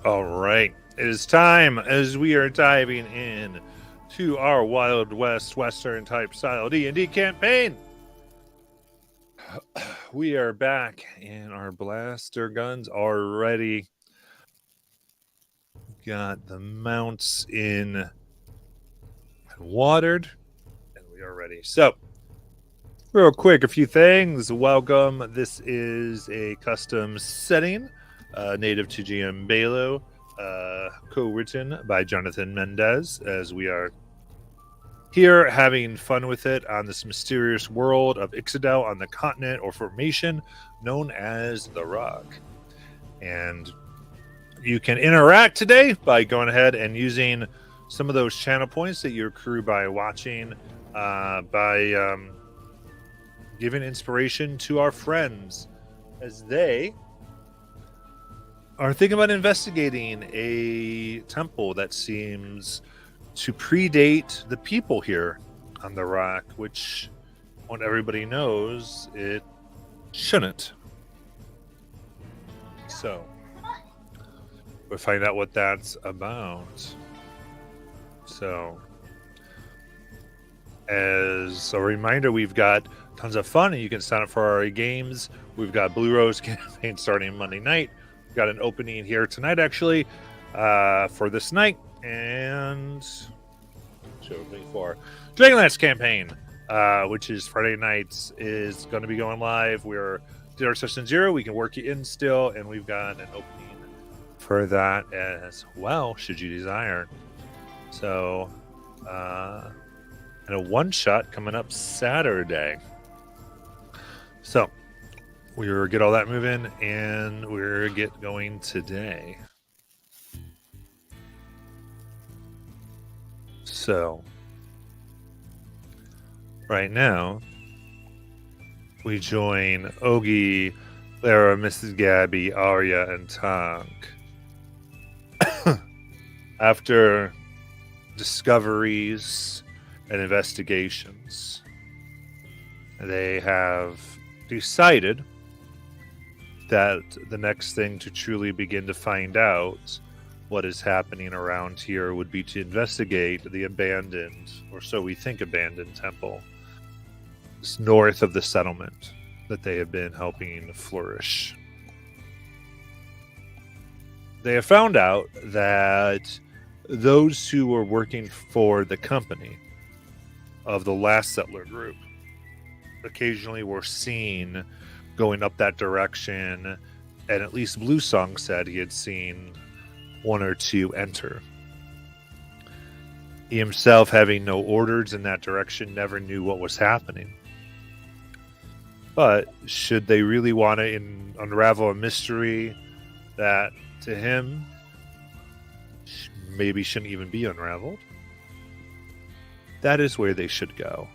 All right. It is time as we are diving in to our Wild West Western type style D&D campaign. We are back and our blaster guns are ready. Got the mounts in and watered and we are ready. So, real quick, a few things. Welcome. This is a custom setting, native to GM Balo, co-written by Jonathan Mendez, as we are here having fun with it on this mysterious world of Ixodel on the continent or formation known as the Rock. And you can interact today by going ahead and using some of those channel points that you accrue by watching, by giving inspiration to our friends as they are thinking about investigating a temple that seems to predate the people here on the Rock, which when everybody knows it shouldn't. So we'll find out what that's about. So as a reminder, we've got tons of fun and you can sign up for our games. We've got Blue Rose campaign starting Monday night. We've got an opening here tonight actually for this night, and for Dragonlance campaign, which is Friday nights, is going to be going live. We're did our session 0. We can work you in still, and we've got an opening for that as well, should you desire. So, and a one shot coming up Saturday. So, we'll get all that moving, and we're get going today. So, right now, we join Ogie, Lara, Mrs. Gabby, Arya, and Tonk. After discoveries and investigations, they have decided that the next thing to truly begin to find out what is happening around here would be to investigate the abandoned, or so we think, abandoned temple. It's north of the settlement that they have been helping flourish. They have found out that those who were working for the company of the last settler group occasionally were seen going up that direction, and at least Blue Song said he had seen one or two enter. He himself, having no orders in that direction, never knew what was happening. But should they really want to unravel a mystery that, to him, maybe shouldn't even be unraveled, that is where they should go.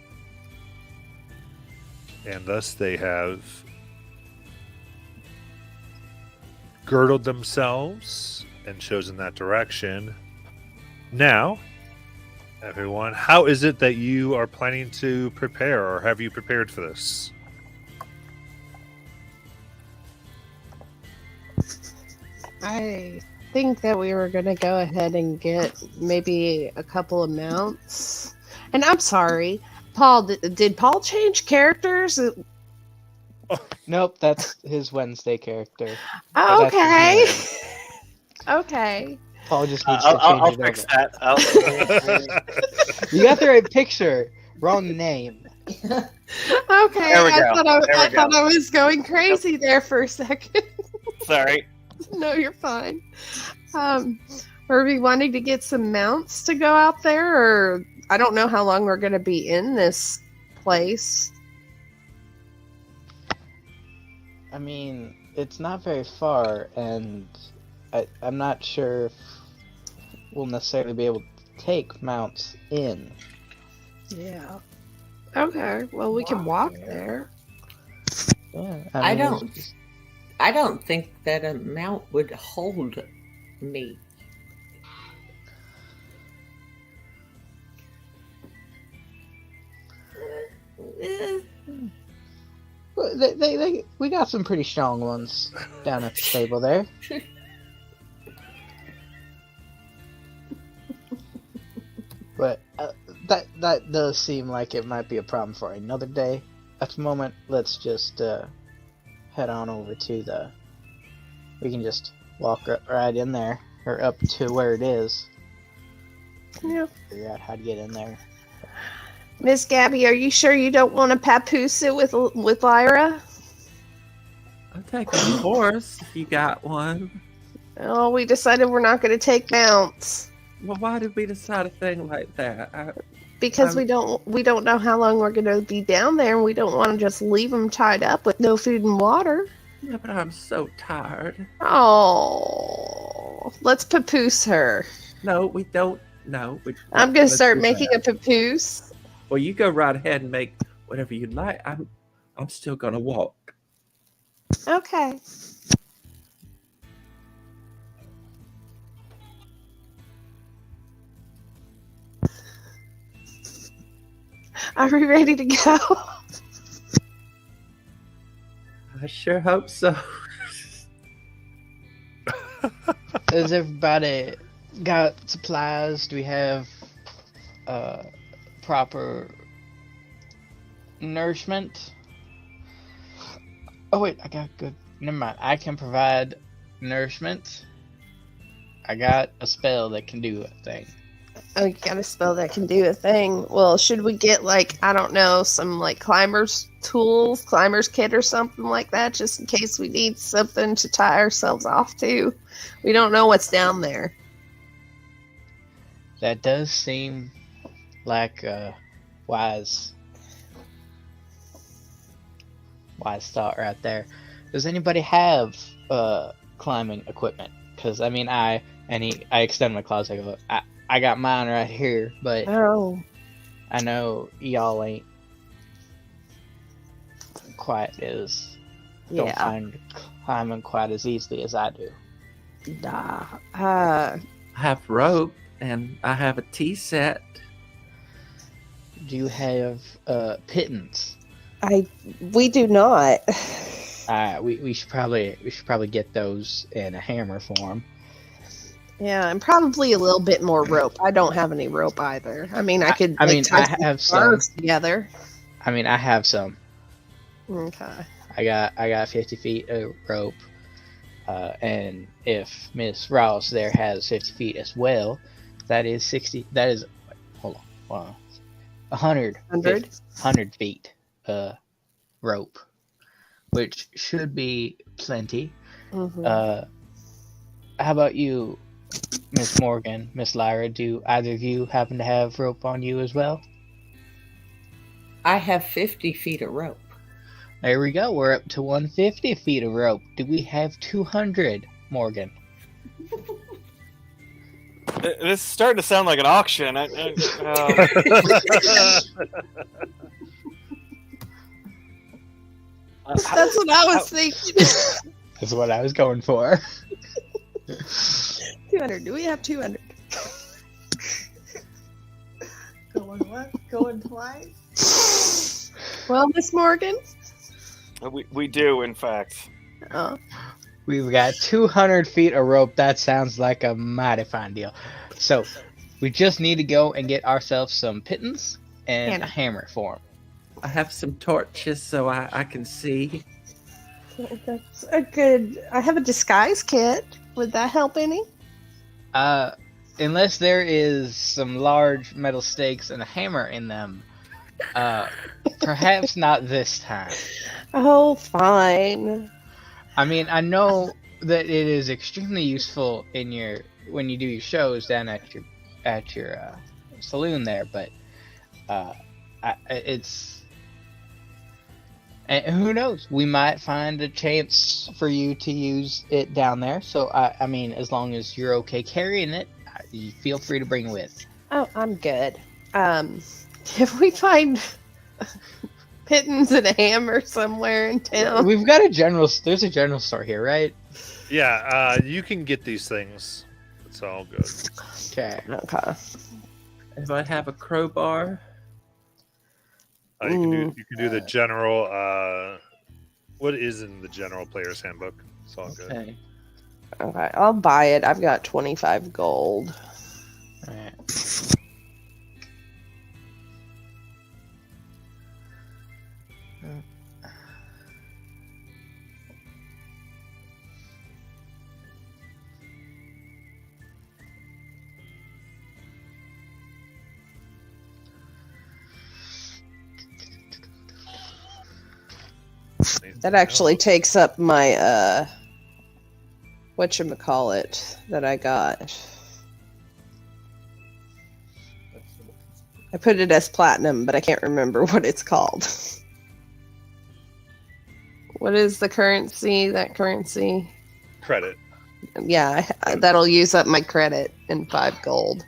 And thus they have girdled themselves and chosen that direction. Now, everyone, how is it that you are planning to prepare, or have you prepared for this? I think that we were going to go ahead and get maybe a couple of mounts. And I'm sorry, Paul, did Paul change characters? Nope, that's his Wednesday character. Oh, okay. Okay. Paul just needs I'll to change fix it that. You got the right picture. Wrong name. Okay, There we go. I thought I was going crazy there for a second. Sorry. No, you're fine. Are we wanting to get some mounts to go out there, or I don't know how long we're going to be in this place. I mean, it's not very far, and I'm not sure if we'll necessarily be able to take mounts in. Yeah. Okay. Well, we can walk there. Yeah, I don't think that a mount would hold me. We got some pretty strong ones down at the stable there. But that does seem like it might be a problem for another day. At the moment, let's just head on over to the. We can just walk right in there or up to where it is. Yeah. Figure out how to get in there. Miss Gabby, are you sure you don't want to papoose it with Lyra? I'll take a horse if you got one. Oh, we decided we're not going to take mounts Well, why did we decide a thing like that? because we don't know how long we're going to be down there, and we don't want to just leave them tied up with no food and water. Yeah, but I'm so tired. Oh, let's papoose her. No, we don't. No. I'm going to let's start do making that. a papoose. Well, you go right ahead and make whatever you like. I'm still gonna walk. Okay. Are we ready to go? I sure hope so. Has everybody got supplies? Do we have proper nourishment? Oh wait, I got good. Never mind. I can provide nourishment. I got a spell that can do a thing. Oh, you got a spell that can do a thing. Well, should we get, like, I don't know, some, like, climber's tools, climber's kit or something like that, just in case we need something to tie ourselves off to? We don't know what's down there. That does seem like a wise thought right there. Does anybody have climbing equipment? Because I mean, I extend my claws. I go, I got mine right here, but Oh. I know y'all ain't quite as don't Yeah. find climbing quite as easily as I do. Nah. I have rope and I have a tea set. Do you have pittance? We do not. We should probably get those in a hammer form. Yeah, and probably a little bit more rope. I don't have any rope either. I mean, I could. I mean, tie I have some. bars together. I mean, I have some. Okay. I got 50 feet of rope, and if Miss Rouse there has 50 feet as well, that is 60. That is, hold on, 100 feet rope, which should be plenty. Mhm. How about you, Miss Morgan, Miss Lyra? Do either of you happen to have rope on you as well? I have 50 feet of rope. There we go. We're up to 150 feet of rope. Do we have 200, Morgan? This is starting to sound like an auction. That's what I was thinking. That's what I was going for. 200. Do we have 200? Going what? Going twice? Well, Miss Morgan. we do, in fact. Oh. We've got 200 feet of rope. That sounds like a mighty fine deal. So, we just need to go and get ourselves some pittance and a hammer for 'em. I have some torches so I can see. That's a good. I have a disguise kit. Would that help any? Unless there is some large metal stakes and a hammer in them, perhaps not this time. Oh, fine. I mean, I know that it is extremely useful in when you do your shows down at your saloon there, but it's. And who knows? We might find a chance for you to use it down there. So, I mean, as long as you're okay carrying it, you feel free to bring it with. Oh, I'm good. If we find pittance and a hammer somewhere in town, We've got there's a general store here, right? Yeah, you can get these things. It's all good. Okay. okay. If I have a crowbar, You can do the general. What is in the general player's handbook? It's all good. okay. Okay, I'll buy it. I've got 25 gold. Alright. That actually takes up my whatchamacallit that I got. I put it as platinum, but I can't remember what it's called. What is the currency? That currency? Credit. Yeah, that'll use up my credit and 5 gold.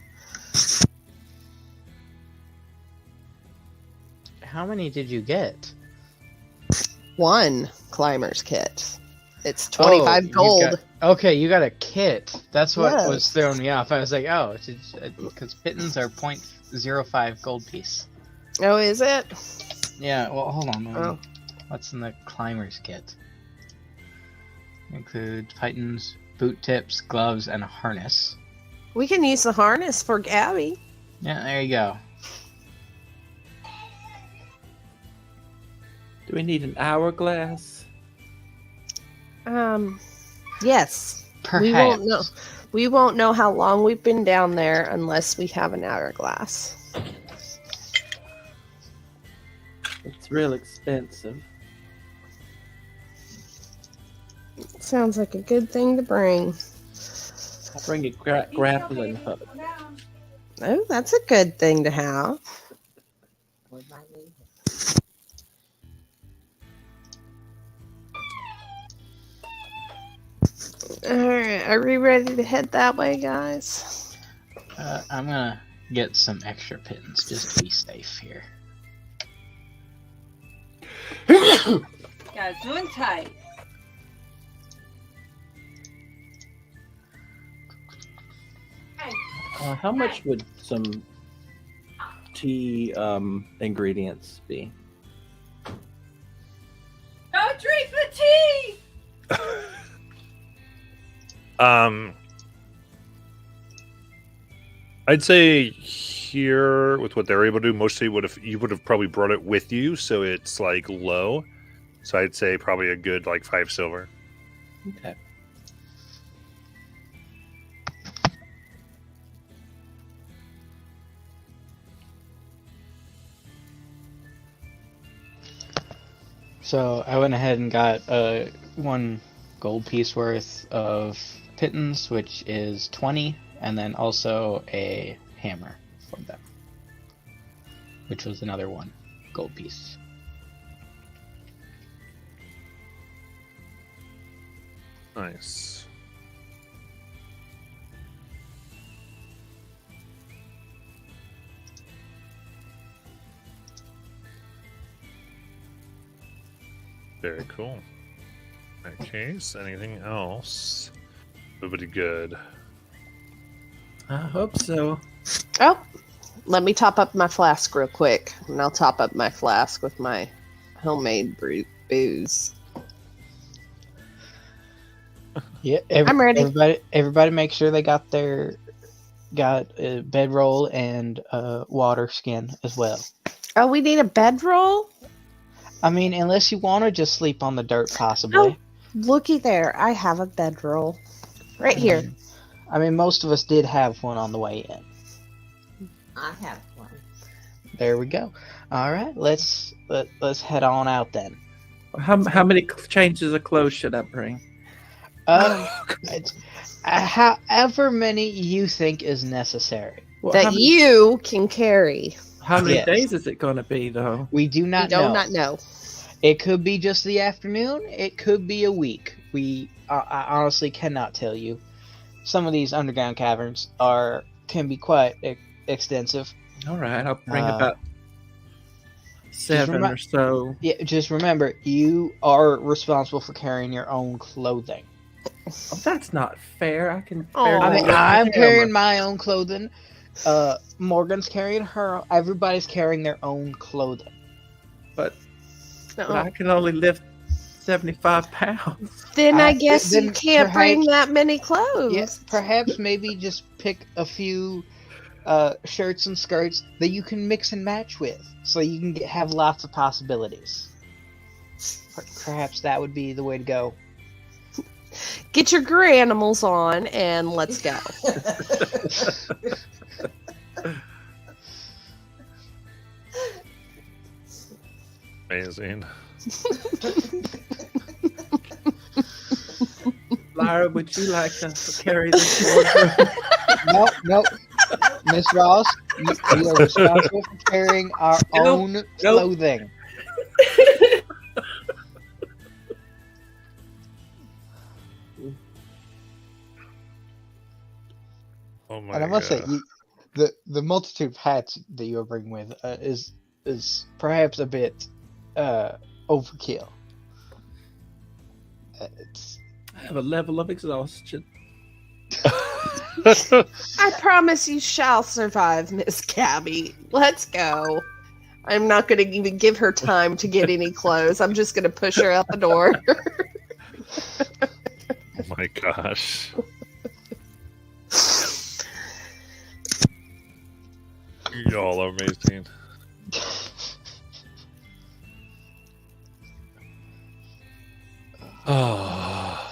How many did you get? 1 climber's kit. It's 25 you gold. Okay, you got a kit. That's what Yes. was throwing me off. I was like, oh, because pittons are 0.05 gold piece. Oh, is it? Yeah, well, hold on. Oh. What's in the climber's kit? Include pitons, boot tips, gloves, and a harness. We can use the harness for Gabby. Yeah, there you go. Do we need an hourglass? Yes. Perhaps. We won't know. We won't know how long we've been down there unless we have an hourglass. It's real expensive. Sounds like a good thing to bring. I'll bring a grappling hook. Oh, that's a good thing to have. Alright, are we ready to head that way, guys? I'm gonna get some extra pittons just to be safe here. Guys, doing tight. How much would some tea ingredients be? Don't drink the tea! I'd say here with what they're able to do, mostly you would have probably brought it with you, so it's like low. So I'd say probably a good like 5 silver. Okay. So I went ahead and got 1 gold piece worth of pittons, which is 20, and then also a hammer for them, which was another 1 gold piece. Nice. Very cool. In that case, anything else? Everybody good? I hope so. Oh, let me top up my flask real quick, and I'll top up my flask with my homemade booze. Yeah, I'm ready. Everybody, make sure they got a bedroll and water skin as well. Oh, we need a bedroll? I mean, unless you want to just sleep on the dirt, possibly. Oh, looky there. I have a bedroll. Right here. I mean, most of us did have one on the way in. I have one. There we go. All right, let's head on out then. How many changes of clothes should I bring? However many you think is necessary. Well, That you can carry. How many Yes. days is it going to be, though? We do We not do know. not know. It could be just the afternoon. It could be a week. I honestly cannot tell you. Some of these underground caverns can be quite extensive. All right, I'll bring Uh, about 7 or so. Yeah, just remember, you are responsible for carrying your own clothing. Oh, that's not fair. I can. Oh, barely I mean, lift the I'm hammer. carrying my own clothing. Morgan's carrying her. Everybody's carrying their own clothing. but No. I can only lift 75 pounds. Then I guess you then can't bring perhaps- that many clothes. Yes, perhaps maybe just pick a few shirts and skirts that you can mix and match with, so you can have lots of possibilities. Perhaps that would be the way to go. Get your gear animals on and let's go. Amazing. Lyra, would you like to carry this wardrobe? Nope. Miss Ross, we are responsible for carrying our own clothing. Oh my And I must say, God. the multitude of hats that you are bringing with is perhaps a bit overkill. It's I have a level of exhaustion. I promise you shall survive, Miss Gabby. Let's go. I'm not going to even give her time to get any clothes. I'm just going to push her out the door. Oh my gosh. Y'all are amazing. Oh.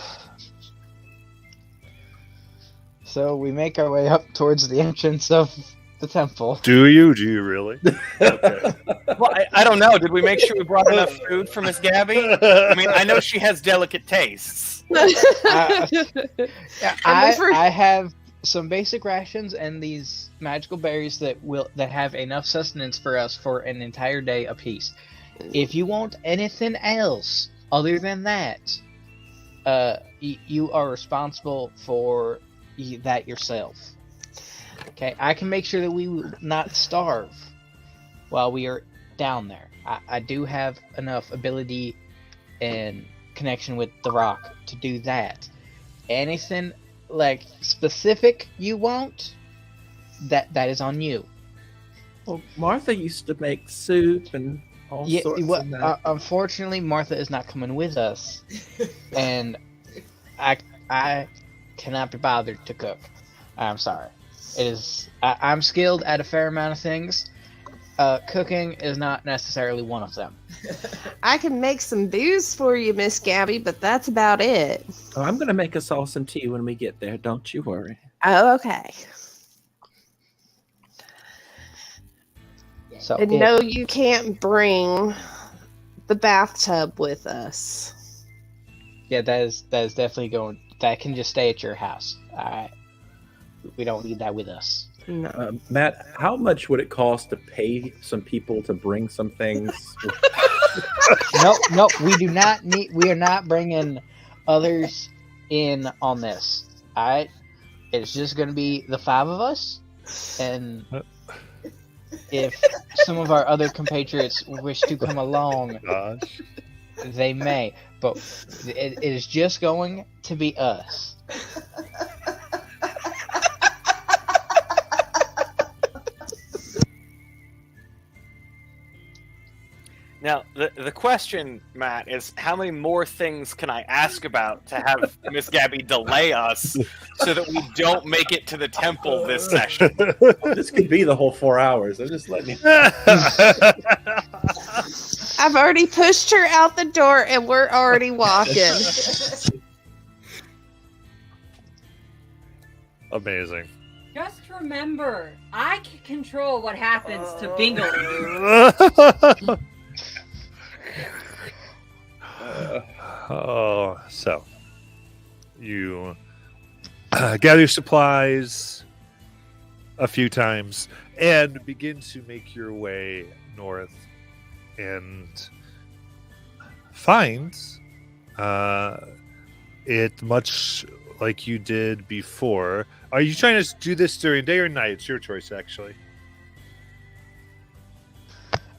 So we make our way up towards the entrance of the temple. Do you? Do you really? Okay. Well, I don't know. Did we make sure we brought enough food for Miss Gabby? I mean, I know she has delicate tastes. I have some basic rations and these magical berries that have enough sustenance for us for an entire day apiece. If you want anything else other than that, you are responsible for that yourself. Okay, I can make sure that we will not starve while we are down there. I do have enough ability and connection with the rock to do that. Anything like specific you want, that is on you. Well, Martha used to make soup and all sorts of that. Unfortunately, Martha is not coming with us, and I cannot be bothered to cook. I'm sorry. It is. I'm skilled at a fair amount of things. Cooking is not necessarily one of them. I can make some booze for you, Miss Gabby, but that's about it. Oh, I'm going to make us all some tea when we get there. Don't you worry. Oh, okay. So And no, you can't bring the bathtub with us. yeah, that is definitely going. That can just stay at your house. We don't need that with us. No. Matt, how much would it cost to pay some people to bring some things? Nope. We do not need. We are not bringing others in on this. All right, it's just going to be the 5 of us, and if some of our other compatriots wish to come along, Gosh. they may. But it is just going to be us. Now, the question, Matt, is how many more things can I ask about to have Miss Gabby delay us so that we don't make it to the temple this session? This could be the whole 4 hours. I'm just letting you. I've already pushed her out the door and we're already walking. Amazing. Just remember, I can control what happens to Bingle. So you gather your supplies a few times and begin to make your way north and find it much like you did before. Are you trying to do this during day or night? It's your choice, actually.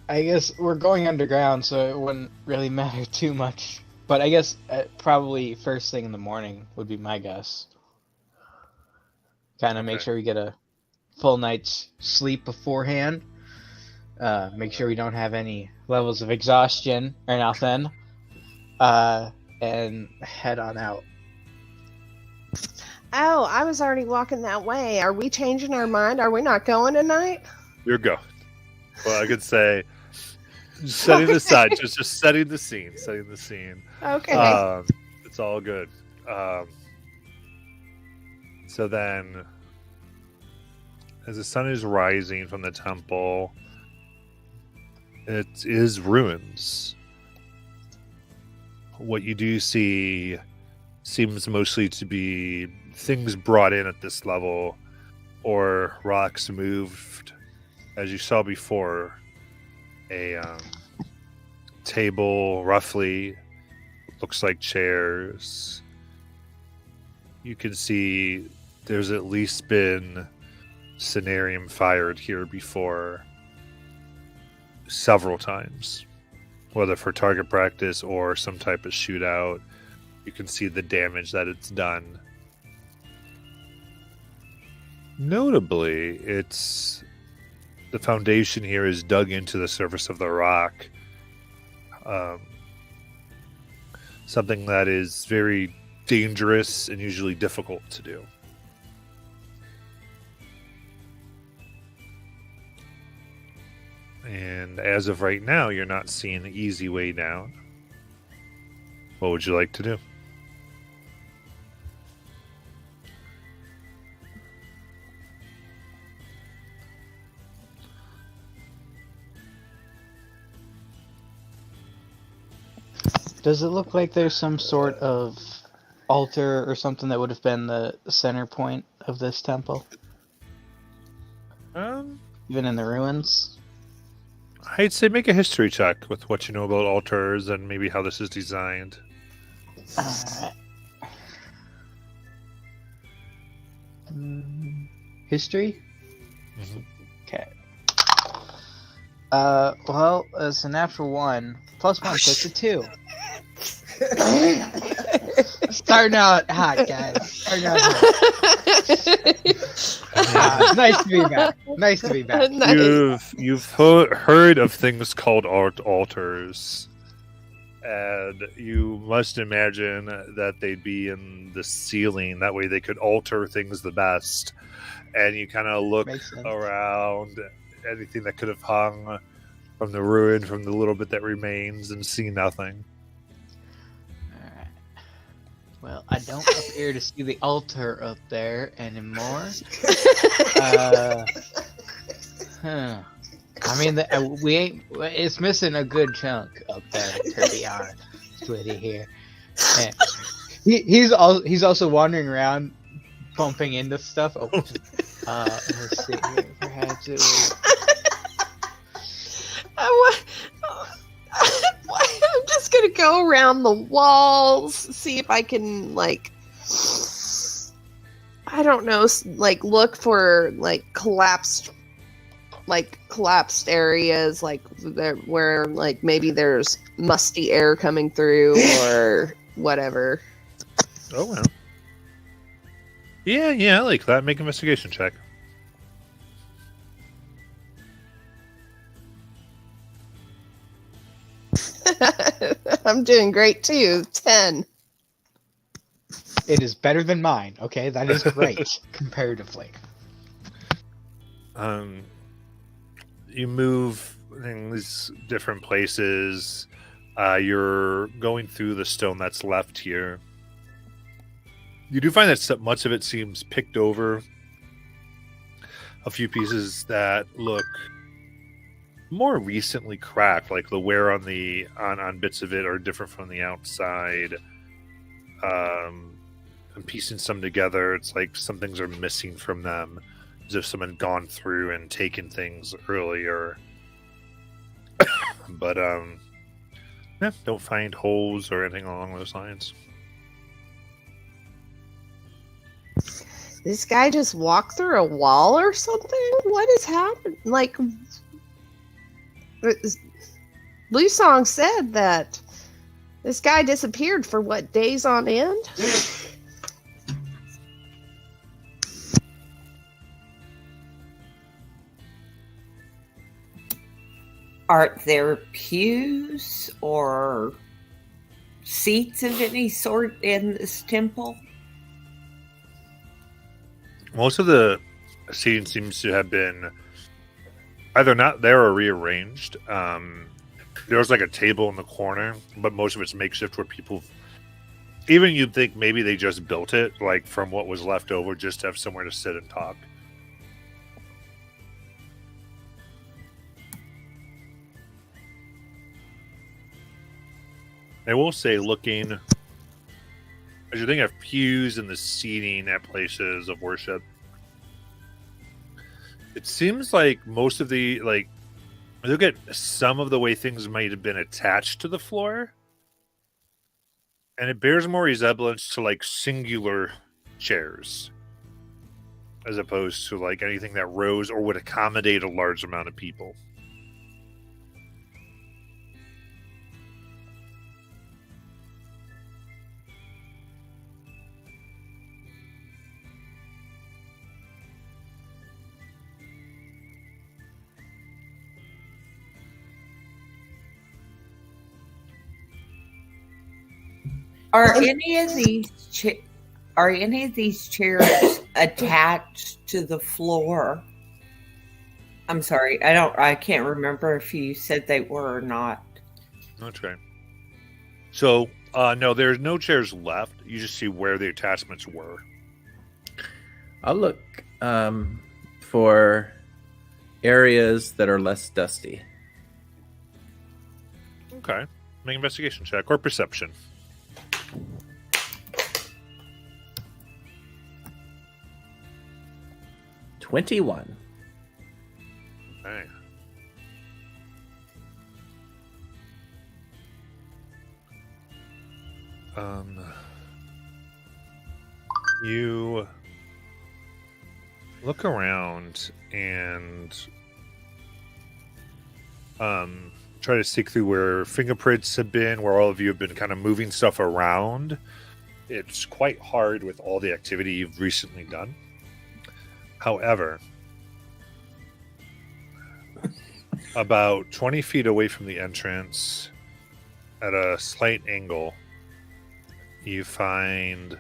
I guess we're going underground, so it wouldn't really matter too much. But I guess probably first thing in the morning would be my guess. Kind of make Okay. sure we get a full night's sleep beforehand. Make sure we don't have any levels of exhaustion or nothing. And head on out. Oh, I was already walking that way. Are we changing our mind? Are we not going tonight? You're going. Well, I could say setting aside, just setting the scene. Okay. It's all good. So then, as the sun is rising from the temple, it is ruins. What you do see seems mostly to be things brought in at this level or rocks moved. As you saw before, a table roughly looks like chairs. You can see there's at least been Cenarium fired here before several times, whether for target practice or some type of shootout. You can see the damage that it's done. Notably, it's the foundation here is dug into the surface of the rock. Something that is very dangerous and usually difficult to do. And as of right now, you're not seeing the easy way down. What would you like to do? Does it look like there's some sort of altar or something that would have been the center point of this temple? Even in the ruins? I'd say make a history check with what you know about altars and maybe how this is designed. Alright. History? Mhm. Okay. Well, it's a natural 1. Plus 1, so it's a 2. Starting out hot, guys. Starting out hot. Nice to be back. Nice to be back. Nice. You've heard of things called altars, and you must imagine that they'd be in the ceiling. That way, they could alter things the best. And you kind of look Makes sense. around anything that could have hung from the ruin, from the little bit that remains, and see nothing. Alright. Well, I don't appear to see the altar up there anymore. Huh. I mean, we ain't. It's missing a good chunk up there, to be honest with you here. And he's also wandering around, bumping into stuff. Oh, let's see here. Perhaps it was. I'm just gonna go around the walls, see if I can, like, I don't know, like, look for, like, collapsed areas, like, where, like, maybe there's musty air coming through or whatever. Oh, well. Yeah, I like that. Make an investigation check. I'm doing great too. 10. It is better than mine. Okay, that is great comparatively. You move in these different places. You're going through the stone that's left here. You do find that much of it seems picked over. A few pieces that look more recently cracked, like the wear on on bits of it are different from the outside. And piecing some together, it's like some things are missing from them, as if someone had gone through and taken things earlier. But yeah, don't find holes or anything along those lines. This guy just walked through a wall or something? What has happened? Like, Blue Song said that this guy disappeared for what, days on end? Are there pews or seats of any sort in this temple? Most of the scene seems to have been either not there or rearranged. There was like a table in the corner, but most of it's makeshift where people, even you'd think maybe they just built it, like from what was left over, just to have somewhere to sit and talk. I will say, looking, as as you think of pews and the seating at places of worship, it seems like most of the look at some of the way things might have been attached to the floor, and it bears more resemblance to like singular chairs as opposed to like anything that rose or would accommodate a large amount of people. Are any of these chairs attached to the floor? I'm sorry, I can't remember if you said they were or not. Okay. So, no, there's no chairs left. You just see where the attachments were. I'll look for areas that are less dusty. Okay. Make an investigation check or perception. $21. Okay. You look around and try to seek through where fingerprints have been, where all of you have been kind of moving stuff around. It's quite hard with all the activity you've recently done. However, about 20 feet away from the entrance, at a slight angle, you find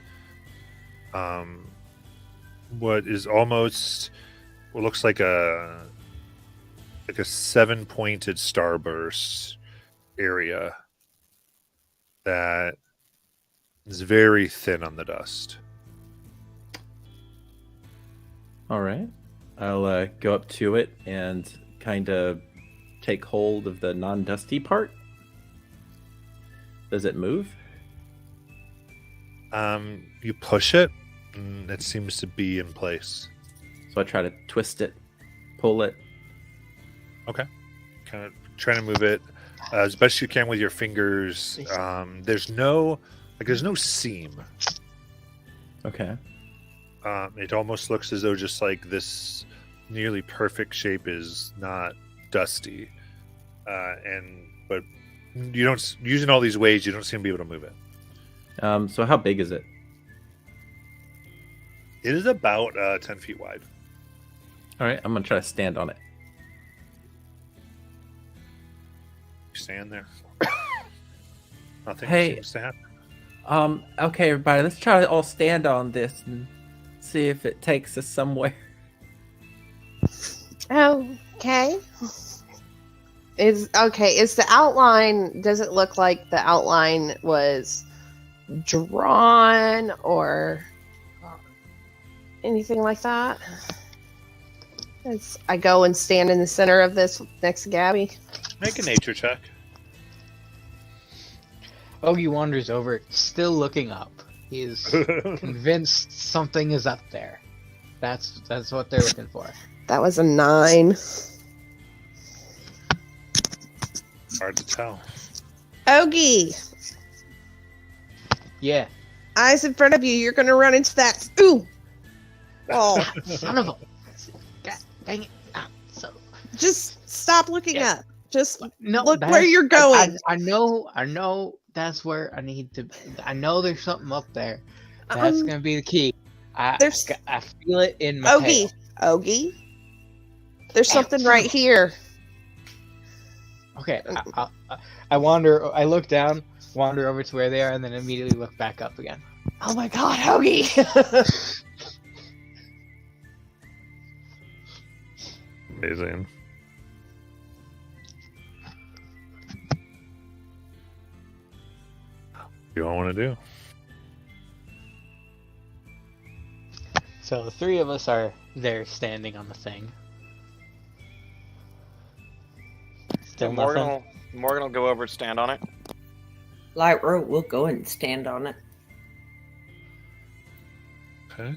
what is almost what looks like a 7-pointed starburst area that is very thin on the dust. All right. I'll go up to it and kind of take hold of the non-dusty part. Does it move? You push it, and it seems to be in place. So I try to twist it, pull it. Okay. Kind of trying to move it as best you can with your fingers. There's no seam. Okay. It almost looks as though just like this nearly perfect shape is not dusty, but you don't, using all these ways, you don't seem to be able to move it. So how big is it? It is about 10 feet wide. All right, I'm gonna try to stand on it. Stand there. Nothing Hey. seems to happen. Okay, everybody, let's try to all stand on this and see if it takes us somewhere. Okay. Is the outline, does it look like the outline was drawn or anything like that? I go and stand in the center of this next to Gabby. Make a nature check. Ogie wanders over, still looking up. He is convinced something is up there. That's what they're looking for. That was a 9. Hard to tell. Ogie, Yeah. eyes in front of you. You're going to run into that. Ooh. Oh, Son of a... God, dang it. Ah, so... just stop looking Yeah. up. Just No, look where that's- you're going. I know that's where I need to... I know there's something up there. That's going to be the key. I feel it in my tail. Ogie. There's something right here. Okay, I wander. I look down, wander over to where they are, and then immediately look back up again. Oh my God, Ogie. Amazing. What do you all want to do? So the three of us are there, standing on the thing. Still nothing. Morgan will go over and stand on it. Lyra will go and stand on it. Okay.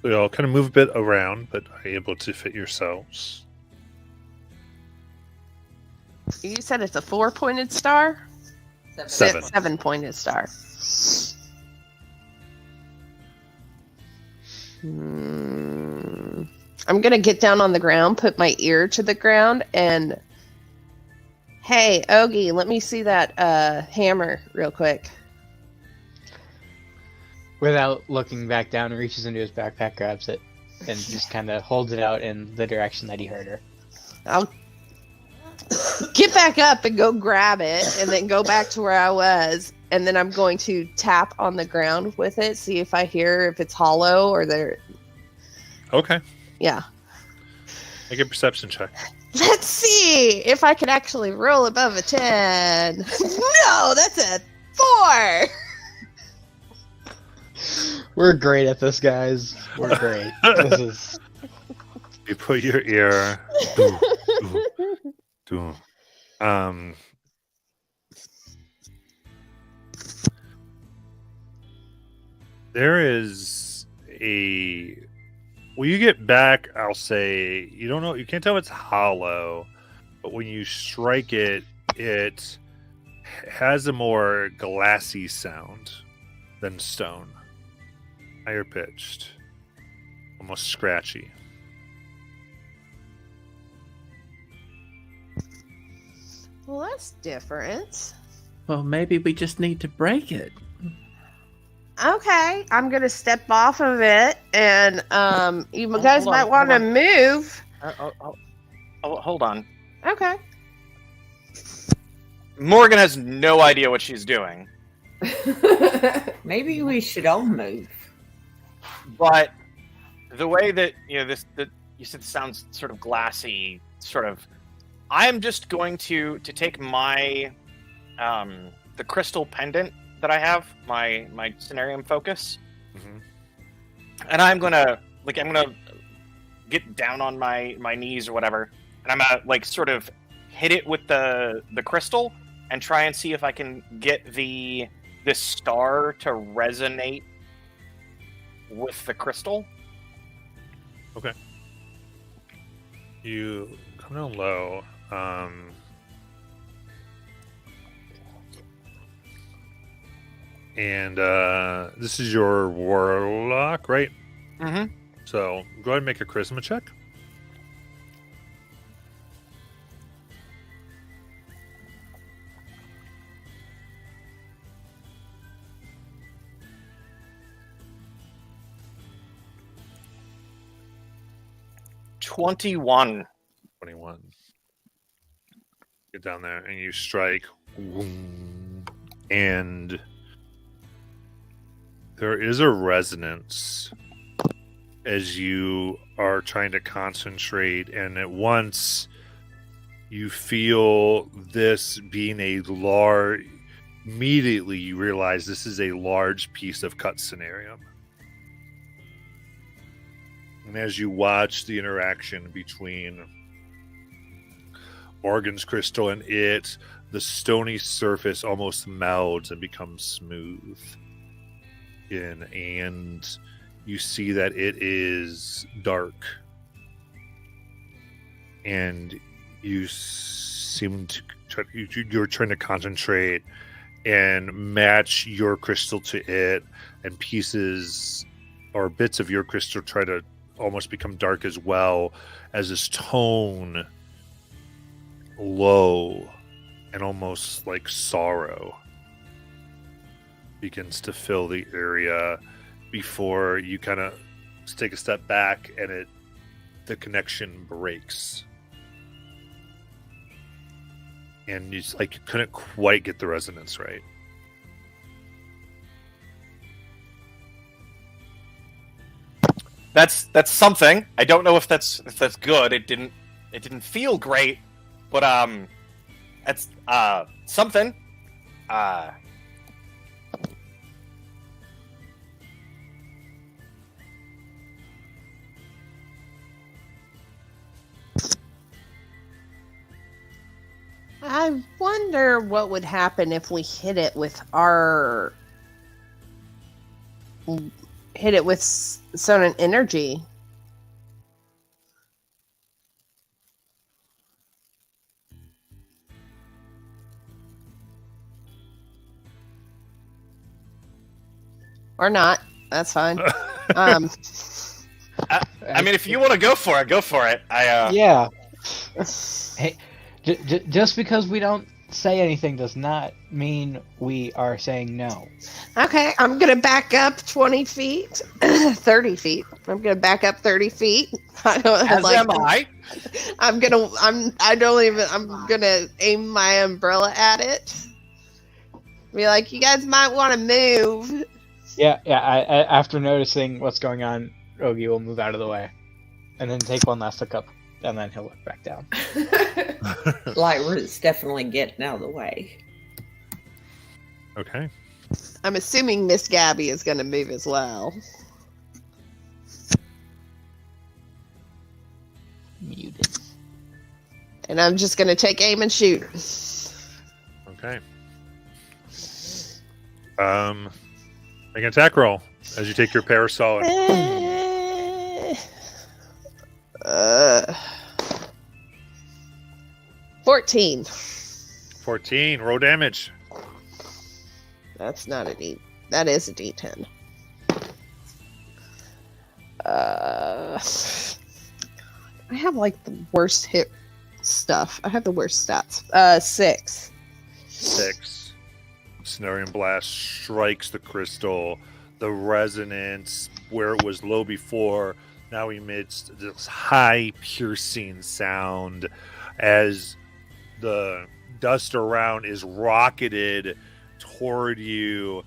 So you all kind of move a bit around, but are able to fit yourselves. You said it's a 4-pointed star? 7. 7-pointed star. I'm gonna get down on the ground, put my ear to the ground, and hey, Ogie, let me see that hammer real quick. Without looking back down, reaches into his backpack, grabs it, and just kind of holds it out in the direction that he heard her. I'll get back up and go grab it, and then go back to where I was, and then I'm going to tap on the ground with it, see if I hear if it's hollow or there. Okay. Yeah. Make a perception check. Let's see if I can actually roll above a 10. No, that's a 4. We're great at this, guys. We're great. This is. You put your ear. There is a. When you get back, I'll say you don't know. You can't tell if it's hollow, but when you strike it, it has a more glassy sound than stone. Higher pitched, almost scratchy. Well, that's different. Well, maybe we just need to break it. Okay, I'm gonna step off of it, and you guys hold on, might want to hold on. move. Hold on. Okay. Morgan has no idea what she's doing, Maybe we should all move. but the way that you said sounds sort of glassy, sort of. I'm just going to take my the crystal pendant that I have, my Cenarium focus, and I'm gonna get down on my knees or whatever, and I'm gonna sort of hit it with the crystal and try and see if I can get this star to resonate with the crystal. Okay. You come down low. And this is your warlock, right? Mm-hmm. So go ahead and make a charisma check. $21. 21. Get down there and you strike. And there is a resonance as you are trying to concentrate, and at once you feel this being a large. Immediately you realize this is a large piece of cut Cenarium. And as you watch the interaction between Morgan's crystal and it, the stony surface almost melds and becomes smooth. And you see that it is dark. And you seem to you're trying to concentrate and match your crystal to it, and pieces or bits of your crystal try to almost become dark as well, as this tone low and almost like sorrow begins to fill the area before you kind of take a step back and the connection breaks. And you couldn't quite get the resonance right. That's something. I don't know if that's good. It didn't feel great, but that's something. I wonder what would happen if we hit it with our hit it with Sonin energy. Or not. That's fine. I mean, if you want to go for it, go for it. Yeah. Hey, just because we don't say anything does not mean we are saying no. Okay, I'm gonna back up 20 feet, 30 feet. I'm gonna back up 30 feet. I don't As am I. I'm gonna aim my umbrella at it. Be like, you guys might want to move. Yeah. I after noticing what's going on, Ogi will move out of the way, and then take one last look up, and then he'll look back down. Lyra's definitely getting out of the way. Okay. I'm assuming Miss Gabby is gonna move as well. Muted. And I'm just gonna take aim and shoot. Okay. Make an attack roll as you take your parasol. 14. 14. Roll damage. That's not a D. That is a D10. I have like the worst hit stuff. I have the worst stats. 6. 6. Cenarian blast strikes the crystal. The resonance where it was low before now emits this high piercing sound as the dust around is rocketed toward you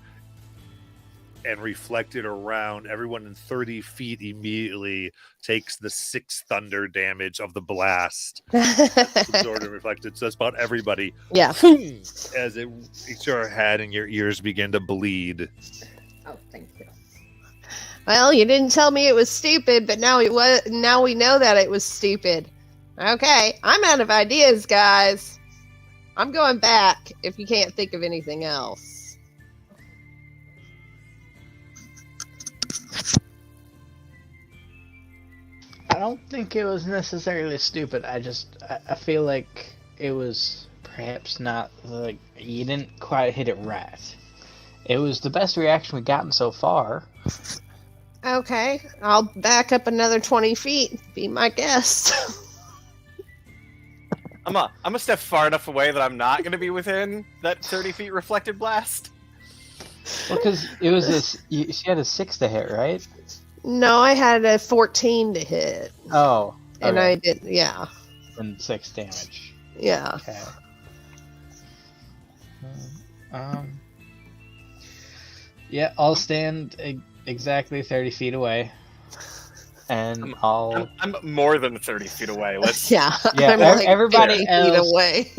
and reflected around. Everyone in 30 feet immediately takes the 6 thunder damage of the blast. Absorbed and reflected. So that's about everybody. Yeah. As it hits your head and your ears begin to bleed. Oh, thank you. Well, you didn't tell me it was stupid, but now now we know that it was stupid. Okay, I'm out of ideas, guys. I'm going back if you can't think of anything else. I don't think it was necessarily stupid. I feel like it was perhaps not like you didn't quite hit it right. It was the best reaction we've gotten so far. Okay, I'll back up another 20 feet. Be my guest. I'm a step far enough away that I'm not going to be within that 30 feet reflected blast. Well, because it was she had a 6 to hit, right? No, I had a 14 to hit. Oh, okay. And I did, yeah. And 6 damage. Yeah. Okay. Yeah, I'll stand exactly 30 feet away, and I'm more than 30 feet away. Let's. Yeah, Yeah, I'm like everybody 50 else- feet away.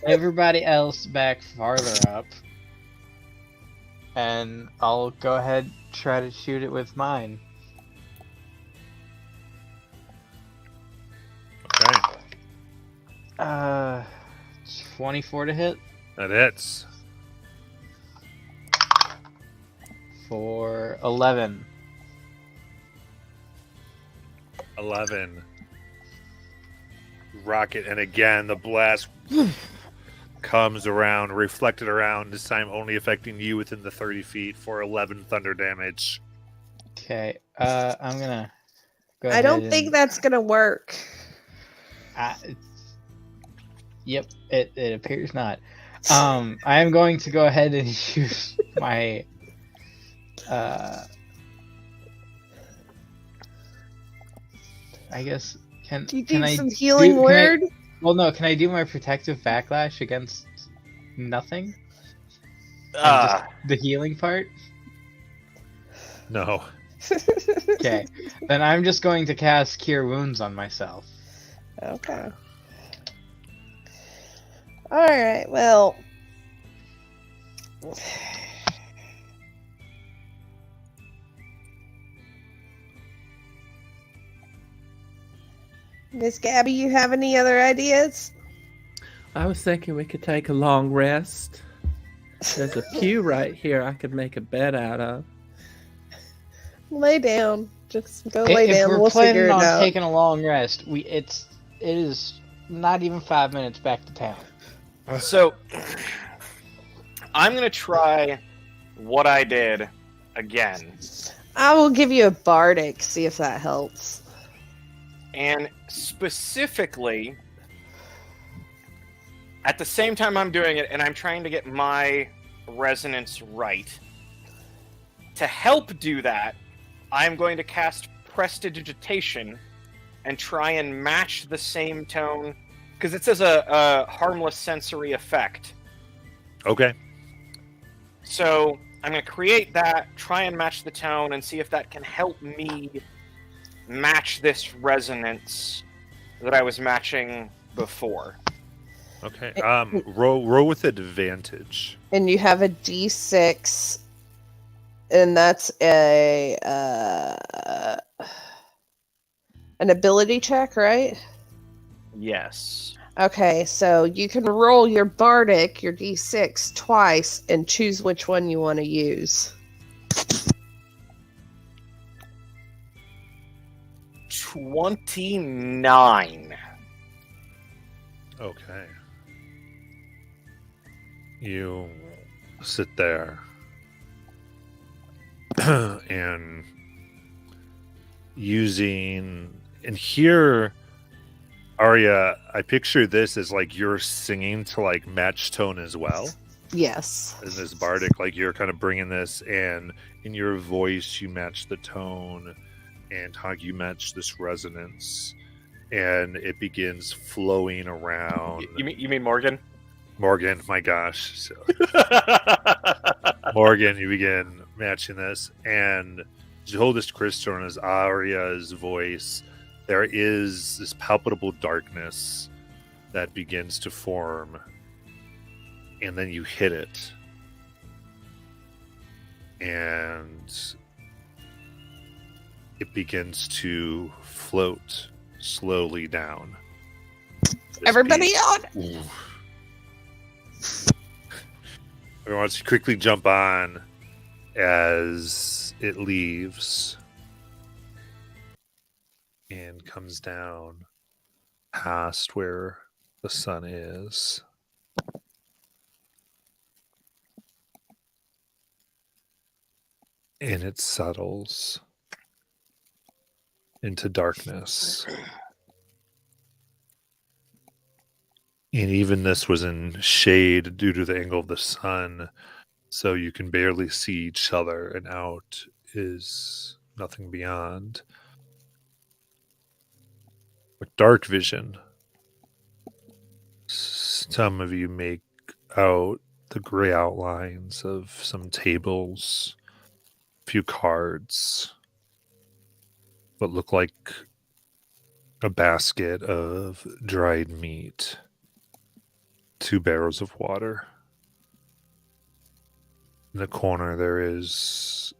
everybody else back farther up, and I'll go ahead try to shoot it with mine. Okay. 24 to hit That hits. for 11. 11. Rocket, and again, the blast comes around, reflected around, this time only affecting you within the 30 feet for 11 thunder damage. Okay, I'm gonna go I ahead don't think and- that's gonna work. Yep, it appears not. I am going to go ahead and use my I guess can Do you can do I some healing can I- word? well, no, can I do my protective backlash against nothing? And Uh, just the healing part? No. Okay. Then I'm just going to cast Cure Wounds on myself. Okay. Alright, well. Miss Gabby, you have any other ideas? I was thinking we could take a long rest. There's a pew right here I could make a bed out of. Lay down. Just go lay If down. we're We'll figure planning it on out. taking a long rest, it is not even 5 minutes back to town. So I'm gonna try what I did again, I will give you a bardic. See if that helps. and specifically at the same time I'm doing it, and I'm trying to get my resonance right. To help do that, I'm going to cast Prestidigitation and try and match the same tone, because it says a harmless sensory effect. Okay. So I'm going to create that, try and match the tone, and see if that can help me match this resonance that I was matching before. Okay. Roll with advantage. And you have a D6, and that's a an ability check, right? Yes. Okay, so you can roll your bardic, your D6, twice, and choose which one you want to use. 29. Okay. You sit there and here, Arya, I picture this as like you're singing to like match tone as well. Yes. In this bardic, like you're kind of bringing this, and in your voice you match the tone, and how you match this resonance, and it begins flowing around. You mean Morgan? Morgan, my gosh. So, Morgan, you begin matching this, and Jeholdis Christor as Arya's voice, there is this palpable darkness that begins to form, and then you hit it, and it begins to float slowly down. This Everybody beat- on! Ooh. I want to quickly jump on as it leaves and comes down past where the sun is. And it settles into darkness. And even this was in shade due to the angle of the sun, so you can barely see each other, and out is nothing beyond. With dark vision, some of you make out the gray outlines of some tables, a few cards, what look like a basket of dried meat, 2 barrels of water. In the corner, there is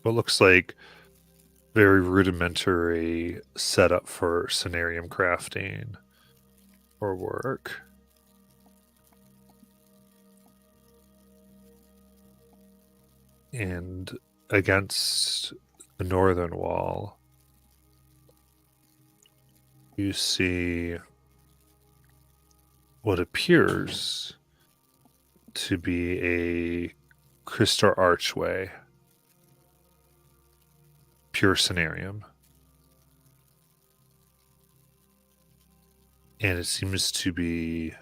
what looks like very rudimentary setup for scenarium crafting or work. And against the northern wall, you see what appears to be a crystal archway, pure scenarium. And it seems to be...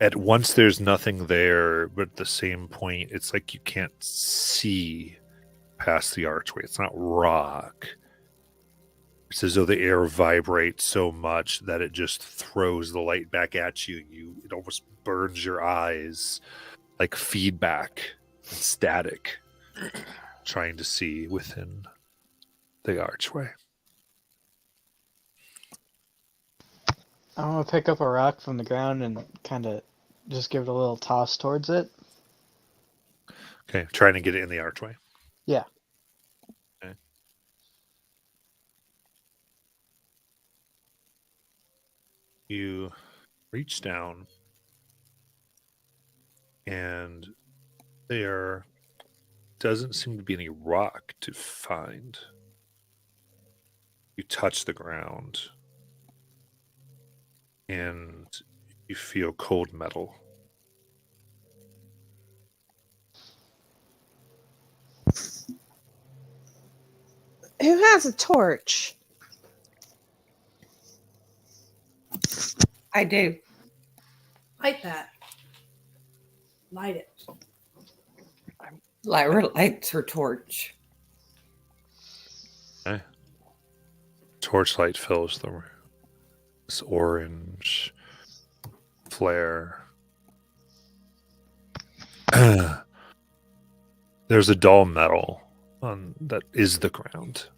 At once there's nothing there, but at the same point, it's like you can't see past the archway. It's not rock. It's as though the air vibrates so much that it just throws the light back at you. It almost burns your eyes, like feedback and static, trying to see within the archway. I'm gonna pick up a rock from the ground and kind of just give it a little toss towards it. Okay, trying to get it in the archway. Yeah. Okay. You reach down, and there doesn't seem to be any rock to find. You touch the ground and you feel cold metal. Who has a torch? I do. Light that. Light it. Lyra lights her torch. Okay. Torchlight fills the room. This orange flare. There's a dull metal that is the ground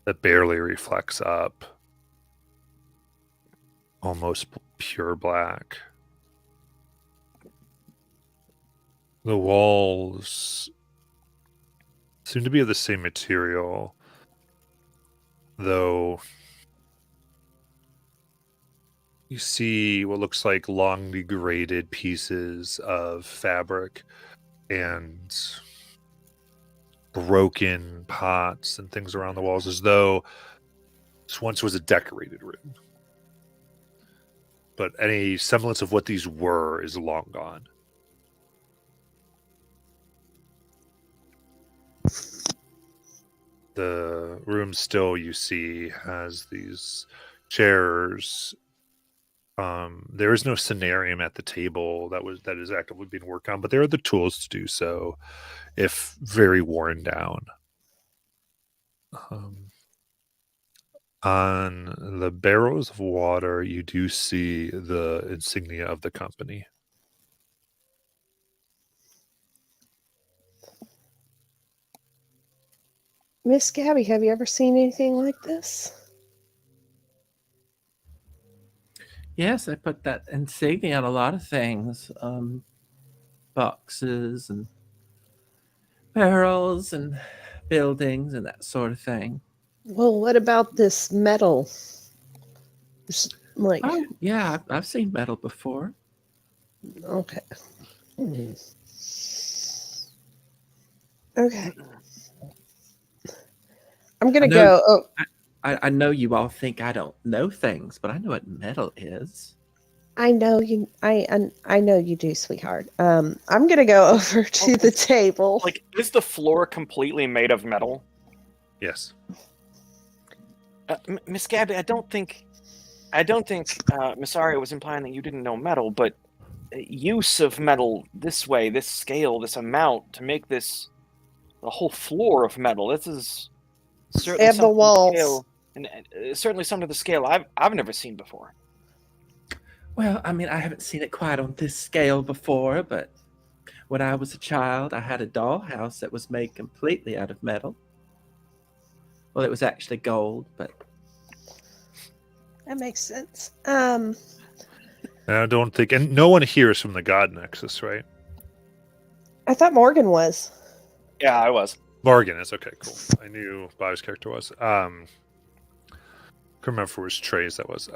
that barely reflects up. Almost pure black. The walls seem to be of the same material, though you see what looks like long degraded pieces of fabric and broken pots and things around the walls, as though this once was a decorated room. But any semblance of what these were is long gone. The room still, you see, has these chairs. There is no scenarium at the table that is actively being worked on, but there are the tools to do so, if very worn down. On the barrels of water, you do see the insignia of the company. Miss Gabby, have you ever seen anything like this? Yes, I put that insignia on a lot of things. Boxes and barrels and buildings and that sort of thing. Well, what about this metal? Like, Oh, yeah, I've seen metal before. okay. Okay. I'm gonna go. Oh, I know you all think I don't know things, but I know what metal is. I know you. I know you do, sweetheart. I'm gonna go over to the table. Like, is the floor completely made of metal? Yes. Miss Gabby, I don't think Miss Aria was implying that you didn't know metal, but use of metal this way, this scale, this amount to make this a whole floor of metal. This is certainly And the something to walls. scale, and certainly something to the scale I've never seen before. Well, I mean, I haven't seen it quite on this scale before, but when I was a child, I had a dollhouse that was made completely out of metal. Well, it was actually gold, but That makes sense. I don't think, and no one here is from the God Nexus, right? I thought Morgan was. Yeah, I was. Morgan is okay, cool. I knew Bobby's character was. Couldn't remember which trays that was.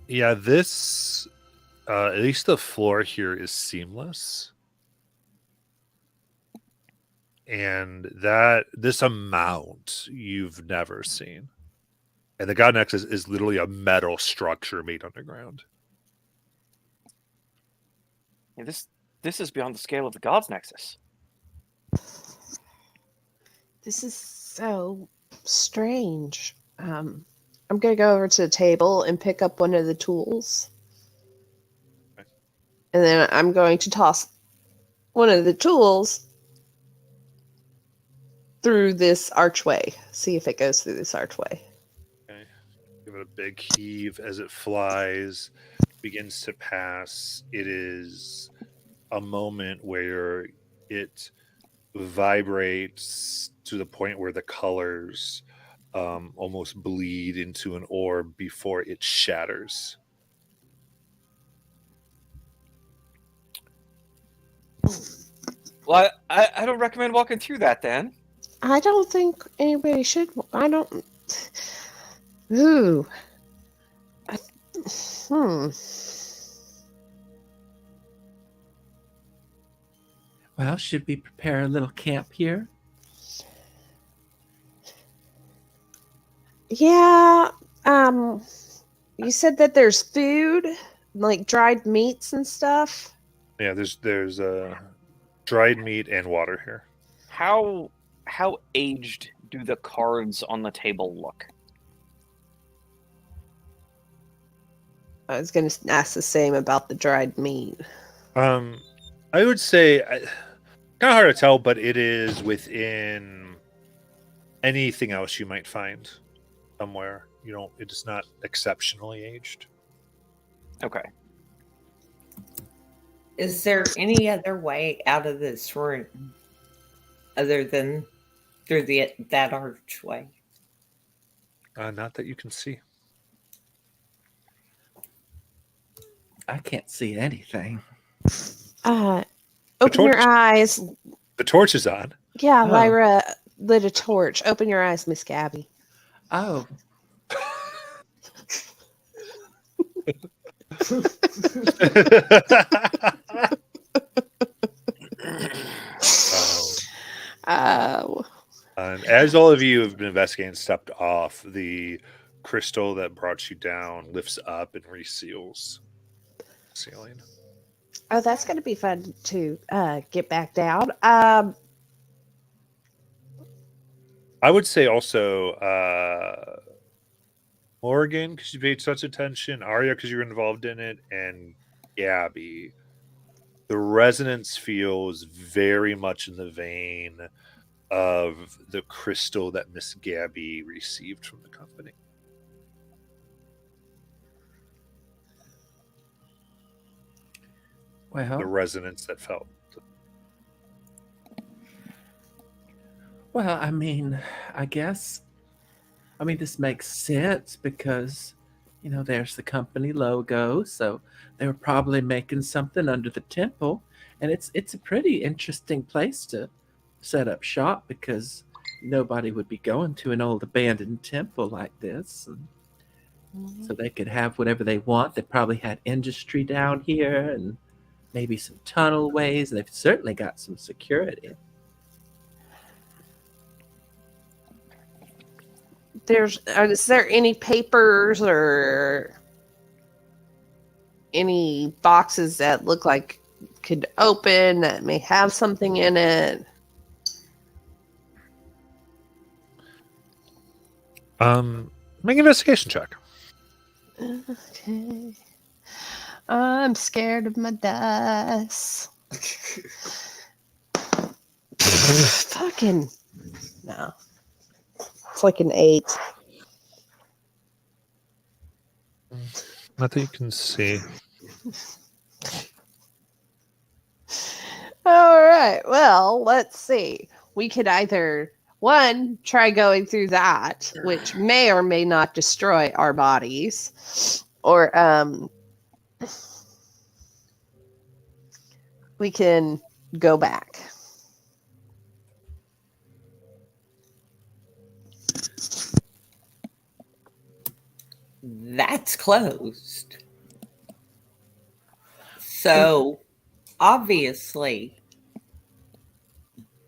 Yeah, this at least the floor here is seamless. And this amount you've never seen. And the God Nexus is literally a metal structure made underground. Yeah, this is beyond the scale of the God's Nexus. This is so strange. I'm gonna go over to the table and pick up one of the tools. Okay. And then I'm going to toss one of the tools through this archway. See if it goes through this archway. Okay. Give it a big heave as it flies, begins to pass. It is a moment where it vibrates to the point where the colors almost bleed into an orb before it shatters. Well, I don't recommend walking through that then. I don't think anybody should. I don't. Ooh. Well, should we prepare a little camp here? Yeah. You said that there's food, like dried meats and stuff. Yeah, there's dried meat and water here. How aged do the cards on the table look? I was going to ask the same about the dried meat. I would say kind of hard to tell, but it is within anything else you might find somewhere. You know, it is not exceptionally aged. Okay. Is there any other way out of this room other than through that archway? Not that you can see. I can't see anything. Open your torch. eyes. The torch is on. Yeah, Oh. Lyra lit a torch. Open your eyes, Miss Gabby. Oh, Oh. And as all of you have been investigating, stepped off, the crystal that brought you down lifts up and reseals the ceiling. Oh, that's going to be fun to get back down. I would say also Morgan, because you paid such attention, Arya, because you're involved in it, and Gabby. The resonance feels very much in the vein of the crystal that Miss Gabby received from the company. The well, resonance that felt. well, I mean, I guess, this makes sense because, there's the company logo, so they were probably making something under the temple, and it's a pretty interesting place to set up shop because nobody would be going to an old abandoned temple like this. And so they could have whatever they want. They probably had industry down here and maybe some tunnel ways. They've certainly got some security. Is there any papers or any boxes that look like could open that may have something in it? Make an investigation check. Okay. I'm scared of my dice. Fucking no. It's like an 8. Not that you can see. All right. Well, let's see. We could either try going through that, which may or may not destroy our bodies, or we can go back. That's closed. So, obviously,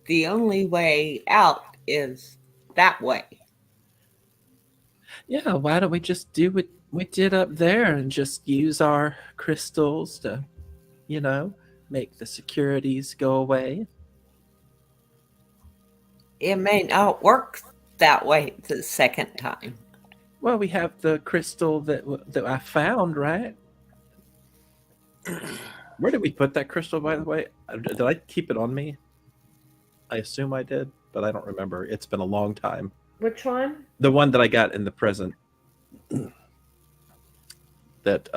the only way out is that way. Yeah, why don't we just do what we did up there and just use our crystals to, make the securities go away? It may not work that way the second time. Well, we have the crystal that I found, right? Where did we put that crystal, by the way? Did I keep it on me? I assume I did, but I don't remember. It's been a long time. Which one? The one that I got in the present. That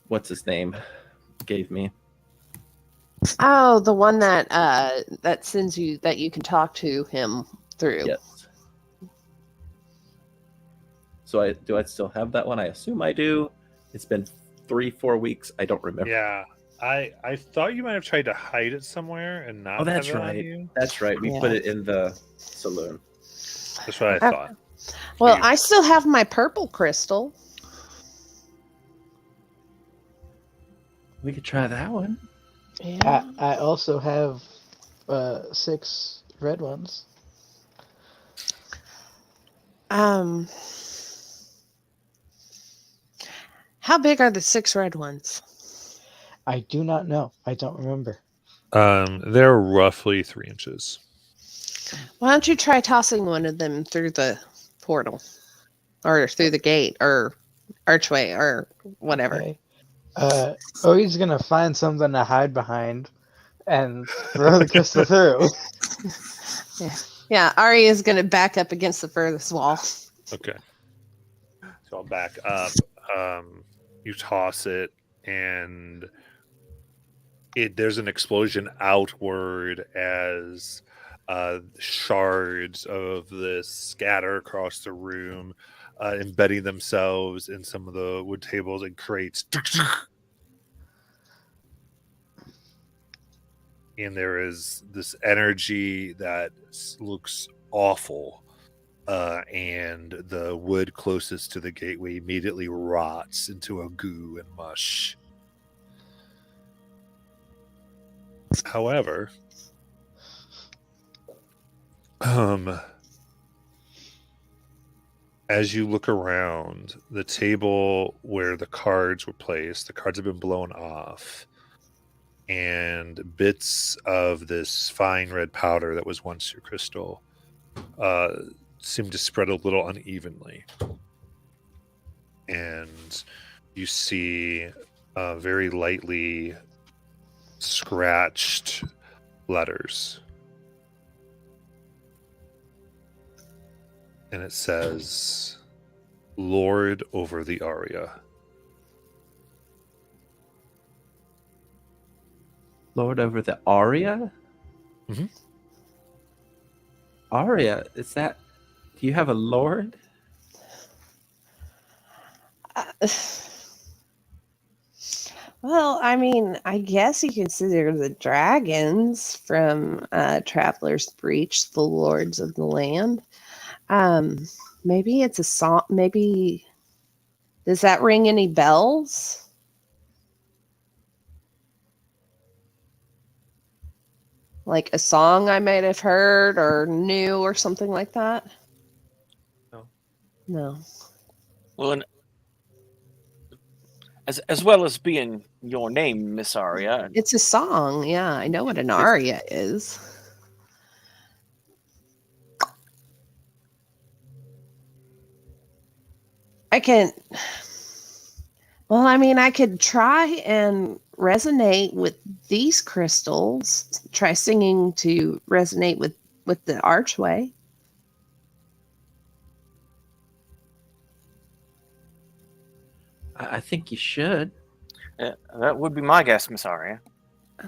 what's his name gave me. Oh, the one that that sends you that you can talk to him through. Yes. So do I still have that one? I assume I do. It's been 3-4 weeks. I don't remember. Yeah. I thought you might have tried to hide it somewhere and not. Oh, that's have it on right. you. That's right. We Yeah. put it in the saloon. That's what I Okay. thought. Well, You- I still have my purple crystal. We could try that one. Yeah. I also have 6 red ones. How big are the 6 red ones? I do not know. I don't remember. They're roughly 3 inches. Why don't you try tossing one of them through the portal, or through the gate, or archway, or whatever? Okay. He's gonna find something to hide behind and throw the crystal through. Yeah, Ari is going to back up against the furthest wall. Okay. So I'll back up. You toss it, and there's an explosion outward as shards of this scatter across the room, embedding themselves in some of the wood tables and crates. And there is this energy that looks awful. And the wood closest to the gateway immediately rots into a goo and mush. However, as you look around the table where the cards were placed, the cards have been blown off, and bits of this fine red powder that was once your crystal seem to spread a little unevenly. And you see very lightly scratched letters. And it says, Lord over the Aria. Lord over the Aria? Mhm. Aria, is that... Do you have a lord? Well, I mean, I guess you consider the dragons from Traveler's Breach the lords of the land. Maybe it's a song. Maybe, does that ring any bells? Like a song I might have heard or knew or something like that? No. No. Well, and as well as being your name, Miss Aria. It's a song. Yeah, I know what an aria is. I can. Well, I mean, I could try and resonate with these crystals. Try singing to resonate with the archway. I think you should. That would be my guess, Miss Aria.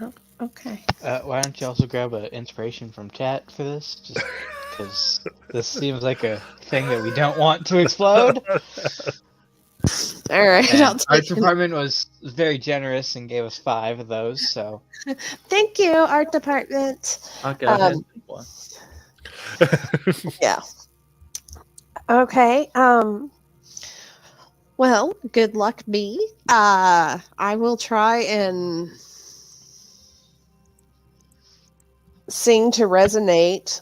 Oh, okay. Why don't you also grab an inspiration from chat for this? Just because this seems like a thing that we don't want to explode. All right. And I'll our take it. department was very generous and gave us 5 of those. So Thank you, art department. I'll go ahead and pick one. Yeah. Okay. Well, good luck me. I will try and sing to resonate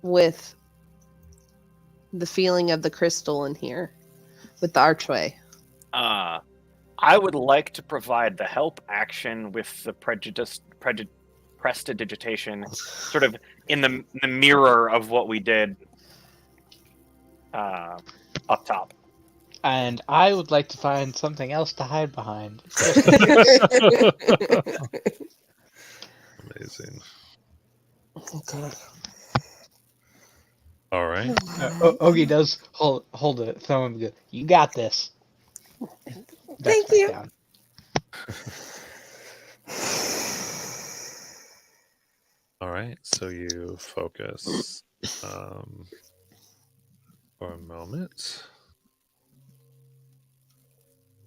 with the feeling of the crystal in here, with the archway. I would like to provide the help action with the prestidigitation, sort of in the mirror of what we did up top. And I would like to find something else to hide behind. Amazing. Okay. All right. Ogie does hold it, throw him. You got this. Thank you. Down. All right. So you focus for a moment.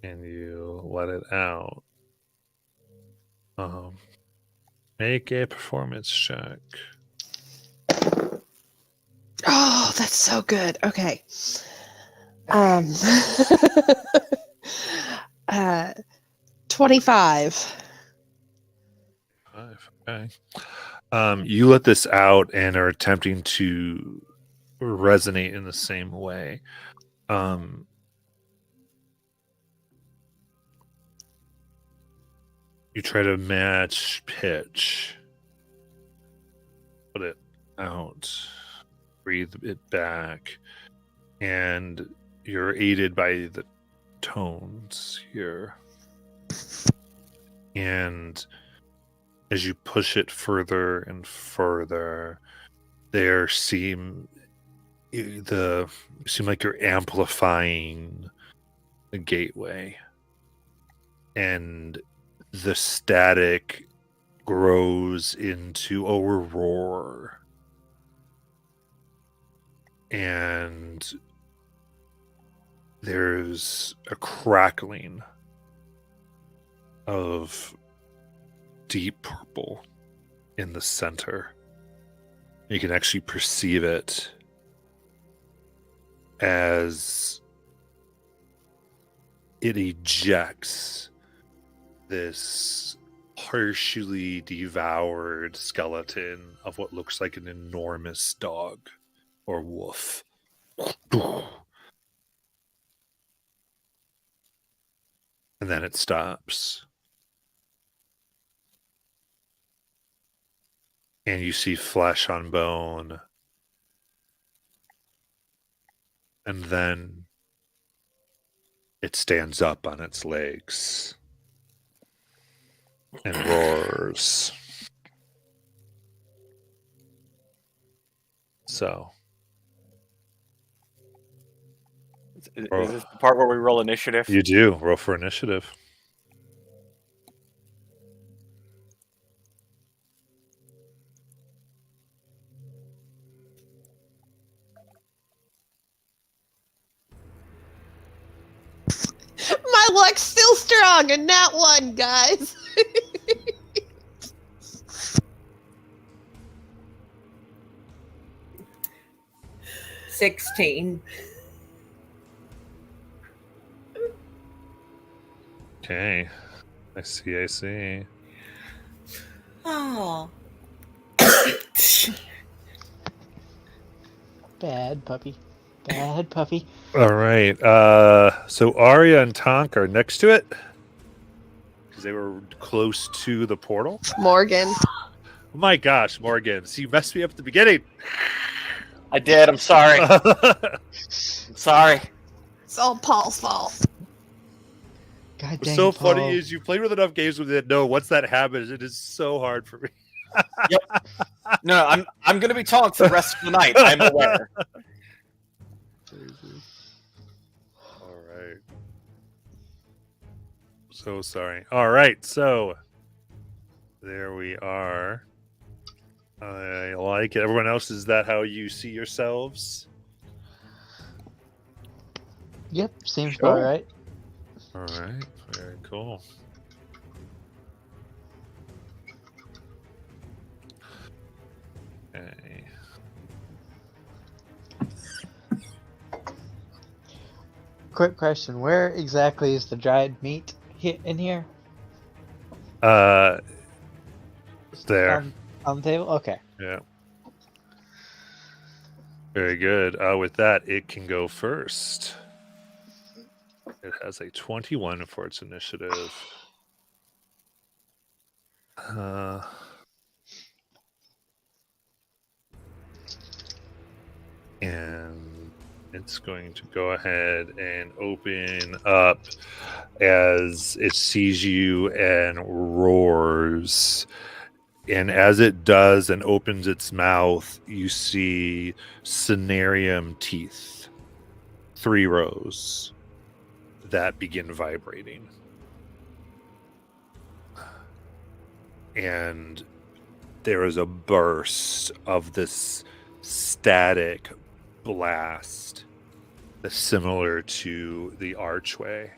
And you let it out. Make a performance check. Oh, that's so good. Okay. 25. Okay. You let this out and are attempting to resonate in the same way. You try to match pitch. Put it out. Breathe it back. And you're aided by the tones here. And as you push it further and further, there seem like you're amplifying the gateway. And the static grows into a roar. And there's a crackling of deep purple in the center. You can actually perceive it as it ejects this partially devoured skeleton of what looks like an enormous dog or wolf. And then it stops. And you see flesh on bone. And then it stands up on its legs and roars. So. Is this the part where we roll initiative? You do. Roll for initiative. My luck's still strong and not one, guys. 16. Okay. I see. Oh. Bad puppy. Bad puppy. All right. So Arya and Tonk are next to it because they were close to the portal. Morgan. Oh my gosh, Morgan! So you messed me up at the beginning. I did. I'm sorry. I'm sorry. It's all Paul's fault. God What's dang so it, Paul. funny is you played with enough games with it. No, once that happens, it is so hard for me. No, I'm going to be Tonk for the rest of the night. I'm aware. All right. So sorry. All right. So there we are. I like it. Everyone else, is that how you see yourselves? Yep, seems Sure. about right. All right. Very cool. Okay. Quick question: where exactly is the dried meat in here? There. On the table. Okay. Yeah. Very good. With that, it can go first. It has a 21 for its initiative. And it's going to go ahead and open up as it sees you and roars. And as it does and opens its mouth, you see Cenarium teeth, 3 rows, that begin vibrating. And there is a burst of this static blast that's similar to the archway.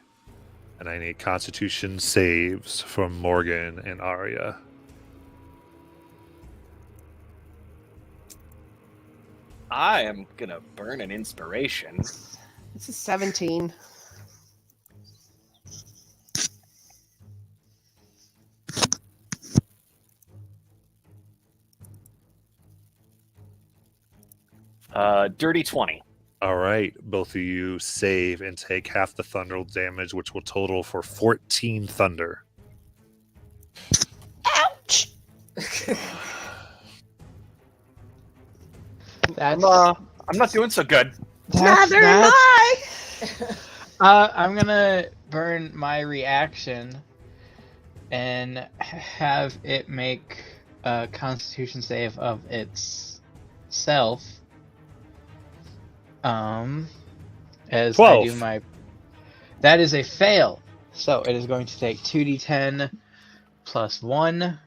And I need Constitution saves from Morgan and Arya. I am going to burn an inspiration. This is 17. Dirty 20. All right, both of you save and take half the thunder damage, which will total for 14 thunder. Ouch! That's I'm not doing so good. Neither am I! I'm gonna burn my reaction and have it make a Constitution save of itself. As 12. I do my. That is a fail. So it is going to take 2d10 plus 1,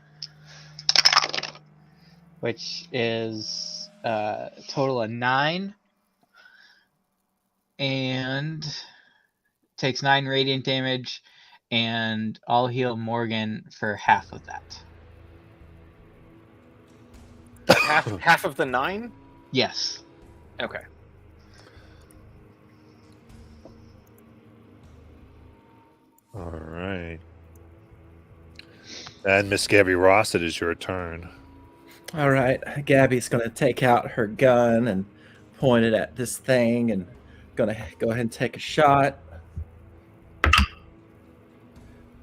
which is a total of 9. And takes 9 radiant damage, and I'll heal Morgan for half of that. Half of the 9? Yes. Okay. All right. And Miss Gabby Ross, it is your turn. All right, Gabby's going to take out her gun and point it at this thing and going to go ahead and take a shot.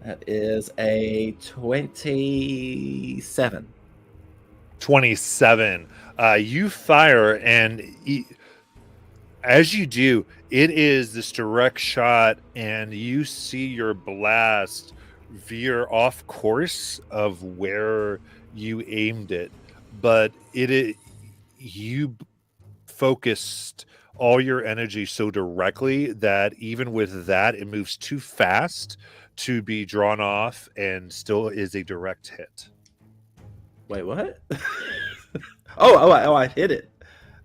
That is a 27. 27. You fire, and as you do, it is this direct shot, and you see your blast veer off course of where you aimed it. But you focused all your energy so directly that even with that, it moves too fast to be drawn off and still is a direct hit. Wait, what? I hit it.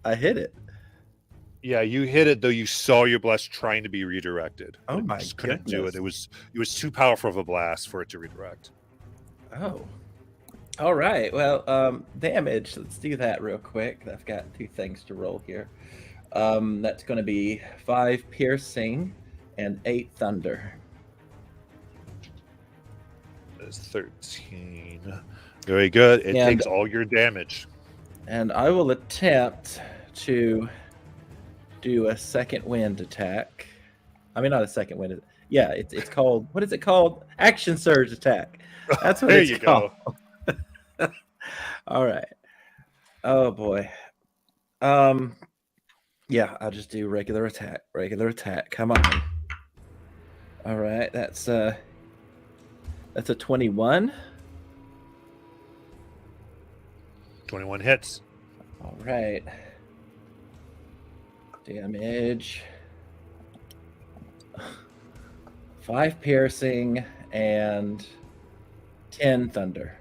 I hit it. Yeah, you hit it, though you saw your blast trying to be redirected. Oh It my just couldn't do it. goodness. It was too powerful of a blast for it to redirect. Oh. All right. Well, damage. Let's do that real quick. I've got 2 things to roll here. That's going to be 5 piercing and 8 thunder. That's 13. Very good. It And- takes all your damage. And I will attempt to do a second wind attack. I mean, not a second wind. Yeah, it's called, what is it called? Action surge attack. That's what There it's you called. go. All right. Oh boy. Yeah, I'll just do regular attack. Regular attack. Come on. All right, that's a 21. 21 hits. All right. Damage. 5 piercing and 10 thunder.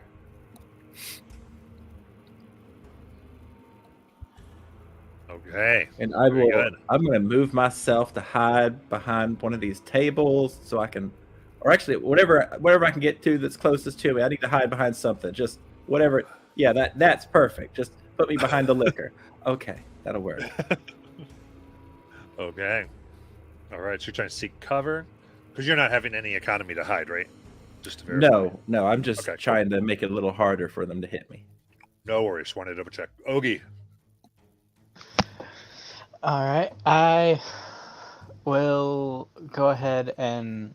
Okay. And I Very will. good. I'm going to move myself to hide behind one of these tables so I can, or actually, whatever I can get to that's closest to me. I need to hide behind something. Just whatever. Yeah, that's perfect. Just put me behind the liquor. Okay, that'll work. Okay. All right. So you're trying to seek cover because you're not having any economy to hide, right? Just to verify. No, I'm just Okay, cool. trying to make it a little harder for them to hit me. No worries. Wanted to double check. Ogie. All right, I will go ahead and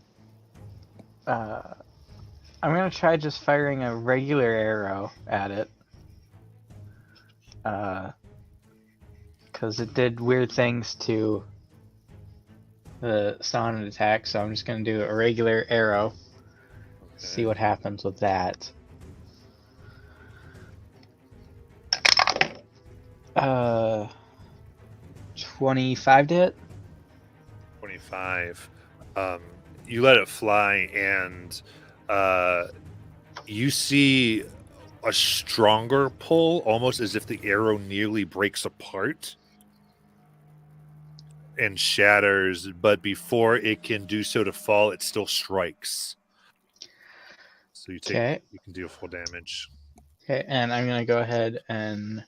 I'm gonna try just firing a regular arrow at it, because it did weird things to the sound attack. So I'm just gonna do a regular arrow, see what happens with that. 25 to hit. 25. You let it fly, and you see a stronger pull, almost as if the arrow nearly breaks apart and shatters, but before it can do so to fall, it still strikes. So you Okay. can deal full damage. Okay, and I'm gonna go ahead and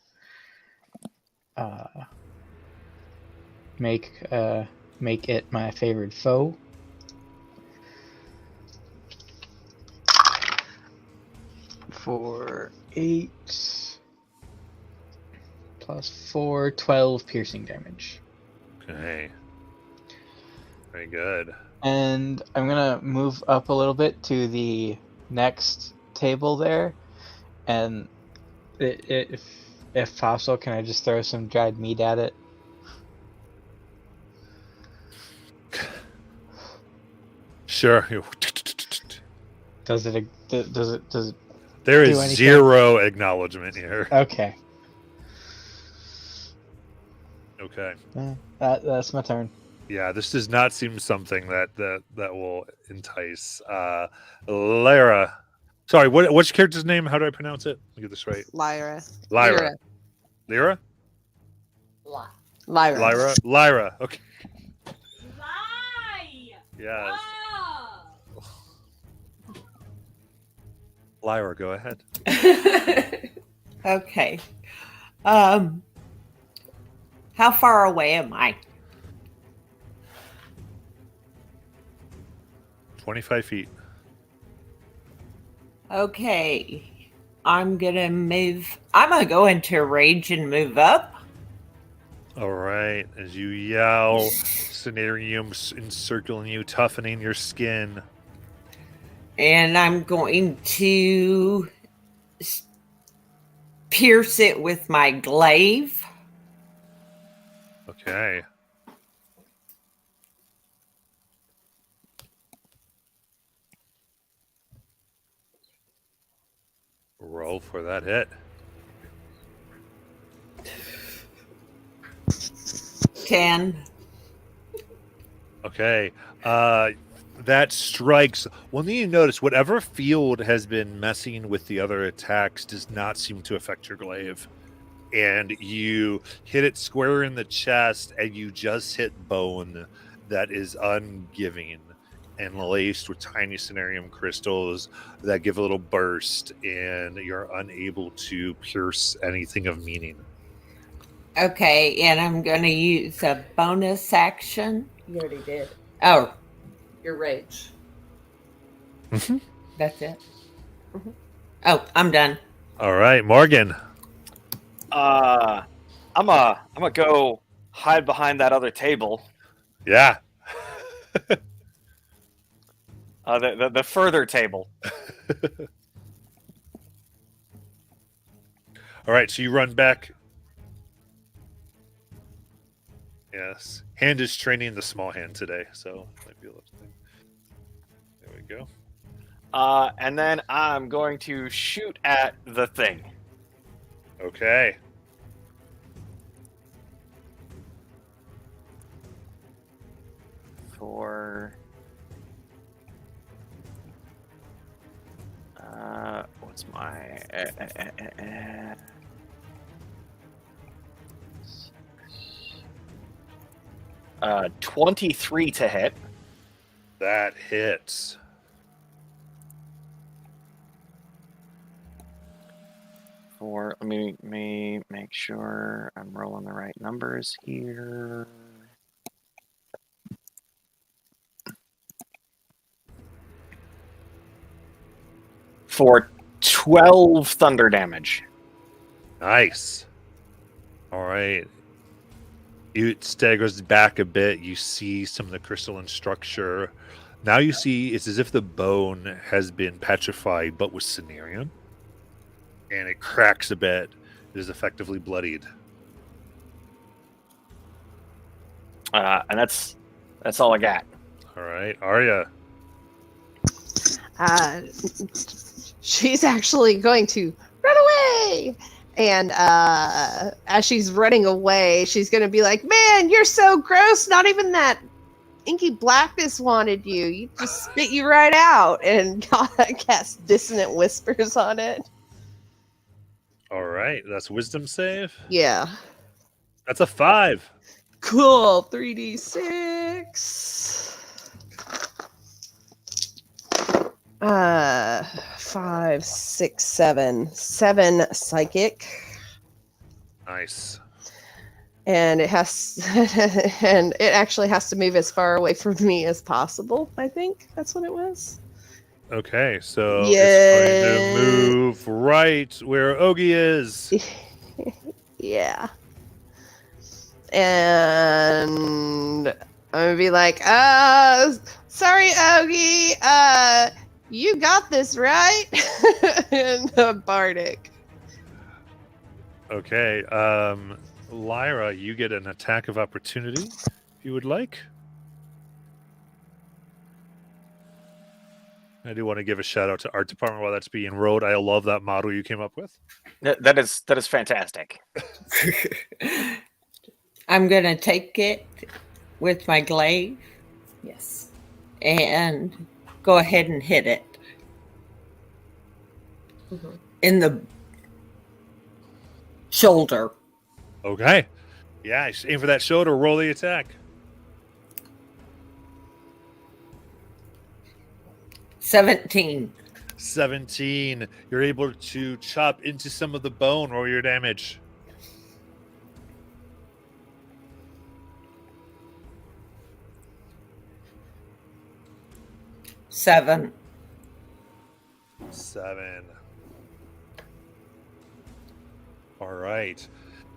make it my favorite foe. For 8 plus 4, 12 piercing damage. Okay. Very good. And I'm gonna move up a little bit to the next table there, and if possible, can I just throw some dried meat at it? Sure. Does it? There do is anything? zero acknowledgement here. Okay. Okay. That's my turn. Yeah, this does not seem something that will entice. Lyra. Sorry, what's your character's name? How do I pronounce it? Let me get this right. Lyra. Lyra. Lyra? Lyra. Lyra. Okay. Lie! Yes. Oh! Lyra, go ahead. Okay. How far away am I? 25 feet. Okay. I'm gonna go into rage and move up. All right. As you yell, Cenarium encircling you, toughening your skin. And I'm going to pierce it with my glaive. Okay. Roll for that hit. 10. Okay. That strikes. Well, then you notice whatever field has been messing with the other attacks does not seem to affect your glaive. And you hit it square in the chest, and you just hit bone that is ungiving and laced with tiny cenarium crystals that give a little burst, and you're unable to pierce anything of meaning. Okay, and I'm going to use a bonus action. You already did. Oh, Your rage. that's it. Oh, I'm done. All right, Morgan. I'm gonna go hide behind that other table. Yeah. The further table. All right, so you run back. Yes. Hand is training the small hand today, so might be a little thing. There we go. And then I'm going to shoot at the thing. Okay. For what's my 23 to hit. That hits. For let me make sure I'm rolling the right numbers here. For 12 thunder damage. Nice. All right. It staggers back a bit. You see some of the crystalline structure. Now you see it's as if the bone has been petrified, but with cenarium. And it cracks a bit. It is effectively bloodied. And that's all I got. All right, Arya. She's actually going to run away. And as she's running away, she's going to be like, man, you're so gross. Not even that inky blackness wanted you. You just spit you right out. And cast dissonant whispers on it. All right, that's wisdom save. Yeah. That's a 5. Cool. 3d6. 5, 6, 7. 7 psychic. Nice. And it has and it actually has to move as far away from me as possible, I think. That's what it was. Okay, so Yeah. it's going to move right where Ogie is. Yeah. And I'm gonna be like, sorry, Ogie, you got this, right? And Bardic. Okay. Lyra, you get an attack of opportunity if you would like. I do want to give a shout out to art department while that's being rolled. I love that model you came up with. That is fantastic. I'm gonna take it with my glaive Yes. and go ahead and hit it Mhm. in the shoulder. Okay. Yeah, aim for that shoulder, roll the attack. 17. 17. You're able to chop into some of the bone, roll your damage. Seven. 7. All right.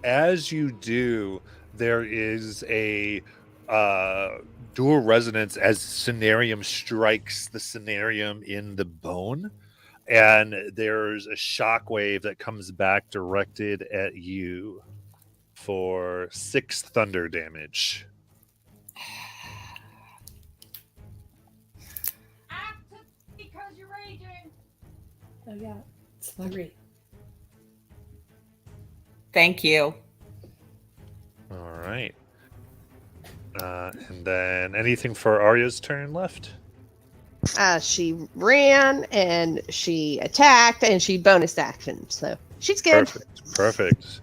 As you do, there is a dual resonance as Cenarium strikes the Cenarium in the bone, and there's a shockwave that comes back directed at you for 6 thunder damage. Act because you're raging. Oh yeah. It's 3. Thank you. All right. And then anything for Arya's turn left? She ran and she attacked and she bonus action, so she's good. Perfect.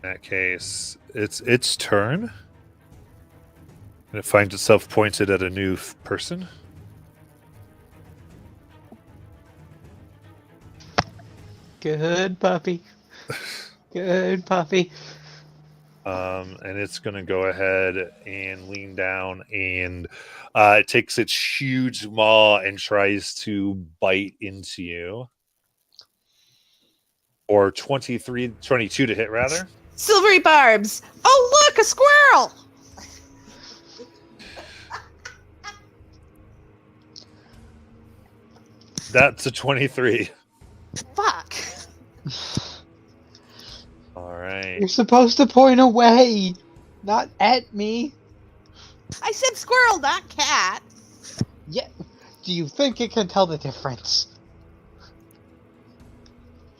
In that case, it's its turn. And it finds itself pointed at a new person. Good puppy. Good puppy. And it's going to go ahead and lean down, and it takes its huge maw and tries to bite into you. Or 22 to hit, rather. Silvery barbs. Oh, look, a squirrel. That's a 23. Fuck. All right. You're supposed to point away, not at me. I said squirrel, not cat. Yeah. Do you think it can tell the difference?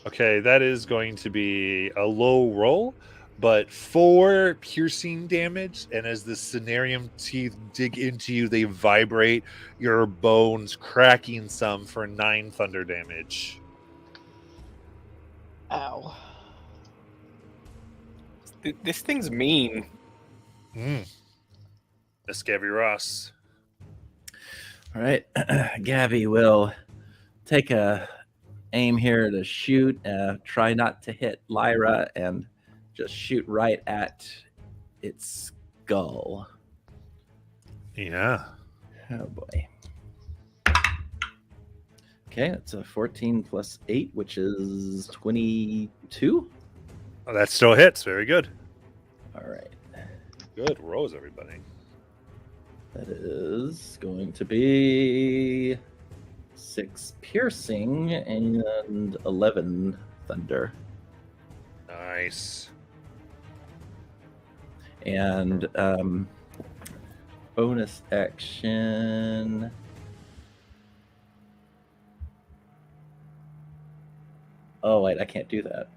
Okay, that is going to be a low roll, but 4 piercing damage, and as the Cenarium teeth dig into you, they vibrate, your bones cracking some for 9 thunder damage. Ow. This thing's mean. Miss Gabby Ross. All right, Gabby will take a aim here to shoot. Try not to hit Lyra and just shoot right at its skull. Yeah. Oh boy. Okay, that's a 14 plus 8, which is 22. Oh, that still hits. Very good. All right. Good rolls, everybody. That is going to be 6 piercing and 11 thunder. Nice. And bonus action. Oh, wait, I can't do that.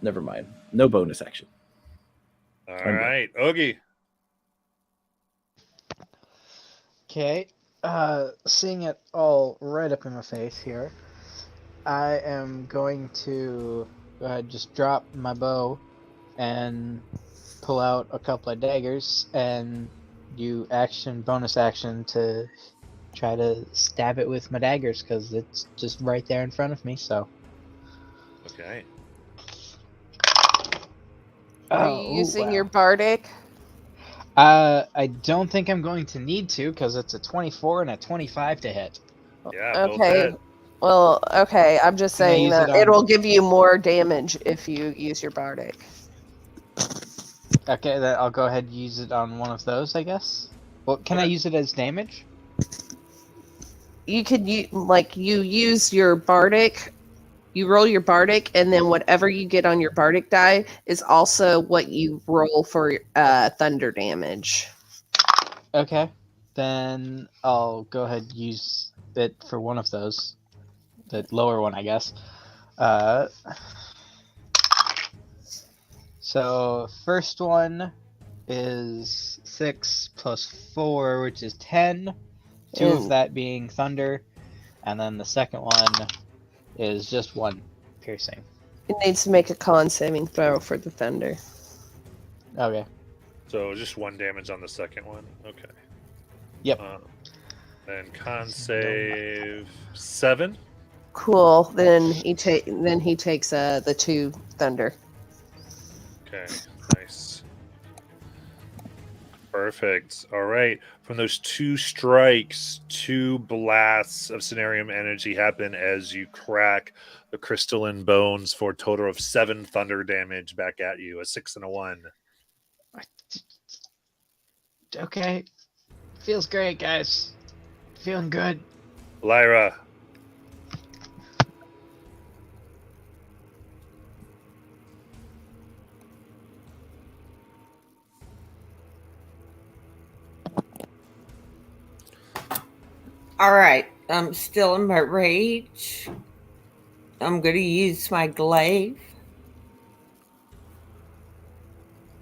Never mind. No bonus action. All right, Ogie. Okay. Seeing it all right up in my face here, I am going to go ahead, just drop my bow and pull out a couple of daggers and do bonus action to try to stab it with my daggers because it's just right there in front of me. So. Okay. Are Oh, you using wow. your bardic? I don't think I'm going to need to because it's a 24 and a 25 to hit. Yeah. both Okay. hit. Well, okay. I'm just Can I saying use that it on- it'll give you more damage if you use your bardic. Okay, then I'll go ahead and use it on one of those, I guess. Well, can I Okay. use it as damage? You could you use your bardic. You roll your bardic, and then whatever you get on your bardic die is also what you roll for thunder damage. Okay, then I'll go ahead and use it for one of those. The lower one, I guess. So first one is 6 plus 4, which is 10. 2 Ooh. of that being thunder, and then the second one is just 1 piercing. It needs to make a con saving throw for the thunder. Okay. So just 1 damage on the second one. Okay. Yep. Then con save 7. Cool. Then he takes the 2 thunder. Okay, nice. Perfect. All right. From those 2 strikes, 2 blasts of Cenarium energy happen as you crack the crystalline bones for a total of 7 thunder damage back at you. A 6 and a 1. Okay. Feels great, guys. Feeling good. Lyra. All right, I'm still in my rage. I'm going to use my glaive.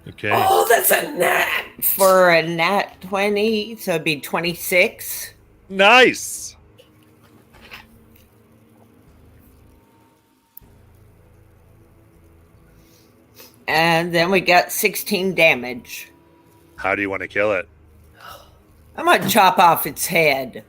Okay. Oh, that's a nat for a nat 20, so it'd be 26. Nice. And then we got 16 damage. How do you want to kill it? I'm going to chop off its head.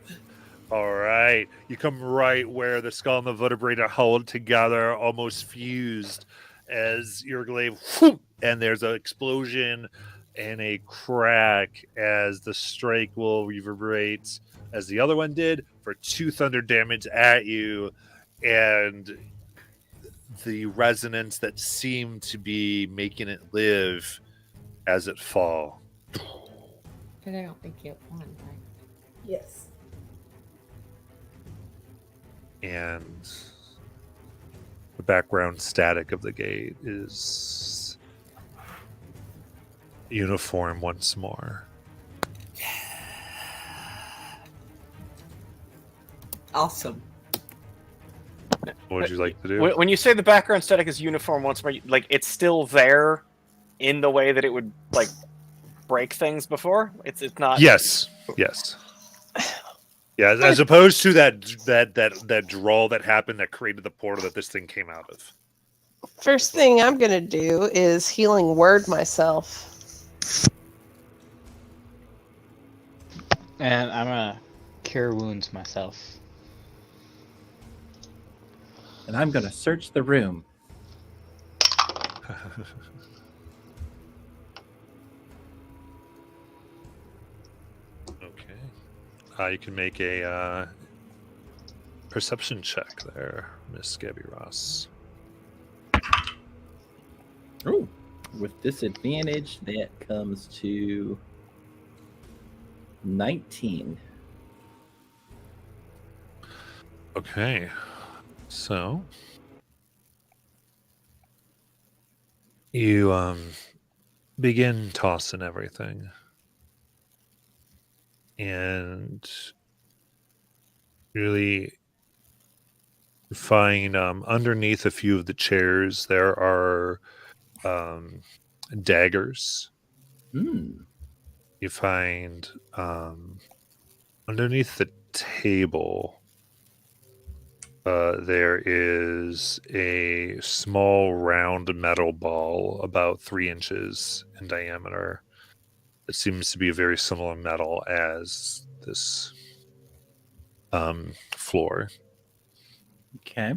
All right. You come right where the skull and the vertebrae are held together, almost fused, as your glaive, whoop, and there's an explosion and a crack as the strike will reverberate as the other one did for 2 thunder damage at you, and the resonance that seemed to be making it live as it fall. But I don't think it won, right? Yes. And the background static of the gate is uniform once more. Awesome. What would you like to do? When you say the background static is uniform once more, like it's still there in the way that it would like break things before. It's not. Yes. Yeah, as opposed to that drawl that happened that created the portal that this thing came out of. First thing I'm going to do is healing word myself. And I'm gonna cure wounds myself. And I'm going to search the room. Okay. You can make a perception check there, Miss Gabby Ross. Oh, with disadvantage, that comes to 19. Okay. So you begin tossing everything. And really find underneath a few of the chairs there are daggers. You find underneath the table there is a small round metal ball about 3 inches in diameter. It seems to be a very similar metal as this floor. Okay.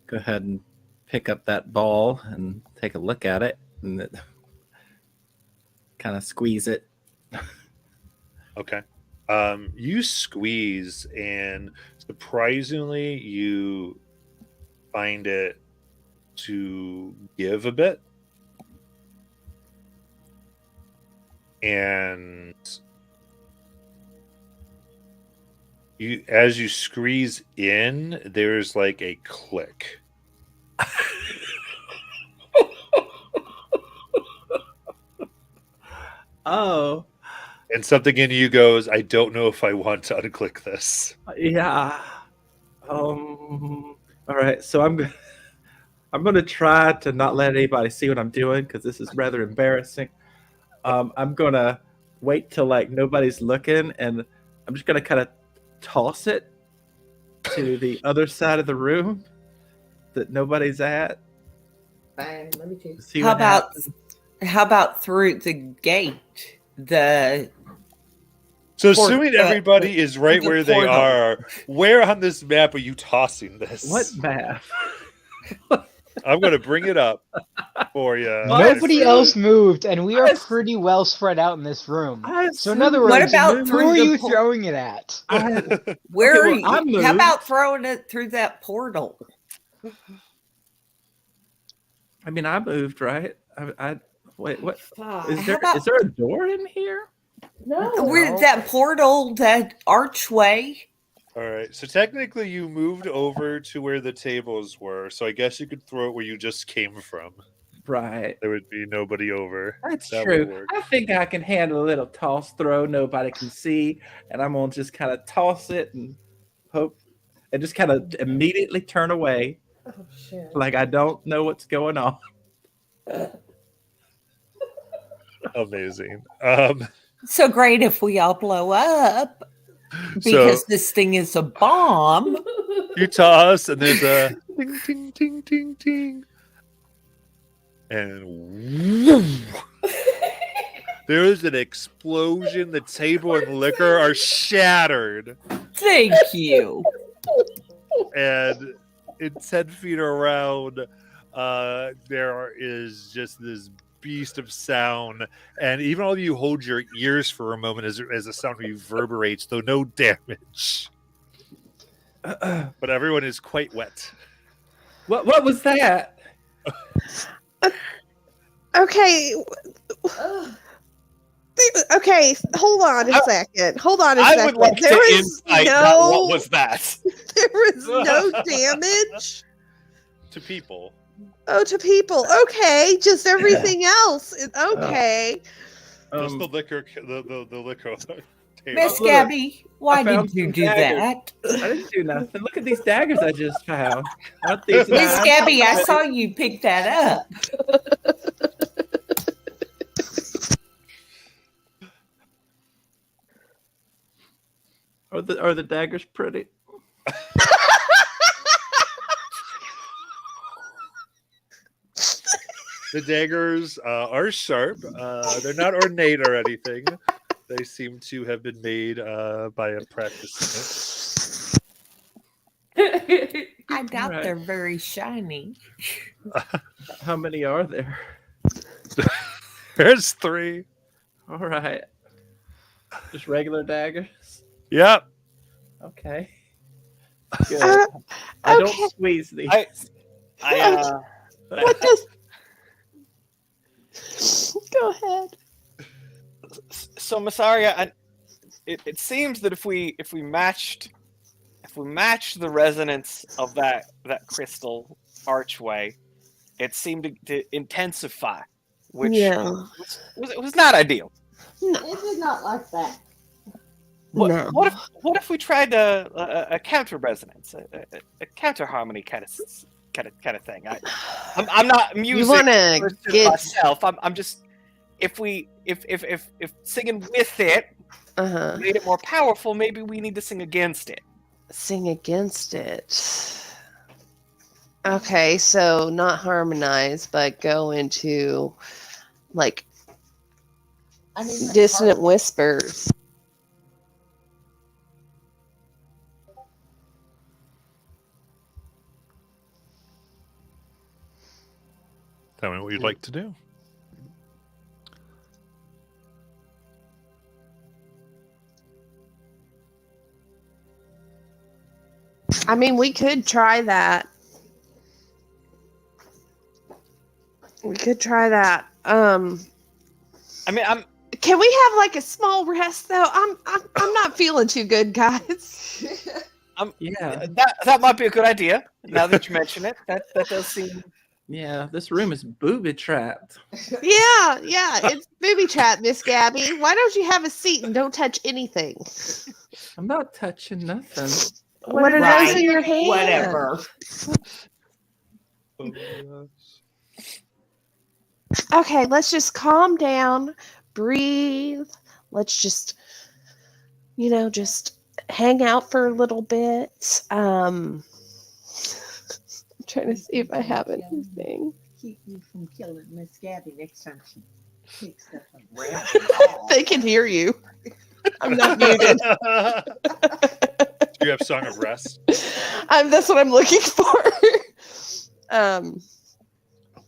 Go ahead and pick up that ball and take a look at it and kind of squeeze it. Okay. You squeeze, and surprisingly, you find it to give a bit. and as you squeeze in, there's like a click. Oh, And something in you goes, I don't know if I want to unclick this. yeah. All right. So I'm gonna try to not let anybody see what I'm doing because this is rather embarrassing. I'm gonna wait till like nobody's looking, and I'm just gonna kind of toss it to the other side of the room that nobody's at. Fine, let me see. See How what about happens. how about through the gate? So Port- assuming everybody is right the where they portal. are, where on this map are you tossing this? What map? I'm going to bring it up for you. Nobody else moved, and we are I- pretty well spread out in this room. I So in other assumed What words, you about moved. who through are the you por- throwing it at? where well, are you? I How moved. about throwing it through that portal? I mean, I moved, right? I wait. What Fuck. is How there? about- Is there a door in here? No. Where that portal, that archway? All right. So technically, you moved over to where the tables were. So I guess you could throw it where you just came from. Right. There would be nobody over. That's That would true. work. I think I can handle a little toss throw. Nobody can see, and I'm gonna just kind of toss it and hope, and just kind of immediately turn away, Oh shit. like I don't know what's going on. Amazing. So great if we all blow up because this thing is a bomb. You toss, and there's a ting, ting, ting, ting, ting. And whoom. There is an explosion. The table and liquor are shattered. Thank you. And in 10 feet around, there is just this beast of sound. And even all of you hold your ears for a moment as the sound reverberates, though no damage. But everyone is quite wet. What was that? Okay. Okay, hold on a second. Hold on a I second. would like there to was insight no, that what was that? there was no damage. To people. Oh, to people. Okay, just everything else. Okay. Just the liquor, the liquor table. Miss Look, Gabby, why I found did you some do daggers. that? I didn't do nothing. Look at these daggers I just found. Aren't these Miss nice? Gabby, I saw you pick that up. Are the daggers pretty? The daggers are sharp. They're not ornate or anything. They seem to have been made by a practice. I doubt Right. they're very shiny. How many are there? There's 3. All right. Just regular daggers? Yep. Okay. Good. Uh, I okay. don't squeeze these. What does? Go ahead. So Massaria, it seems that if we matched the resonance of that crystal archway, it seemed to intensify, which Yeah. was not ideal. It is not like that. No. What if we tried a counter resonance, a counter harmony kind of thing? I'm not music. You want to person get myself. I'm just if singing with it made it more powerful, maybe we need to sing against it. sing against it. Okay, so not harmonize, but go into like I mean, like, dissonant whispers. Tell me what you'd like to do. I mean, we could try that. We could try that. I mean, Can we have like a small rest though? I'm not feeling too good, guys. Yeah, That might be a good idea. Now that you mention it, that does seem. yeah. This room is booby trapped. Yeah, it's booby trap, Miss Gabby. Why don't you have a seat and don't touch anything? I'm not touching nothing. What are Right. those in your hand? Whatever. Okay, let's just calm down, breathe. Let's just, just hang out for a little bit. I'm trying to see if I have anything. Keep you from killing Miss Gabby next time she picks stuff up. They can hear you. I'm not muted. Do you have Song of Rest? That's what I'm looking for.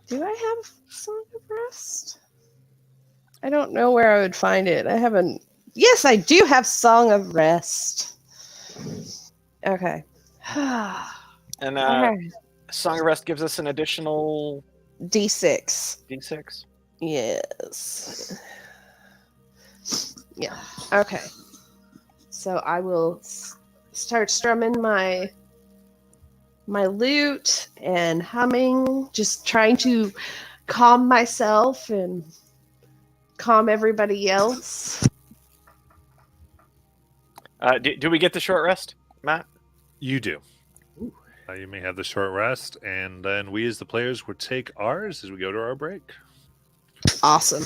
Do I have Song of Rest? I don't know where I would find it. I haven't. Yes, I do have Song of Rest. Okay. And Alright. Song of Rest gives us an additional D6. D6. Yes. Yeah. Okay. So I will start strumming my lute and humming, just trying to calm myself and calm everybody else. Do we get the short rest, Matt? You do. You may have the short rest, and then we as the players will take ours as we go to our break. Awesome.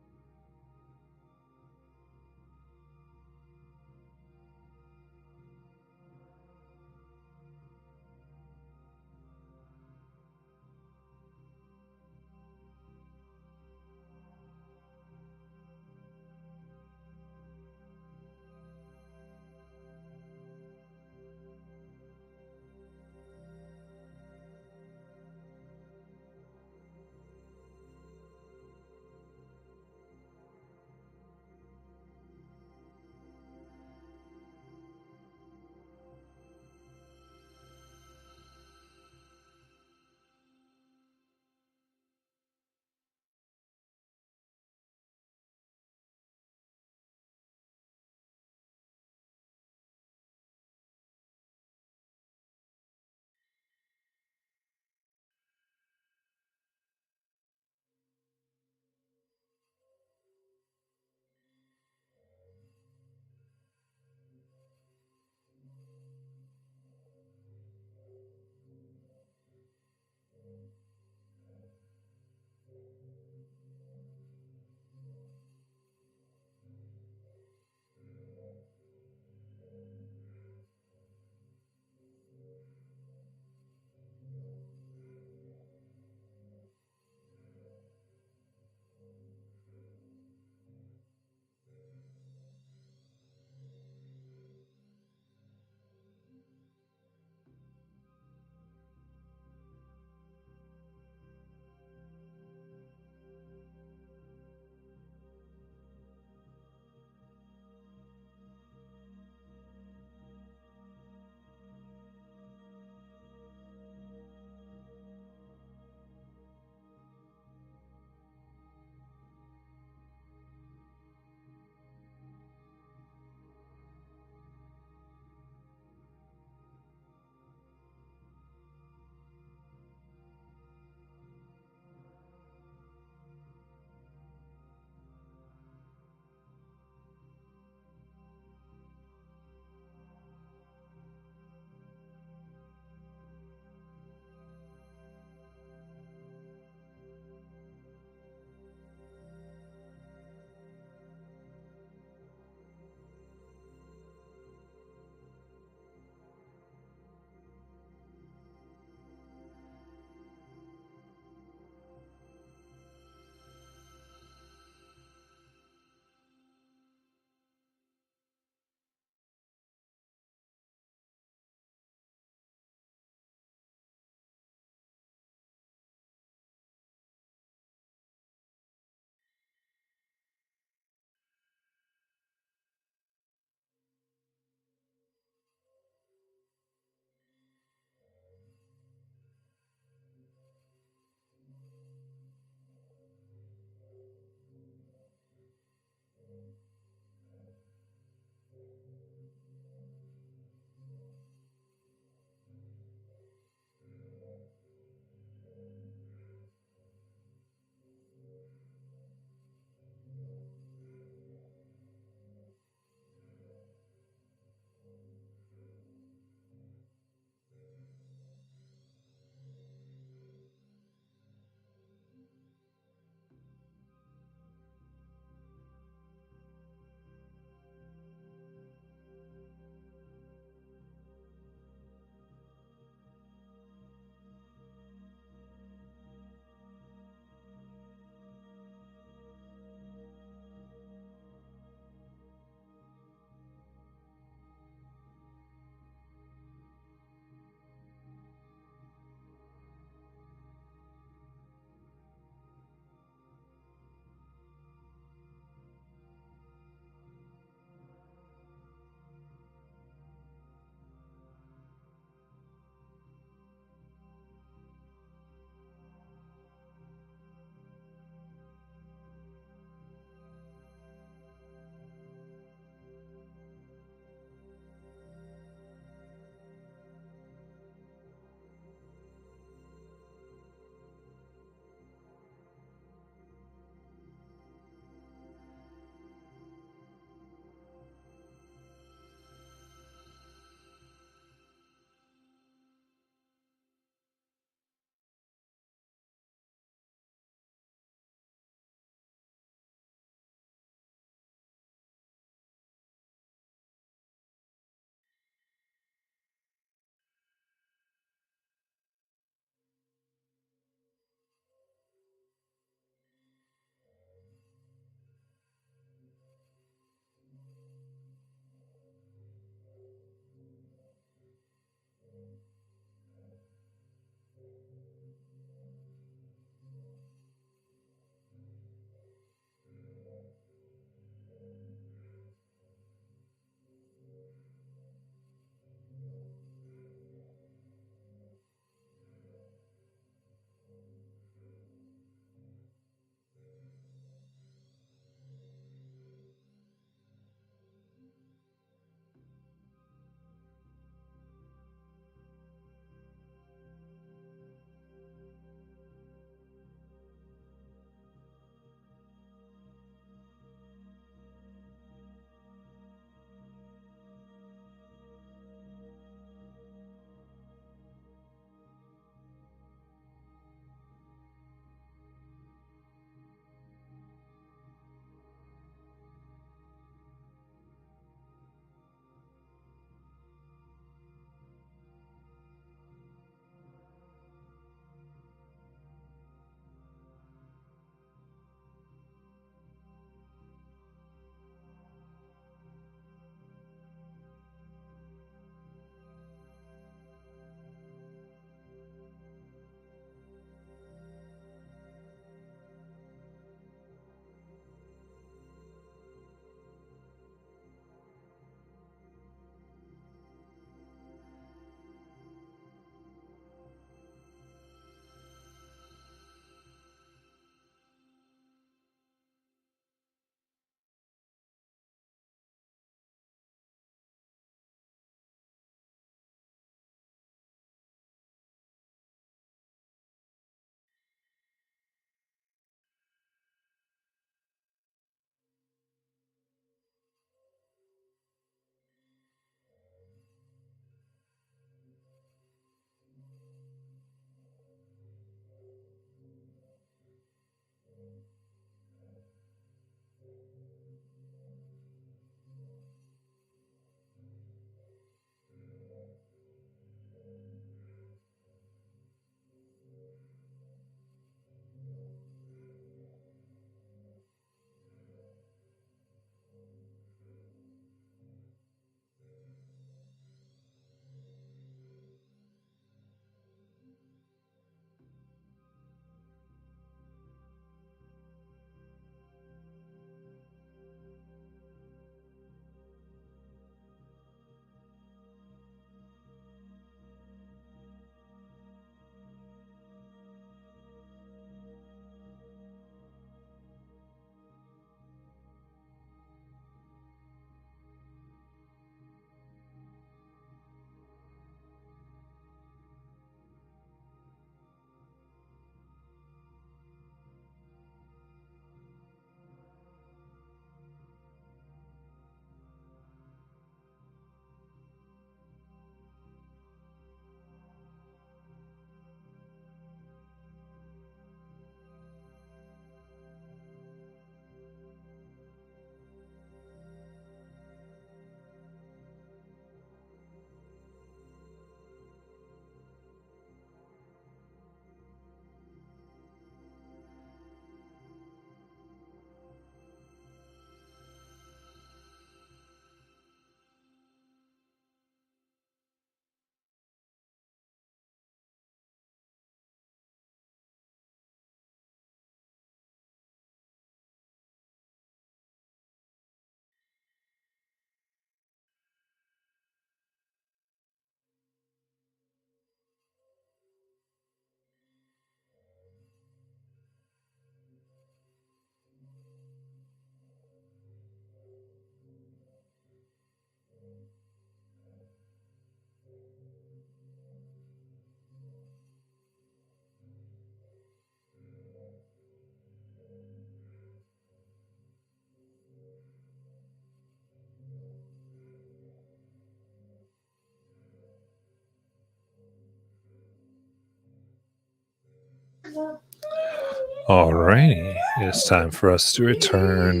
Alrighty, it's time for us to return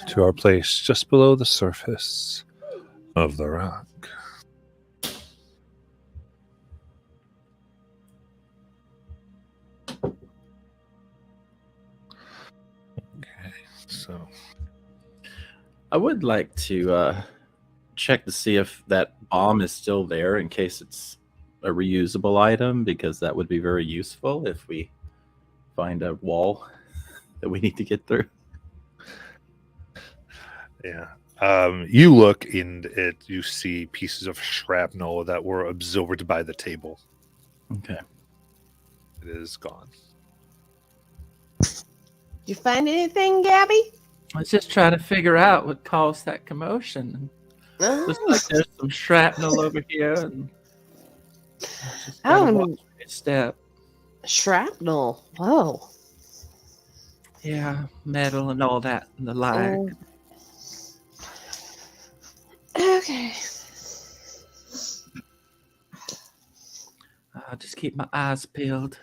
to our place just below the surface of the rock. Okay, so I would like to check to see if that bomb is still there in case it's a reusable item, because that would be very useful if we find a wall that we need to get through. yeah, you look and you see pieces of shrapnel that were absorbed by the table. Okay. It is gone. Did you find anything, Gabby? Let's just try to figure out what caused that commotion. Looks like there's some shrapnel over here, and just gotta watch every step. Shrapnel. Whoa. Yeah, metal and all that and the like. Okay. I'll just keep my eyes peeled.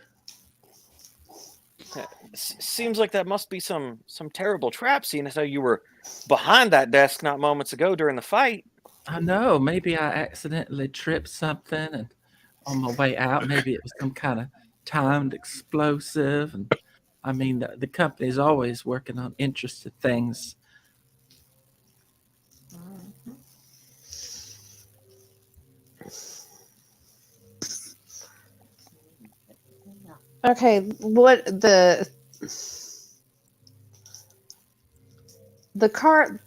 Seems like that must be some terrible trap, seeing as though you were behind that desk not moments ago during the fight. I know. Maybe I accidentally tripped something, and on my way out, maybe it was some kind of timed explosive. And I mean, the company's always working on interesting things. Okay, what the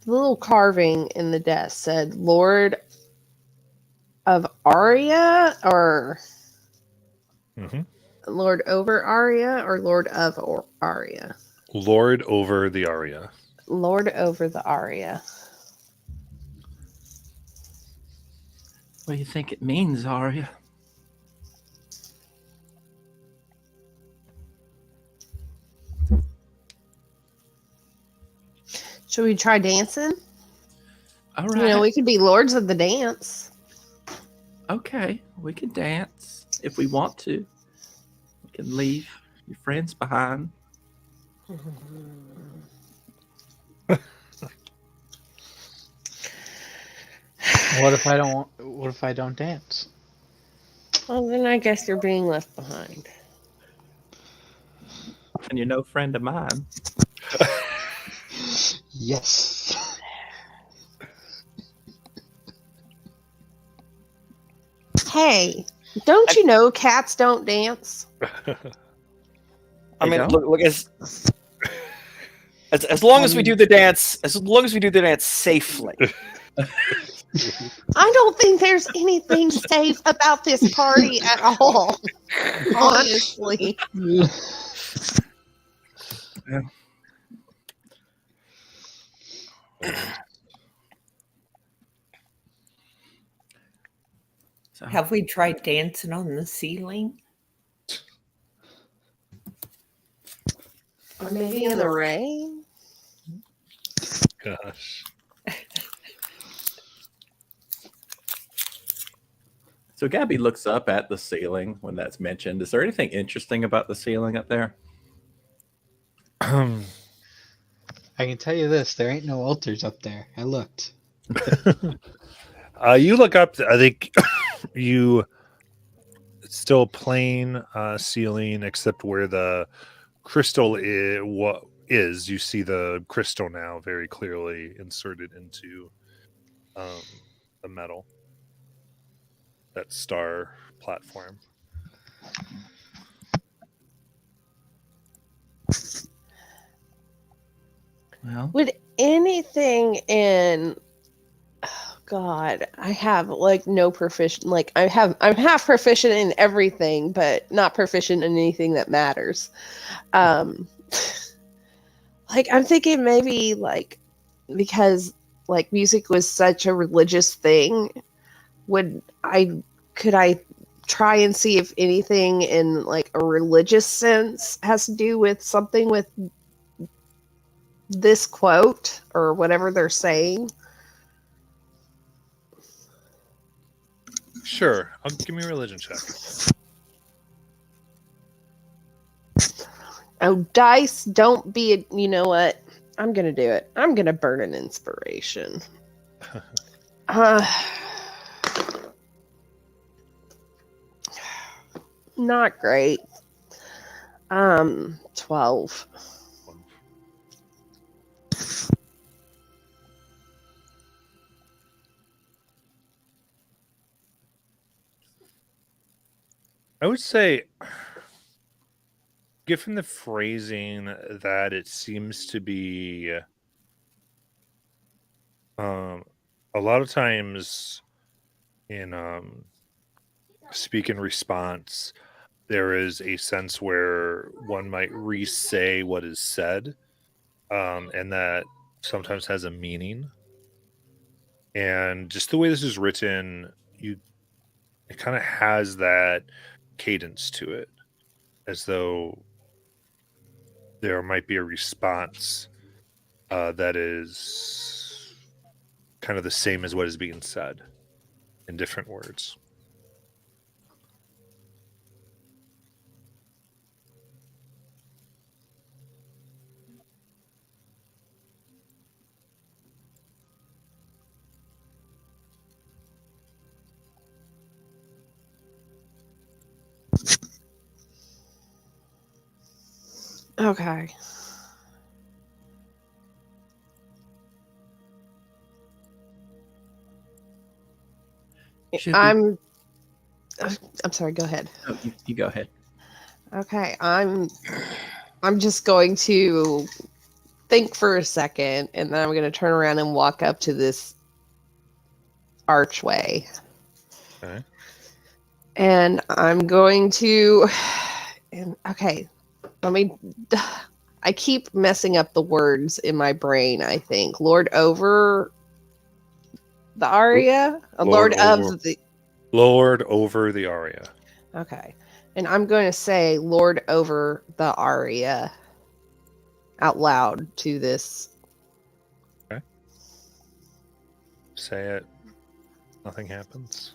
little carving in the desk said Lord of Aria, or Lord over Aria, or Lord of Aria? Lord over the Aria. Lord over the Aria. What do you think it means, Arya? Should we try dancing? All right. You know, we could be lords of the dance. Okay, we can dance if we want to. We can leave your friends behind. What if I don't dance? Well, then I guess you're being left behind. And you're no friend of mine. Yes. Hey, don't you know cats don't dance? I mean, don't? look as long as we do the dance, safely. I don't think there's anything safe about this party at all. Honestly. Yeah. So, Have we tried dancing on the ceiling? Or maybe in the rain? Gosh. so Gabby looks up at the ceiling when that's mentioned. Is there anything interesting about the ceiling up there? I can tell you this: there ain't no altars up there. I looked. You look up. I think it's still plain ceiling, except where the crystal is. You see the crystal now very clearly inserted into the metal. That star platform. Well, Would anything in God, I have like no proficient. Like I'm half proficient in everything, but not proficient in anything that matters. Like I'm thinking maybe like because like music was such a religious thing, could I try and see if anything in like a religious sense has to do with something with this quote or whatever they're saying? Sure. Give me a religion check. Oh, dice, don't be a, you know what? I'm gonna do it. I'm gonna burn an inspiration. Not great. 12. I would say, given the phrasing, that it seems to be a lot of times in speak and response, there is a sense where one might re-say what is said, and that sometimes has a meaning. And just the way this is written, it kind of has that cadence to it, as though there might be a response that is kind of the same as what is being said in different words. Okay. Should we- I'm sorry, go ahead. Oh, you go ahead. Okay, I'm just going to think for a second, and then I'm going to turn around and walk up to this archway. Okay. And I'm going to, and okay, let me. I keep messing up the words in my brain. I think Lord over the aria, Lord over- of the. Lord over the aria. Okay, and I'm going to say Lord over the aria out loud to this. Say it. Nothing happens.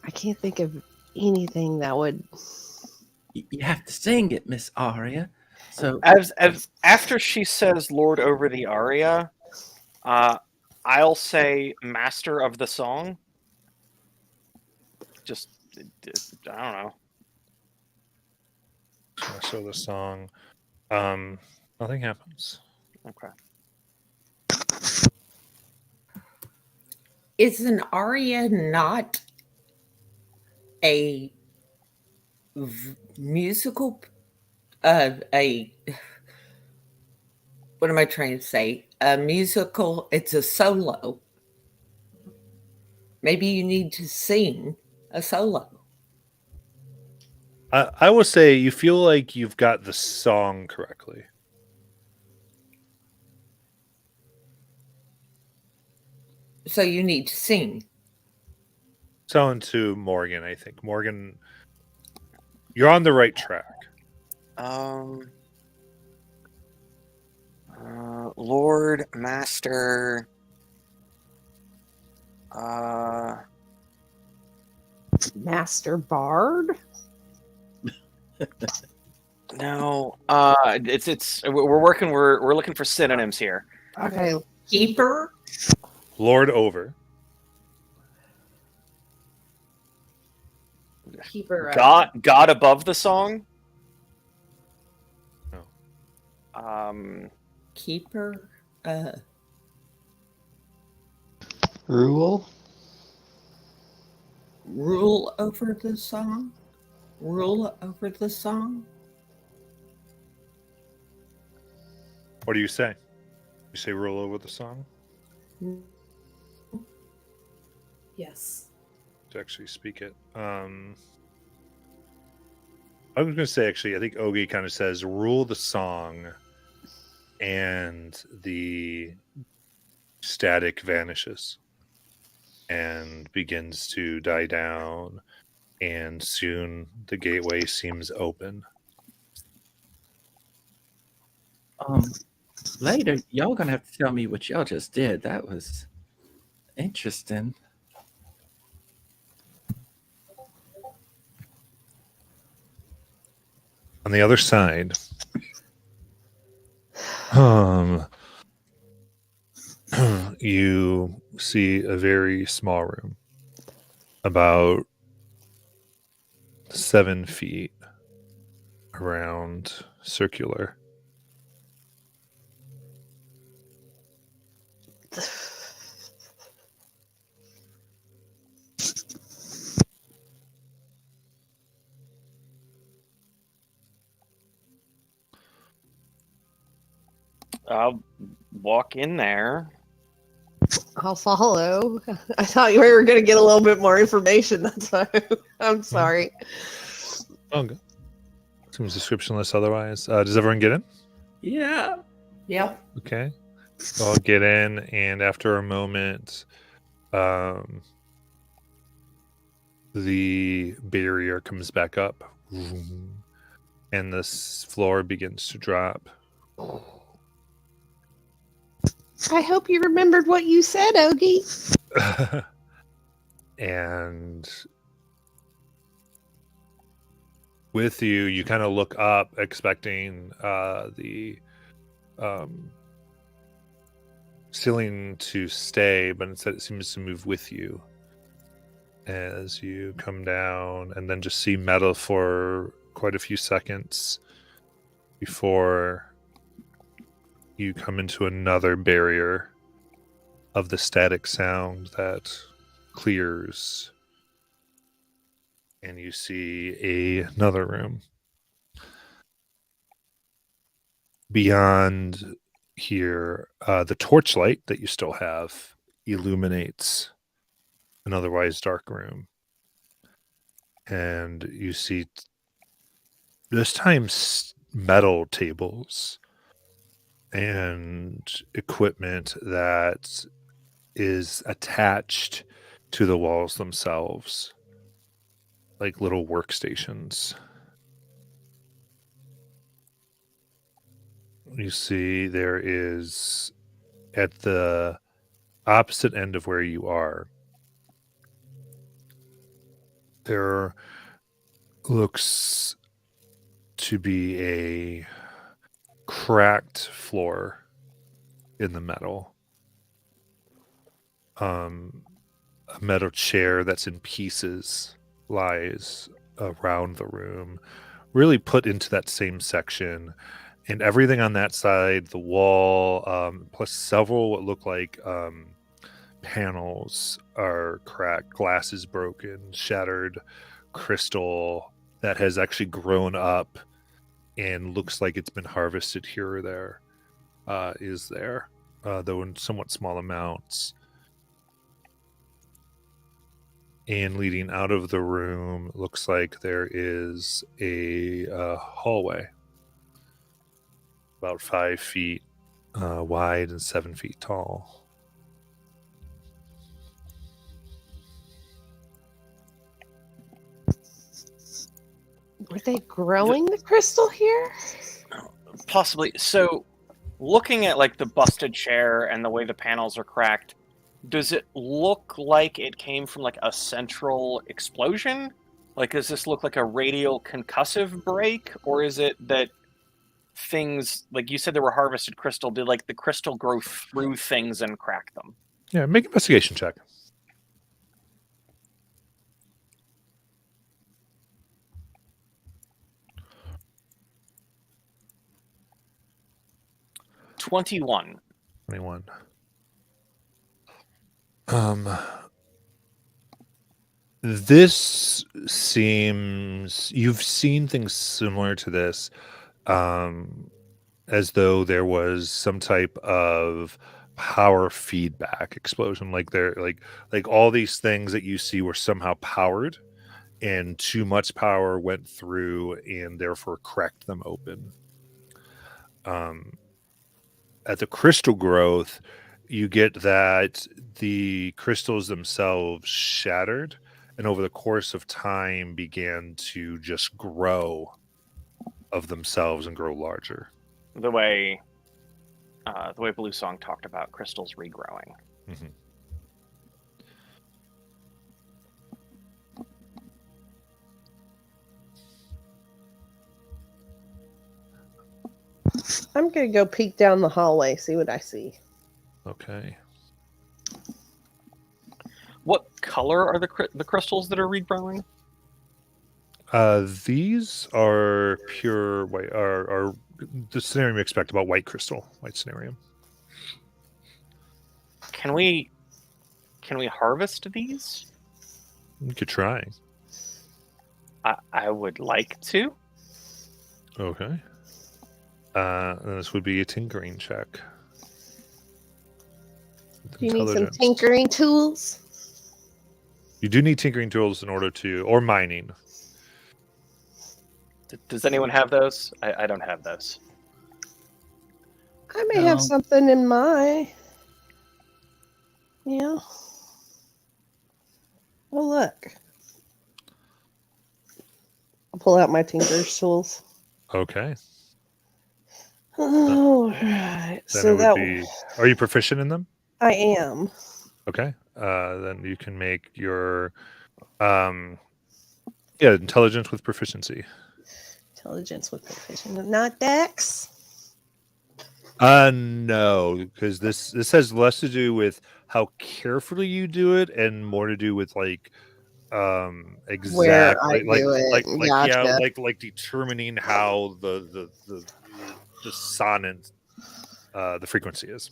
I can't think of anything that would. You have to sing it, Miss Aria. So As after she says "Lord over the aria," I'll say "Master of the song." Just I don't know. So the song, nothing happens. Okay. Is an aria not a musical? A what am I trying to say? A musical. It's a solo. Maybe you need to sing a solo. I will say you feel like you've got the song correctly. So you need to sing. Sound to Morgan, I think. Morgan, you're on the right track. Lord Master. Master Bard? No. It's we're looking for synonyms here. Okay. Keeper. Lord over. Keeper. God above the song. No. Keeper. Rule. Rule over the song. Rule over the song. What do you say? You say roll over the song? Yes. To actually speak it. I was going to say, actually, I think Ogie kind of says rule the song, and the static vanishes and begins to die down, and soon the gateway seems open. Later, y'all gonna have to tell me what y'all just did. That was interesting. on the other side, um, you see a very small room, about 7 feet around, circular. I'll walk in there. I'll follow. I thought we were going to get a little bit more information. That's why I'm sorry. Okay. Seems descriptionless otherwise. Does everyone get in? Yeah. Yep. Okay. So I'll get in, and after a moment, the barrier comes back up, and this floor begins to drop. I hope you remembered what you said, Ogie. And with you, you kind of look up, expecting the ceiling to stay, but instead it seems to move with you as you come down, and then just see metal for quite a few seconds before you come into another barrier of the static sound that clears, and you see another room. Beyond here, the torchlight that you still have illuminates an otherwise dark room, and you see this time metal tables and equipment that is attached to the walls themselves, like little workstations. You see there is, at the opposite end of where you are, there looks to be a cracked floor in the metal. A metal chair that's in pieces lies around the room, really put into that same section. And everything on that side, the wall, plus several what look like panels are cracked, glass is broken, shattered crystal that has actually grown up and looks like it's been harvested here or there, is there, though in somewhat small amounts. And leading out of the room, looks like there is a hallway about 5 feet wide and 7 feet tall. Were they growing the crystal here? Possibly. So, looking at like the busted chair and the way the panels are cracked, does it look like it came from like a central explosion? Like, does this look like a radial concussive break, or is it that things, like you said, there were harvested crystal? Did like the crystal grow through things and crack them? Yeah, make an investigation check. $21. 21. This seems, you've seen things similar to this, as though there was some type of power feedback explosion, like all these things that you see were somehow powered, and too much power went through and therefore cracked them open. At the crystal growth, you get that the crystals themselves shattered, and over the course of time began to just grow of themselves and grow larger. The way Blue Song talked about crystals regrowing. Mm-hmm. I'm gonna go peek down the hallway, see what I see. Okay. What color are the crystals that are regrowing? These are pure white. Are the cenarium you expect about white crystal, white cenarium. Can we harvest these? You could try. I would like to. Okay. And this would be a tinkering check. Do you need some Intelligence. tinkering tools? You do need tinkering tools in order to, or mining. Does anyone have those? I don't have those. I may have No. something in my. Yeah. Oh, look. I'll pull out my tinker's tools. Okay. All right. Then So it that would be. Are you proficient in them? I am. Okay. Then you can make your, intelligence with proficiency. Intelligence with proficiency, not Dex. No, because this has less to do with how carefully you do it and more to do with like Where I exactly do it. Gotcha. like determining how the sonant the frequency is.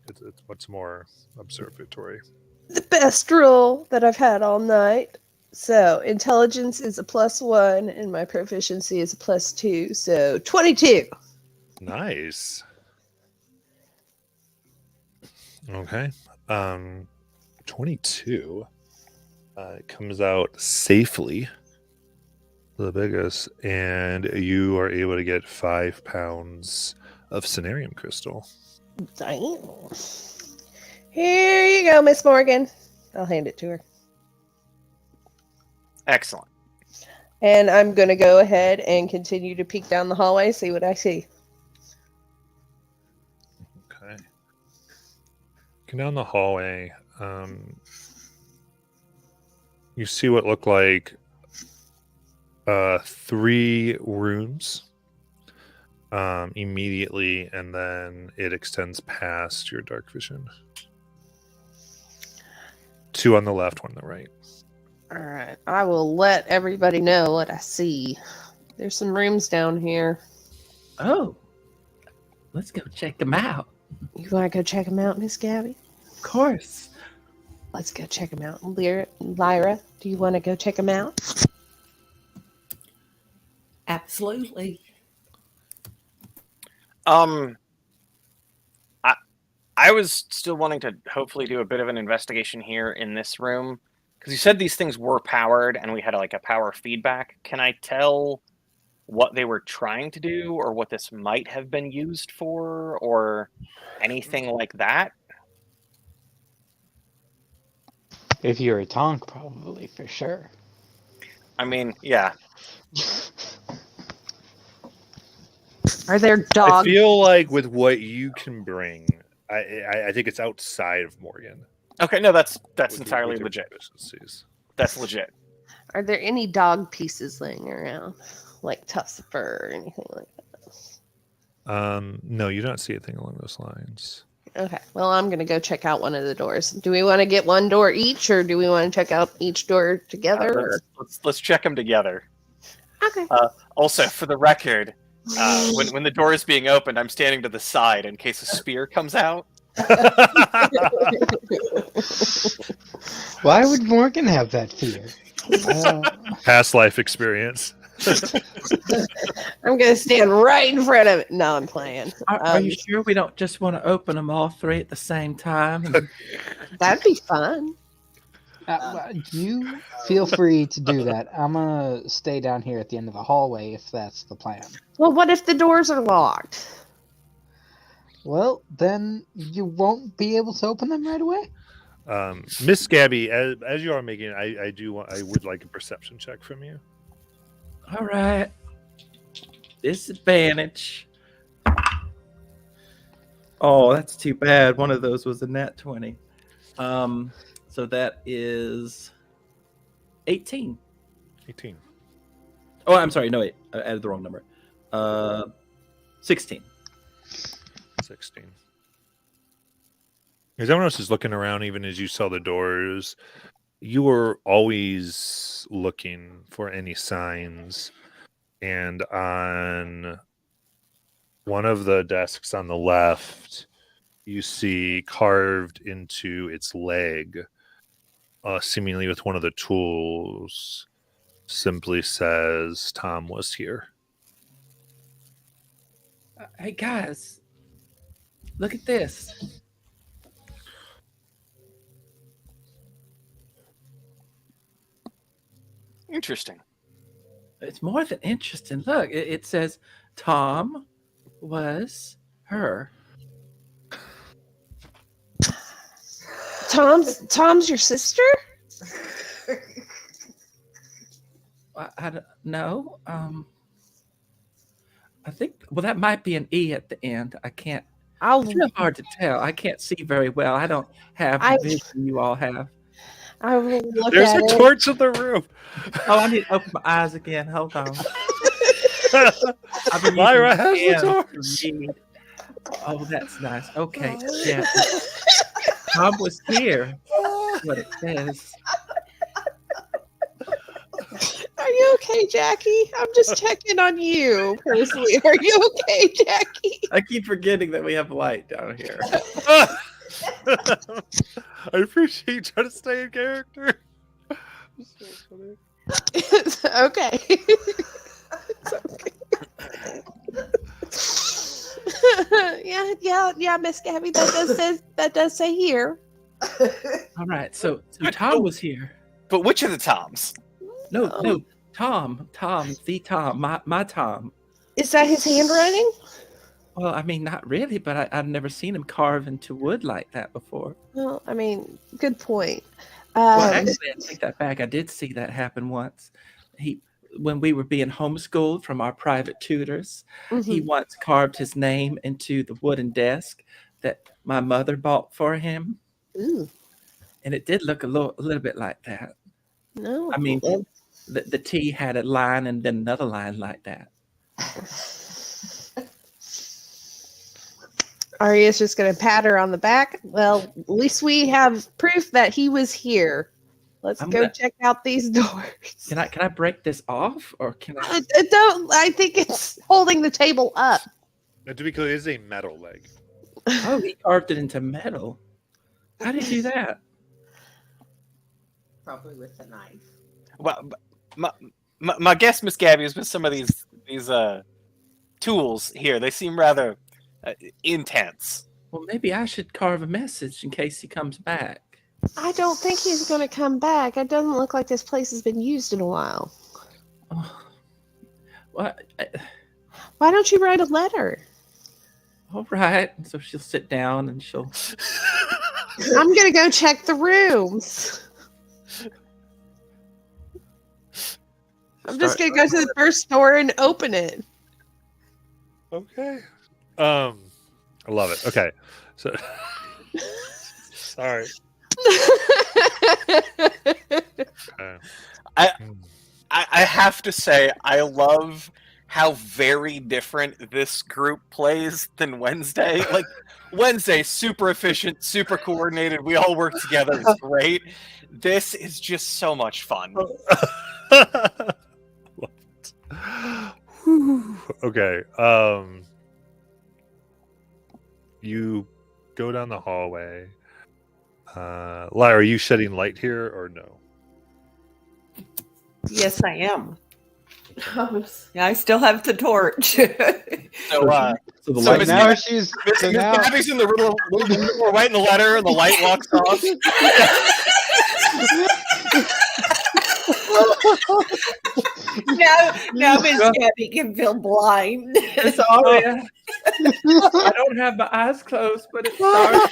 It's much more observatory. The best roll that I've had all night. So intelligence is a +1 and my proficiency is a +2. So 22. Nice. Okay. 22 comes out safely, the biggest, and you are able to get 5 pounds of cenarium crystal. Damn. Here you go, Miss Morgan. I'll hand it to her. Excellent. And I'm going to go ahead and continue to peek down the hallway, see what I see. Okay. Looking down the hallway, you see what look like 3 rooms immediately, and then it extends past your dark vision. 2 on the left, 1 on the right. All right. I will let everybody know what I see. There's some rooms down here. Oh, let's go check them out. You want to go check them out, Miss Gabby? Of course. Let's go check them out. Lyra, do you want to go check them out? Absolutely. I was still wanting to hopefully do a bit of an investigation here in this room because you said these things were powered and we had like a power feedback. Can I tell what they were trying to do or what this might have been used for or anything like that? If you're a Tonk, probably, for sure. I mean, yeah. Are there I dogs? feel like with what you can bring, I think it's outside of Morgan. Okay, no, that's with entirely your legit. proficiencies. That's legit. Are there any dog pieces laying around? Like tufts of fur or anything like that? No, you don't see anything along those lines. Okay. Well, I'm going to go check out one of the doors. Do we want to get one door each or do we want to check out each door together? or- Let's check them together. Okay. Also, for the record, when the door is being opened, I'm standing to the side in case a spear comes out. Why would Morgan have that fear? Past life experience. I'm going to stand right in front of it. No, I'm playing. Are you sure we don't just want to open them all 3 at the same time? And That'd be fun. You feel free to do that. I'm gonna stay down here at the end of the hallway if that's the plan. Well, what if the doors are locked? Well, then you won't be able to open them right away. Miss Gabby, as you are making, I would like a perception check from you. all right. Disadvantage. Oh, that's too bad. One of those was a nat 20. So that is 18. 18. Oh, I'm sorry. No, wait. I added the wrong number. 16. 16. As everyone else is looking around, even as you saw the doors, you were always looking for any signs. And on one of the desks on the left, you see carved into its leg, seemingly with one of the tools, simply says, "Tom was here." Hey guys, look at this. Interesting. It's more than interesting. Look, it says Tom was her. Tom's your sister? I don't know. I think. Well, that might be an E at the end. I can't. It's real hard to tell. I can't see very well. I don't have the vision you all have. I will look There's at a it. torch in the room. Oh, I need to open my eyes again. Hold on. I've been Lyra using has the hands to torch. read. Oh, that's nice. Okay, yeah. Tom was here. That's what it says. Are you okay, Jackie? I'm just checking on you personally. Are you okay, Jackie? I keep forgetting that we have light down here. I appreciate you trying to stay in character. So funny. It's okay. It's okay. yeah, Miss Gabby. That does say here. All right, so Tom was here. But which of the Toms? No, Tom, the Tom, my Tom. Is that his handwriting? Well, I mean, not really, but I've never seen him carve into wood like that before. Well, I mean, good point. Well, actually, I take that back. I did see that happen once. When we were being homeschooled from our private tutors, he once carved his name into the wooden desk that my mother bought for him. Ooh. And it did look a little bit like that. No. I mean, the T had a line and then another line like that. Arya's just going to pat her on the back. Well, at least we have proof that he was here. Let's go check out these doors. Can I break this off, or can I? I think it's holding the table up. And to be clear, it is a metal leg. Oh, he carved it into metal. How did he do that? Probably with a knife. Well, my guess, Miss Gabby, is with some of these tools here. They seem rather intense. Well, maybe I should carve a message in case he comes back. I don't think he's going to come back. It doesn't look like this place has been used in a while. Oh, what? Why don't you write a letter? All right. So she'll sit down and she'll. I'm going to go check the rooms. I'm just going to go to the first door and open it. Okay. I love it. Okay. So sorry. I have to say, I love how very different this group plays than Wednesday. Like, Wednesday, super efficient, super coordinated. We all work together. It's great. This is just so much fun. Okay. You go down the hallway. Lyra, are you shedding light here or no? Yes, I am. Yeah, I still have the torch. So So So like Miss now Gabby- she's Miss so now Gabby's in the riddle. We're writing the letter, and the light walks off. now Miss Gabby can feel blind. Sorry. I don't have my eyes closed, but it's dark.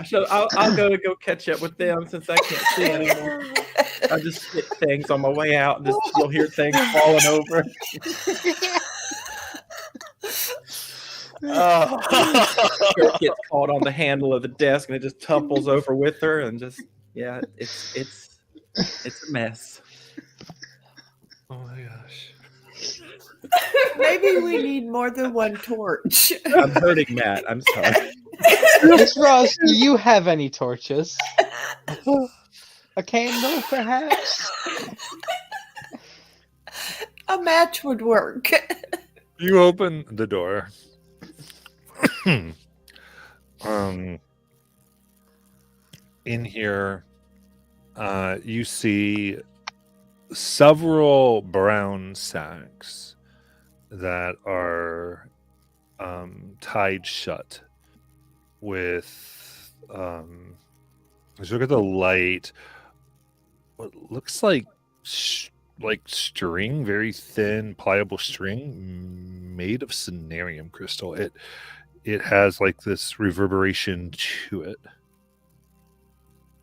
So I'll go catch up with them since I can't see anymore. I'll just hit things on my way out, and just you'll hear things falling over. Skirt gets caught on the handle of the desk, and it just tumples over with her, and just it's a mess. Oh my gosh. Maybe we need more than one torch. I'm hurting Matt. I'm sorry. Miss Ross, do you have any torches? A candle, perhaps? A match would work. You open the door. In here, you see several brown sacks that are tied shut with, as you look at the light, what looks like string, very thin, pliable string made of cenarium crystal. It has like this reverberation to it.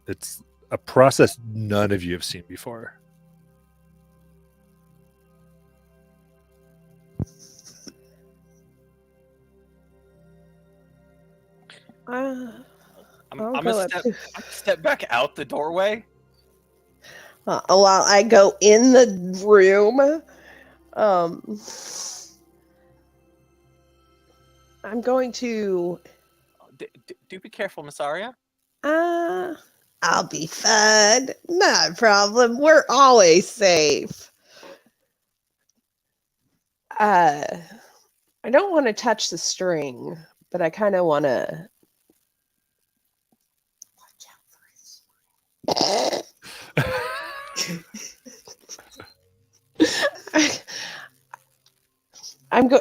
It's a process none of you have seen before. I'm I'll gonna go up to- step back out the doorway. while I go in the room, I'm going to. Do be careful, Miss Arya. I'll be fine. Not a problem. We're always safe. I don't want to touch the string, but I kind of want to.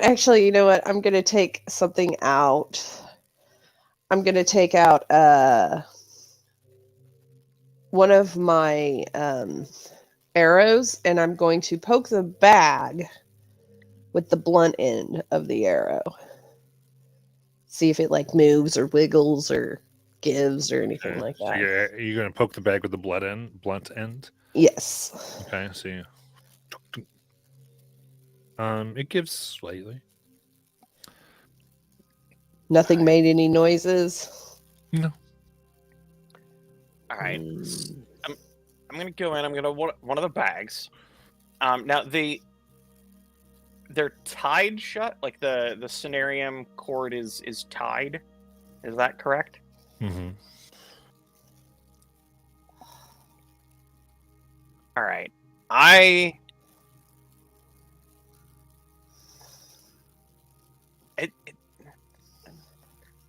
Actually, you know what? I'm gonna take something out. I'm gonna take out one of my arrows, and I'm going to poke the bag with the blunt end of the arrow. See if it like moves or wiggles or gives or anything like So that. you're going to poke the bag with the blunt end? Yes. Okay, so it gives slightly. Nothing made any noises. No. All right. I'm gonna go in. I'm gonna one of the bags. Now they're tied shut. Like the cenarium cord is tied. Is that correct? Mm-hmm. All right.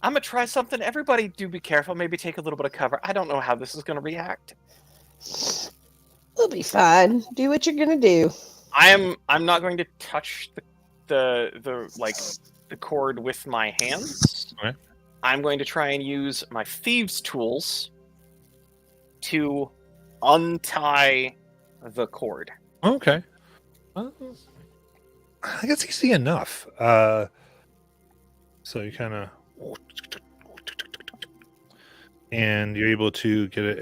I'm gonna try something. Everybody, do be careful. Maybe take a little bit of cover. I don't know how this is gonna react. We'll be fine. Do what you're gonna do. I'm not going to touch the cord with my hands. Okay. I'm going to try and use my thieves' tools to untie the cord. Okay. Well, I think it's easy enough. So you kind of, and you're able to get it,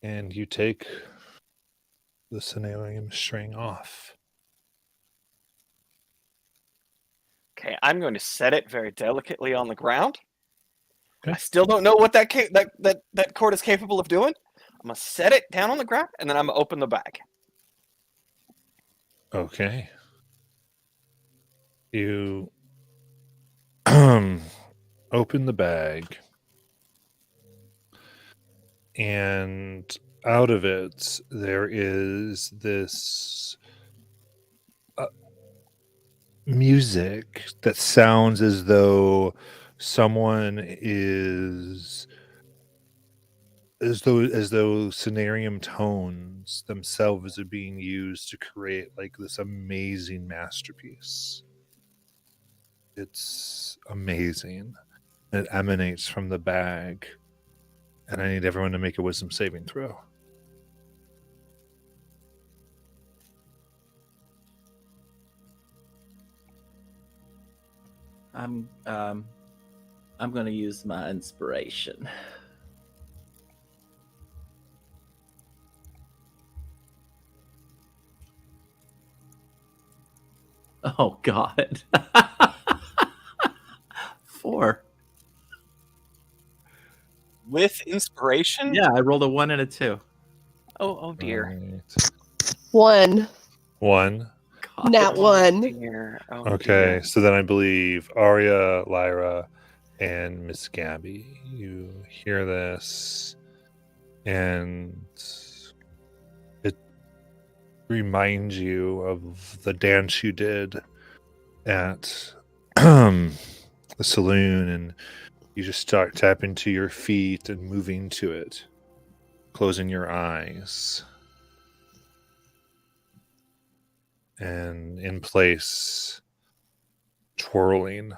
and you take the cenarium string off. Okay, I'm going to set it very delicately on the ground. Okay. I still don't know what that cord is capable of doing. I'm gonna set it down on the ground, and then I'm gonna open the bag. Okay. You open the bag, and out of it there is this music that sounds as though someone is as though cenarium tones themselves are being used to create like this amazing masterpiece. It's amazing. It emanates from the bag, and I need everyone to make a wisdom saving throw. I'm going to use my inspiration. Oh God. 4. With inspiration? Yeah, I rolled a 1 and a 2. Oh dear. Right. 1. 1. Not 1. Dear. Oh, Okay, dear. so then I believe Arya, Lyra, and Miss Gabby. You hear this, and it reminds you of the dance you did at the saloon, and you just start tapping to your feet and moving to it, closing your eyes. And in place, twirling.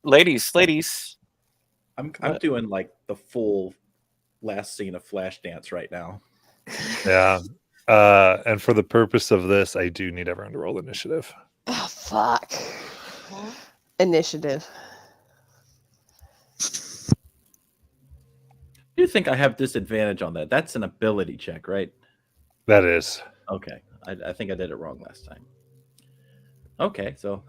Ladies. I'm What? doing like the full last scene of Flashdance right now. Yeah. And for the purpose of this, I do need everyone to roll initiative. Oh, fuck. Initiative. Do you think I have disadvantage on that? That's an ability check, right? That is. Okay. I think I did it wrong last time. Okay, so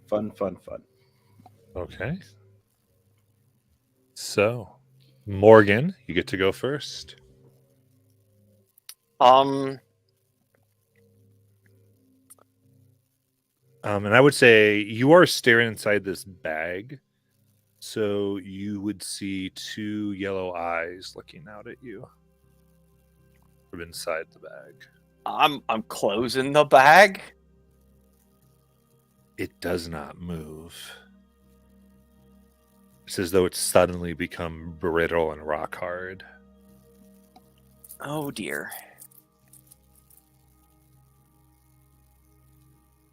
fun. Okay. So, Morgan, you get to go first. And I would say you are staring inside this bag. So you would see 2 yellow eyes looking out at you from inside the bag. I'm closing the bag. It does not move. It's as though it's suddenly become brittle and rock hard. Oh dear.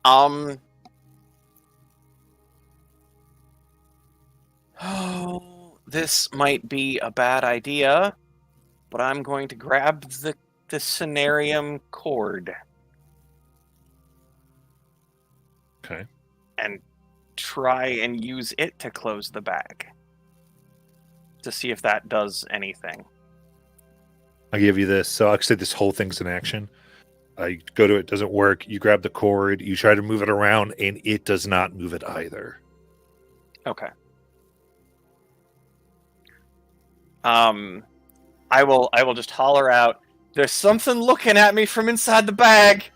Oh, this might be a bad idea, but I'm going to grab the Cenarium cord. Okay. And try and use it to close the bag. To see if that does anything. I'll give you this. So I'll say this whole thing's in action. You go to it, doesn't work. You grab the cord, you try to move it around, and it does not move it either. Okay. I will just holler out, "There's something looking at me from inside the bag."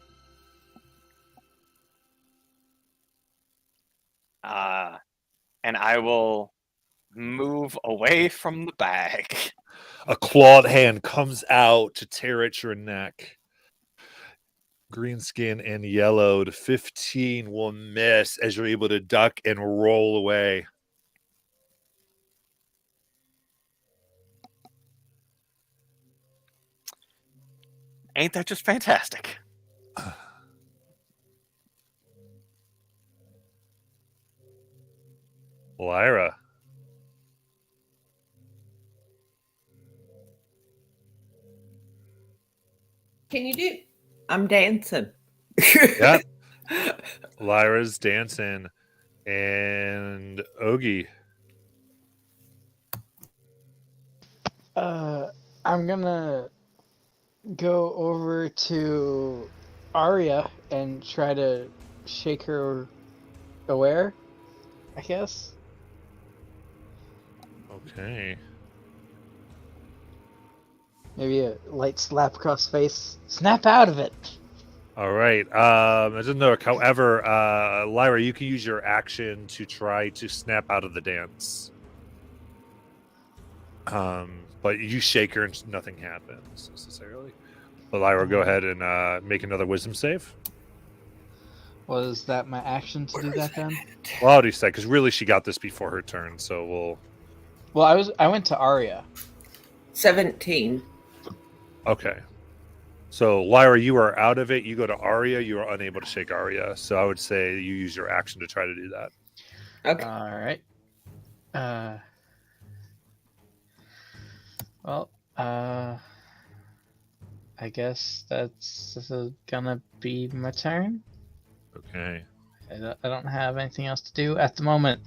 And I will move away from the bag. A clawed hand comes out to tear at your neck. Green skin and yellowed. 15 will miss as you're able to duck and roll away. Ain't that just fantastic? Lyra. Can you do? I'm dancing. Yeah. Lyra's dancing. And Ogie. I'm gonna go over to Arya and try to shake her aware, I guess. Okay. Maybe a light slap across the face. Snap out of it! All right. It doesn't work. However, Lyra, you can use your action to try to snap out of the dance. But you shake her and nothing happens necessarily. But Lyra, go ahead and make another wisdom save. Was that my action to do that then? Well, how do you say? Because really, she got this before her turn, so we'll. Well, I went to Arya. 17. Okay. So Lyra, you are out of it. You go to Arya. You are unable to shake Arya. So I would say you use your action to try to do that. Okay. All right. Well, I guess that's gonna be my turn. Okay. I don't have anything else to do at the moment.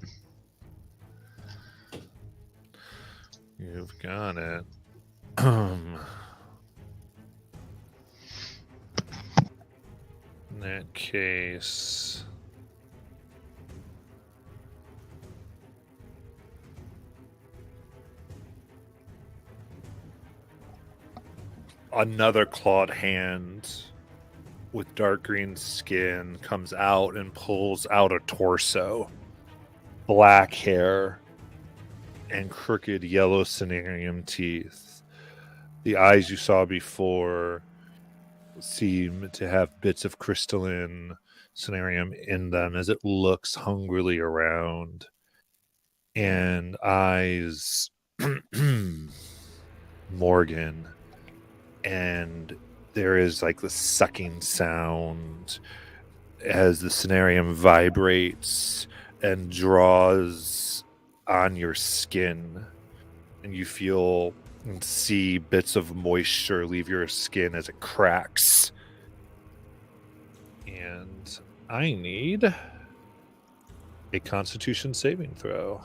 You've got it. In that case, another clawed hand with dark green skin comes out and pulls out a torso, black hair, and crooked yellow cenarium teeth. The eyes you saw before seem to have bits of crystalline cenarium in them as it looks hungrily around. And eyes Morgan, and there is like the sucking sound as the cenarium vibrates and draws on your skin, and you feel and see bits of moisture leave your skin as it cracks. And I need a Constitution saving throw.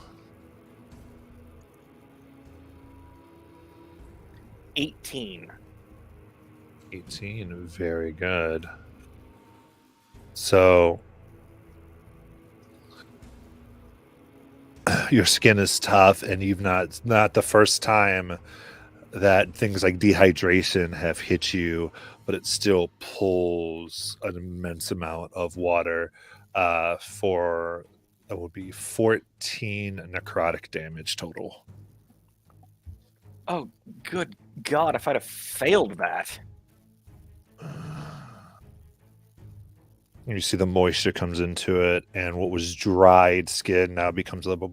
18. 18, very good. So your skin is tough, and you've not the first time that things like dehydration have hit you, but it still pulls an immense amount of water for that would be 14 necrotic damage total. Oh, good God, if I'd have failed that. You see the moisture comes into it, and what was dried skin now becomes a little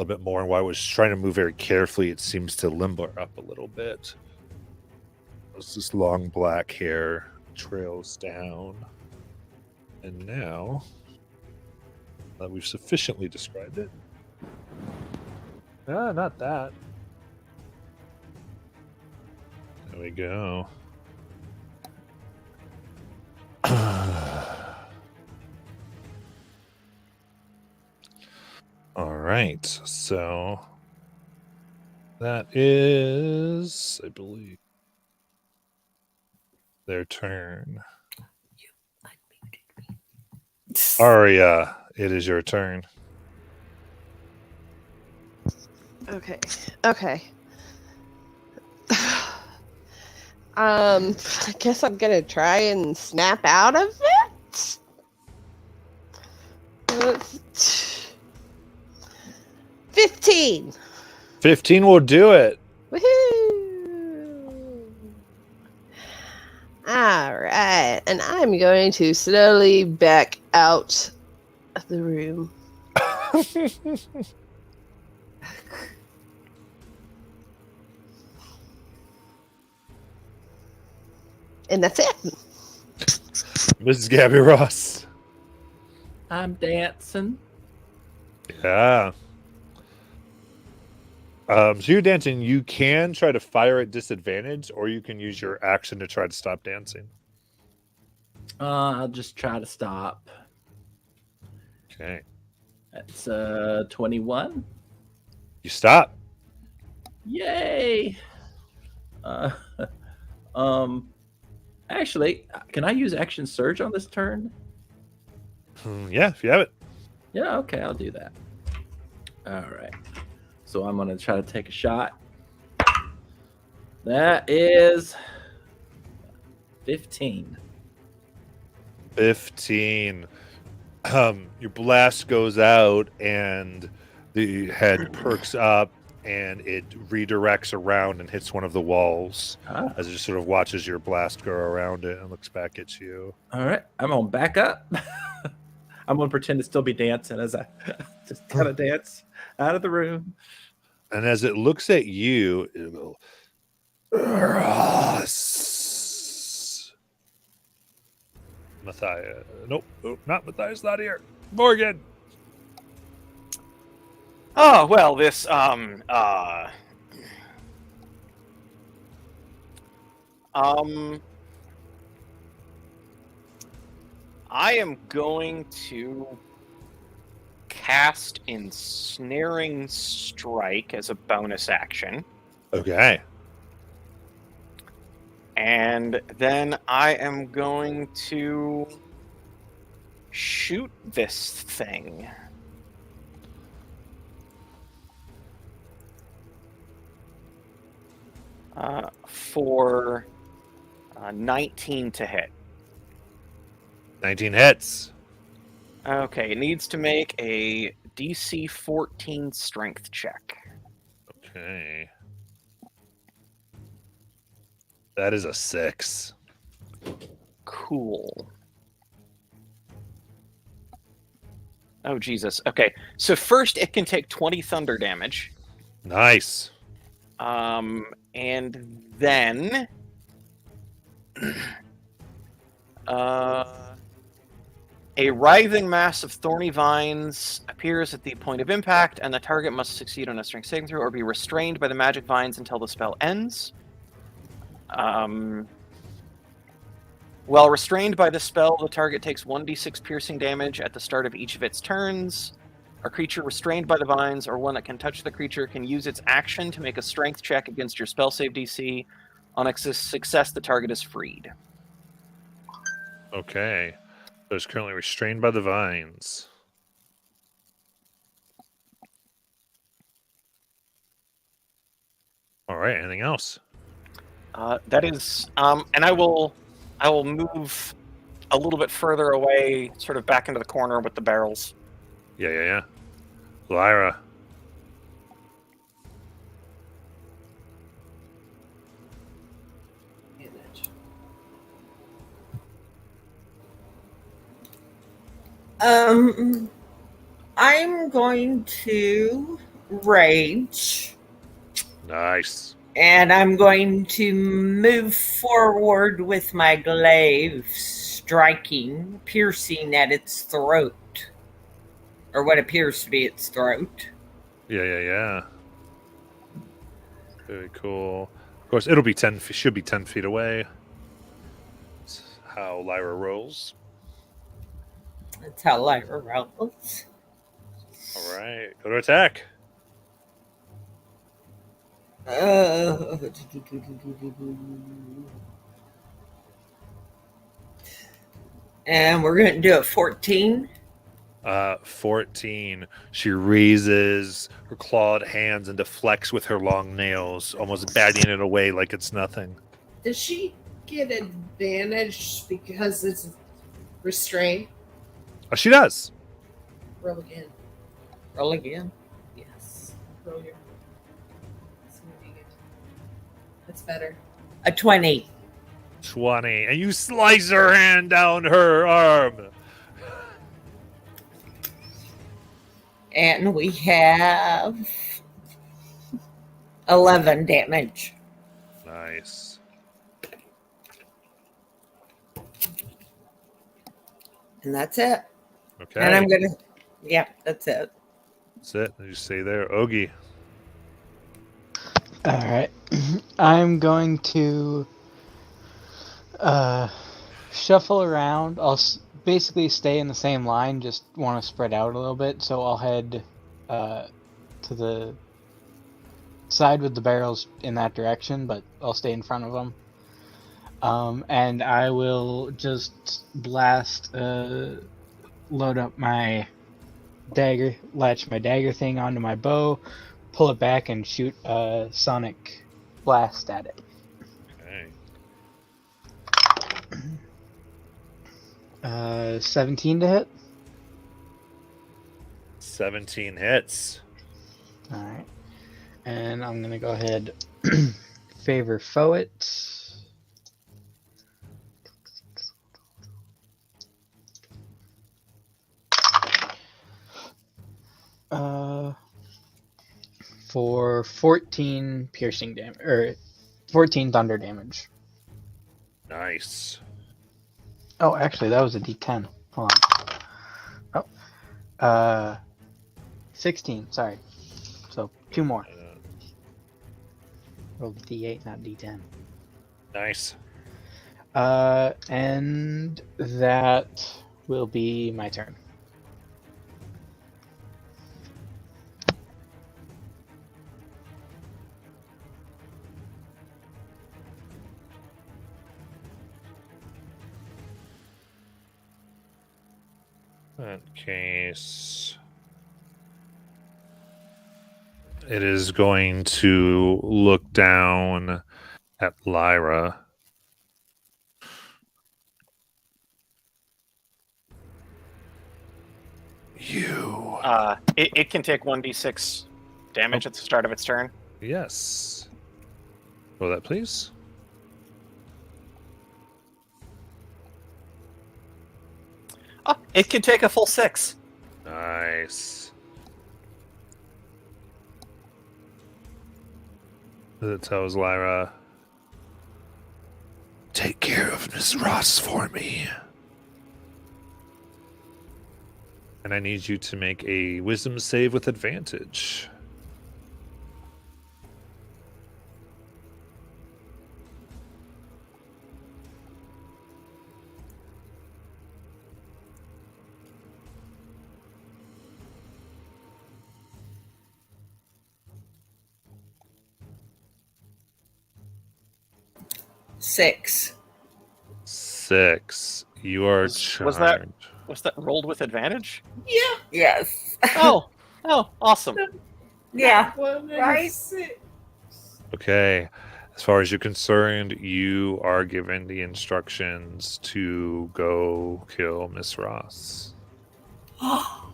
bit more. And while I was trying to move very carefully, it seems to limber up a little bit. As this long black hair trails down. And now that we've sufficiently described it. Not that. There we go. All right, so that is, I believe, their turn. Aria, it is your turn. Okay. I guess I'm gonna try and snap out of it. 15. 15 will do it. Woohoo! All right, and I'm going to slowly back out of the room. And that's it. Mrs. Gabby Ross. I'm dancing. Yeah. So you're dancing. You can try to fire at disadvantage, or you can use your action to try to stop dancing. I'll just try to stop. Okay. That's 21. You stop. Yay! Actually, can I use action surge on this turn? Yeah, if you have it. Yeah, okay, I'll do that. All right. So I'm gonna try to take a shot. That is 15. 15. Your blast goes out, and the head perks up, and it redirects around and hits one of the walls as it just sort of watches your blast go around it and looks back at you. All right, I'm gonna back up. I'm gonna pretend to still be dancing as I just kind of dance out of the room. And as it looks at you, it'll go, Ross. Matthias. Nope, not Matthias, not here. Morgan. Oh, well, this, I am going to cast Ensnaring Strike as a bonus action. Okay. And then I am going to shoot this thing. for 19 to hit. 19 hits. Okay, it needs to make a DC 14 strength check. Okay. That is a 6. Cool. Oh, Jesus. Okay, so first it can take 20 thunder damage. Nice. And then... a writhing mass of thorny vines appears at the point of impact, and the target must succeed on a strength saving throw or be restrained by the magic vines until the spell ends. While restrained by the spell, the target takes 1d6 piercing damage at the start of each of its turns. A creature restrained by the vines, or one that can touch the creature, can use its action to make a strength check against your spell save DC. On a success, the target is freed. Okay. So it's currently restrained by the vines. All right. Anything else? That is, and I will move a little bit further away, sort of back into the corner with the barrels. Yeah. Lyra. I'm going to rage. Nice. And I'm going to move forward with my glaive, striking, piercing at its throat. Or what appears to be its throat. Yeah. Very cool. Of course, it'll be 10. Should be 10 feet away. That's how Lyra rolls. That's how Lyra rolls. All right, go to attack. And we're going to do a 14. 14. She raises her clawed hands and deflects with her long nails, almost batting it away like it's nothing. Does she get advantage because it's restrained? Oh, she does. Roll again. Roll again. Yes. Roll your. That's better. A 20. 20. And you slice her hand down her arm. And we have 11 damage. Nice. And that's it. Okay. And I'm going to... Yeah, that's it. That's it. You stay there. Ogie. Alright. I'm going to shuffle around. I'll basically stay in the same line, just want to spread out a little bit, so I'll head to the side with the barrels in that direction, but I'll stay in front of them. And I will just blast, load up my dagger, latch my dagger thing onto my bow, pull it back, and shoot a sonic blast at it. Okay. 17 to hit. 17 hits. Alright. And I'm going to go ahead favor foe it. For 14 piercing damage, or 14 thunder damage. Nice. Oh, actually, that was a D10. Hold on. Oh. 16, sorry. So, 2 more. Rolled a D8, not D10. Nice. And that will be my turn. In that case, it is going to look down at Lyra. You. It can take 1d6 damage at the start of its turn. Yes. Roll that, please. It can take a full 6. Nice. It tells Lyra, take care of Miss Ross for me. And I need you to make a wisdom save with advantage. Six. 6. You are Was that- charmed. Was that rolled with advantage? Yeah. Yes. Oh, awesome. Yeah. Right? Okay. As far as you're concerned, you are given the instructions to go kill Miss Ross. Oh.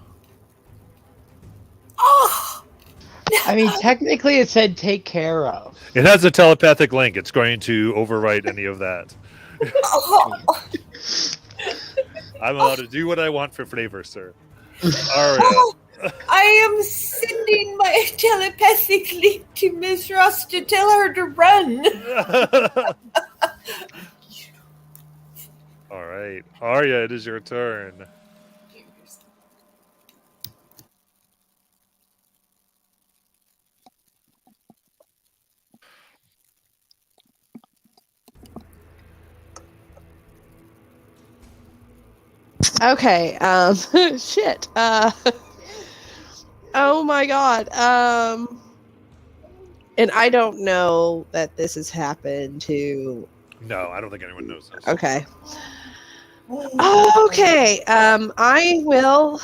I mean, technically it said take care of. It has a telepathic link. It's going to overwrite any of that. Oh. I'm allowed to do what I want for flavor, sir. Aria. I am sending my telepathic link to Miss Ross to tell her to run. All right. Arya, it is your turn. Okay. Shit. Oh my god. And I don't know that this has happened to. No, I don't think anyone knows this. Okay. Okay. I will.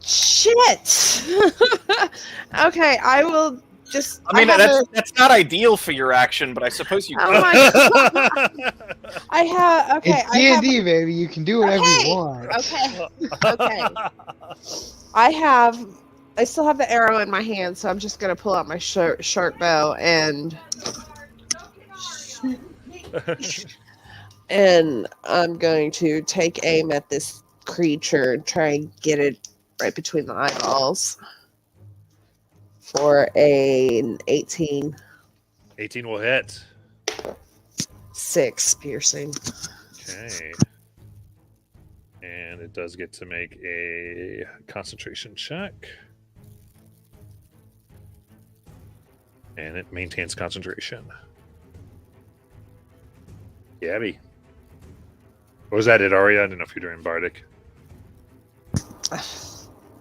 Shit. Okay, I will just. I mean, have that's not ideal for your action, but I suppose you. Oh my god. I have. Okay. It's D&D, baby. You can do whatever Okay. you want. Okay. Okay. I still have the arrow in my hand, so I'm just gonna pull out my short bow and I'm going to take aim at this creature and try and get it right between the eyeballs for an 18. 18 will hit. 6 piercing. Okay. And it does get to make a concentration check. And it maintains concentration. Gabby. Or was that it, Arya? I didn't know if you're doing Bardic.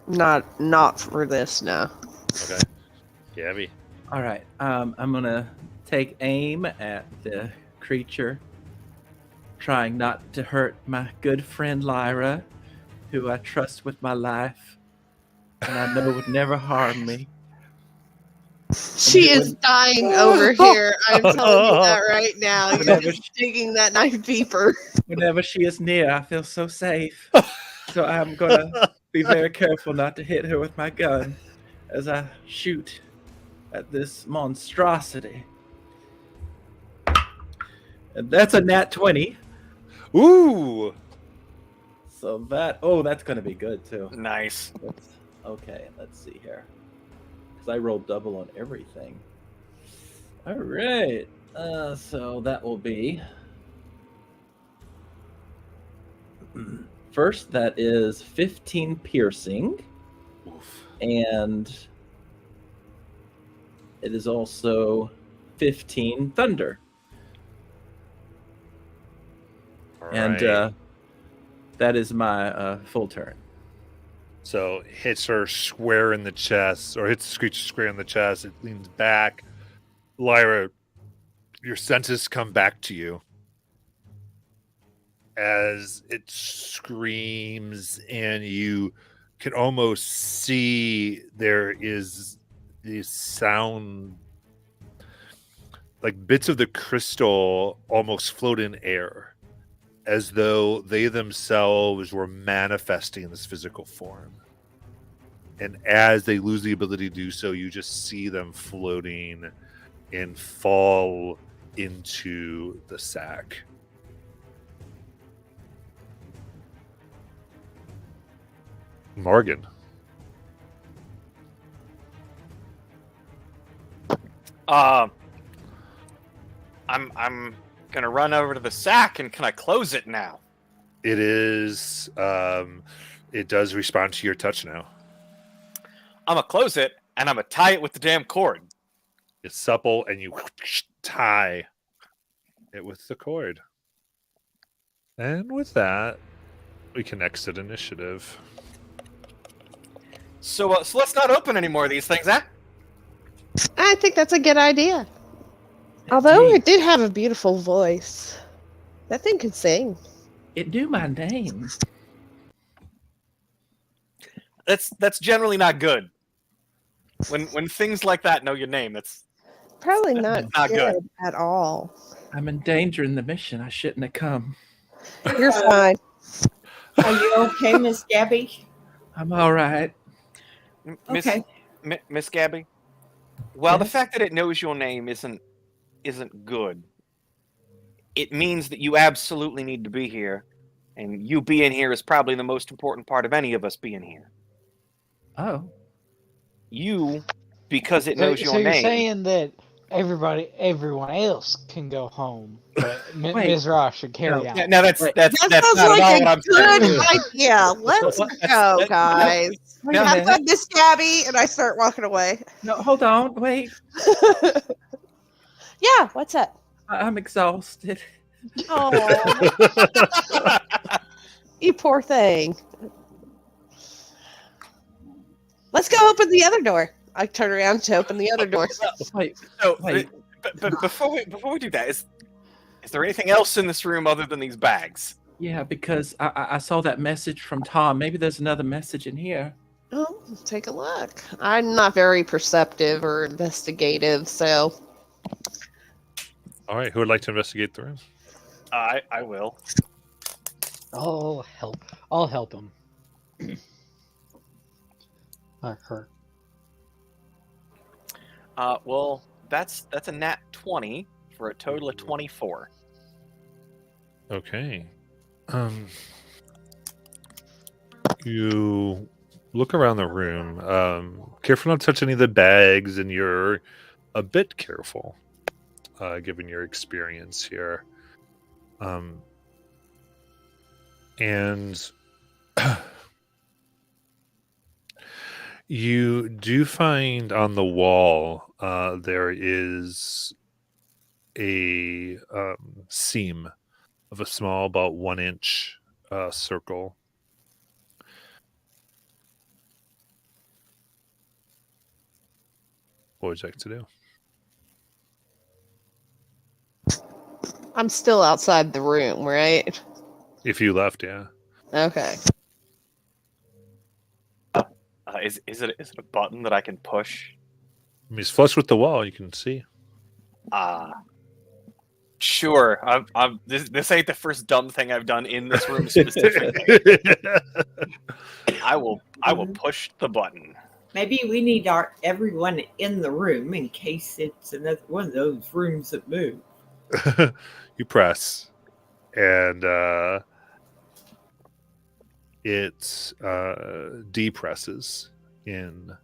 Not for this, no. Okay. Gabby. All right. I'm gonna take aim at the creature, trying not to hurt my good friend Lyra, who I trust with my life, and I know would never harm me. She is dying over here. I'm telling you that right now. You're just digging that knife deeper. Whenever she is near, I feel so safe. So I'm gonna be very careful not to hit her with my gun as I shoot at this monstrosity. And that's a nat 20. Ooh! So that's gonna be good too. Nice. Okay, let's see here. Because I rolled double on everything. All right. So that will be. First, that is 15 piercing. Oof. And it is also 15 thunder. All And right. that is my full turn. So hits her square in the chest, or hits Screech square in the chest. It leans back. Lyra, your senses come back to you as it screams, and you can almost see there is these sound like bits of the crystal almost float in air, as though they themselves were manifesting this physical form. And as they lose the ability to do so, you just see them floating and fall into the sack. Morgan. I'm gonna run over to the sack, and can I close it now? It is it does respond to your touch now. I'm gonna close it, and I'm gonna tie it with the damn cord. It's supple, and you tie it with the cord. And with that, we can exit initiative. So let's not open any more of these things, huh? I think that's a good idea. Although it did have a beautiful voice. That thing could sing. It knew my name. That's generally not good. When things like that know your name, that's Probably not, not good. at all. I'm endangering the mission. I shouldn't have come. You're fine. Are you okay, Miss Gabby? I'm all right. Miss Okay. Miss Gabby. Well, the Yes? fact that it knows your name isn't good. It means that you absolutely need to be here, and you being here is probably the most important part of any of us being here. Oh, You, because it So, knows your so you're name. saying that everyone else can go home, but Wait. Ms. Ross should carry No. on. Yeah, no, that's Wait. That not sounds at all like what a I'm saying. good idea. Let's go, guys. wait a Have minute. fun, Miss Gabby, and I start walking away. No, hold on. Wait. Yeah, what's up? I'm exhausted. Oh, you poor thing. Let's go open the other door. I turn around to open the other door. Wait. So, Wait. but before we do that, is there anything else in this room other than these bags? Yeah, because I saw that message from Tom. Maybe there's another message in here. Oh, take a look. I'm not very perceptive or investigative, so All right, who would like to investigate the room? I will. I'll help him. Or her. Well, that's a nat 20 for a total of 24. Okay. You look around the room. Careful not to touch any of the bags, and you're a bit careful, given your experience here. And you do find on the wall there is a seam of a small, about 1 inch circle. What would you like to do? I'm still outside the room, right? If you left, yeah. Okay. Is it a button that I can push? I mean, it's flush with the wall. You can see. Sure. This ain't the first dumb thing I've done in this room specifically. I will push the button. Maybe we need everyone in the room in case it's another one of those rooms that move. You press, and it depresses in,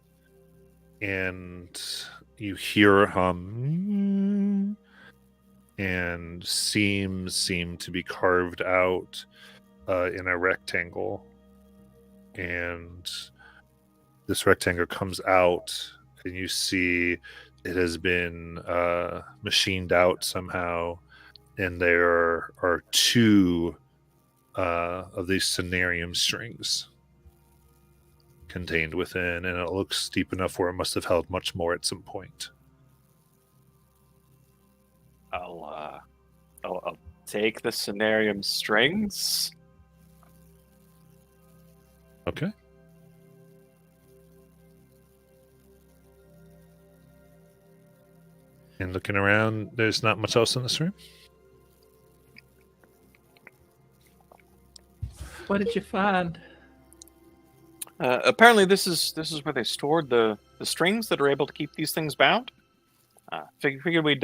and you hear a hum, and seams seem to be carved out in a rectangle, and this rectangle comes out, and you see it has been machined out somehow, and there are two of these cenarium strings contained within, and it looks deep enough where it must have held much more at some point. I'll take the cenarium strings. Okay. And looking around, there's not much else in this room. What did you find? Apparently, this is where they stored the strings that are able to keep these things bound. Figured we'd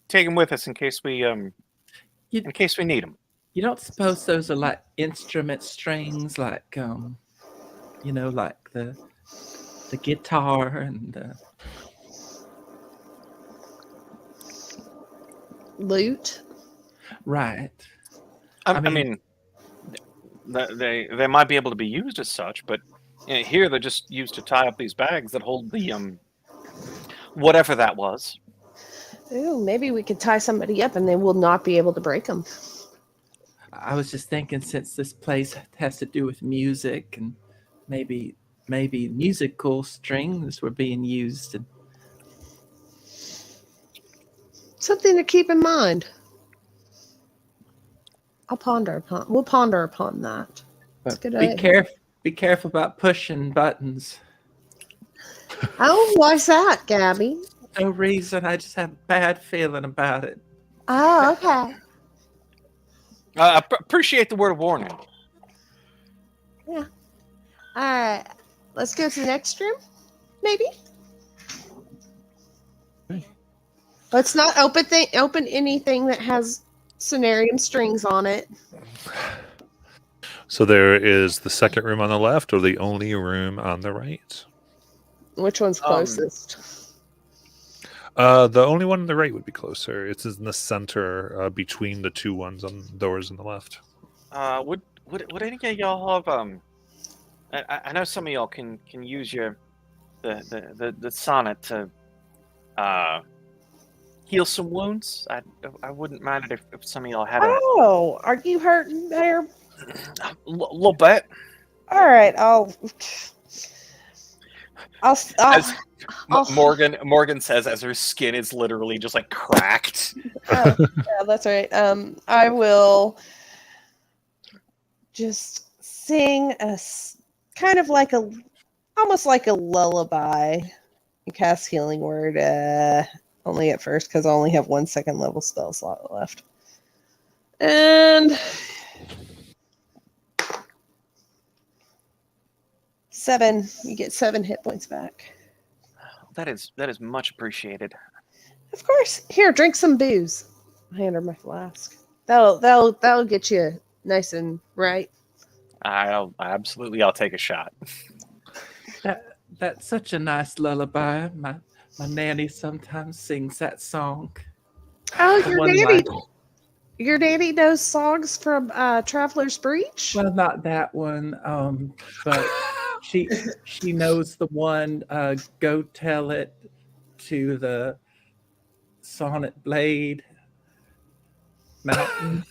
take them with us in case we need them. You don't suppose those are like instrument strings, like like the guitar and the Lute. right? I mean, they might be able to be used as such, but here they're just used to tie up these bags that hold the whatever that was. Ooh, maybe we could tie somebody up and they will not be able to break them. I was just thinking, since this place has to do with music, and maybe musical strings were being used. And Something to keep in mind. We'll ponder upon that. That's a good idea. Be careful about pushing buttons. Oh, why's that, Gabby? No reason. I just have a bad feeling about it. Oh, okay. Appreciate the word of warning. Yeah. All right. Let's go to the next room, maybe. Let's not open anything that has Cenarium strings on it. So there is the second room on the left, or the only room on the right. Which one's closest? The only one on the right would be closer. It's in the center, between the two ones on the doors on the left. Would any of y'all have I know some of y'all can use the sonnet to heal some wounds. I wouldn't mind it if some of y'all had Oh, are you hurting there? a little bit. All right, I'll Morgan says as her skin is literally just like cracked. yeah, that's right. I will just sing kind of like almost like a lullaby. And cast healing word only at first because I only have 1 second level spell slot left. And 7. You get 7 hit points back. That is much appreciated. Of course. Here, drink some booze. I hand her my flask. That'll get you nice and right. I'll take a shot. That's such a nice lullaby. My nanny sometimes sings that song. Oh, your nanny knows songs from Traveler's Breach? Well, not that one, but she knows the one, Go Tell It to the Sonnet Blade Mountain.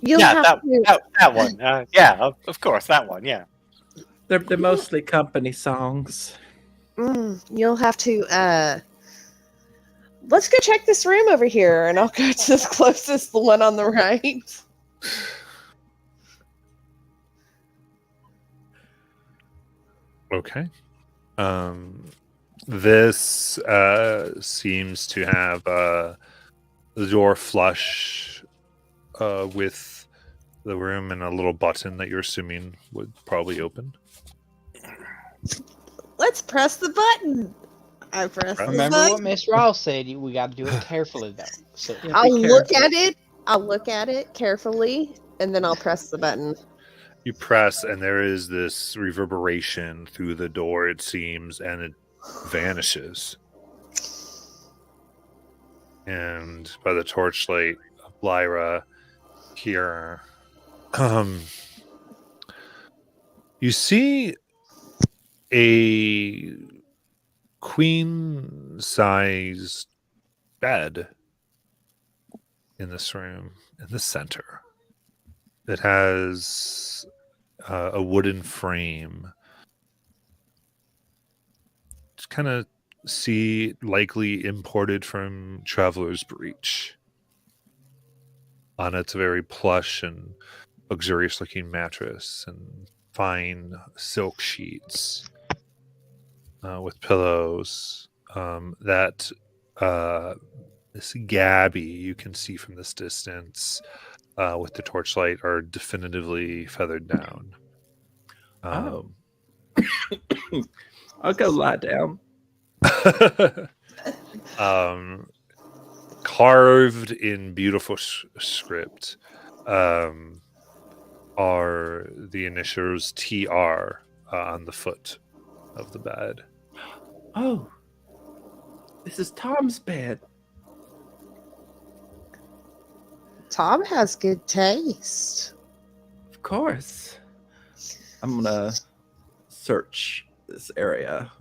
You'll have to. That one. Yeah, of course, that one. Yeah. They're mostly company songs. You'll have to. Let's go check this room over here, and I'll go to the closest, the one on the right. Okay. This seems to have the door flush with the room and a little button that you're assuming would probably open. Let's press the button. I press the Remember button. what Miss Ross said. We got to do it carefully, though. So I'll look at it. I'll look at it carefully, and then I'll press the button. You press, and there is this reverberation through the door, it seems, and it vanishes. And by the torchlight of Lyra here, you see a queen-sized bed in this room, in the center. It has a wooden frame. Just kind of see likely imported from Traveler's Breach. On it's a very plush and luxurious looking mattress and fine silk sheets. with pillows. That this Gabby you can see from this distance with the torchlight are definitively feathered down. Oh. I'll go lie down. Carved in beautiful script are the initials TR on the foot of the bed. Oh. This is Tom's bed. Tom has good taste. Of course. I'm gonna search this area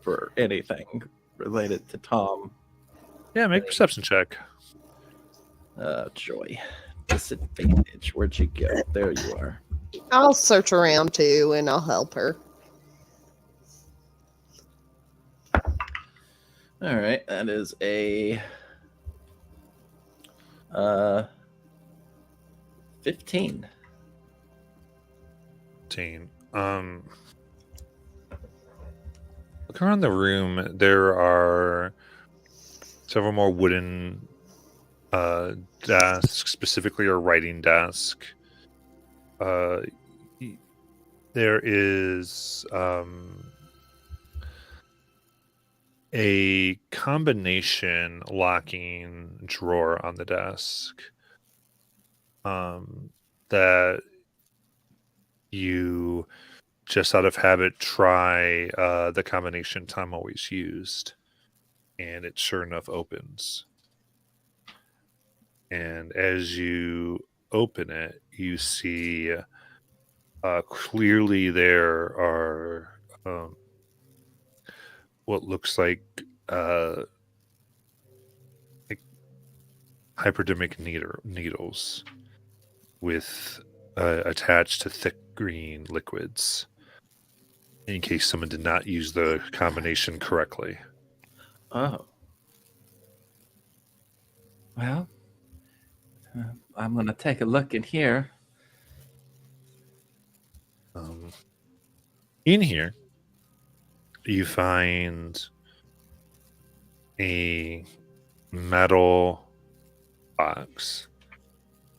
for anything related to Tom. Yeah, make a perception check. Joy. Disadvantage. Where'd you go? There you are. I'll search around too, and I'll help her. All right, that is a 15. 15. Look around the room. There are several more wooden desks, specifically a writing desk. There is a combination locking drawer on the desk that you just out of habit try the combination Tom always used, and it sure enough opens. And as you open it, you see clearly there are what looks like hypodermic needles with attached to thick green liquids in case someone did not use the combination correctly. Oh. Well, I'm going to take a look in here. In here, you find a metal box.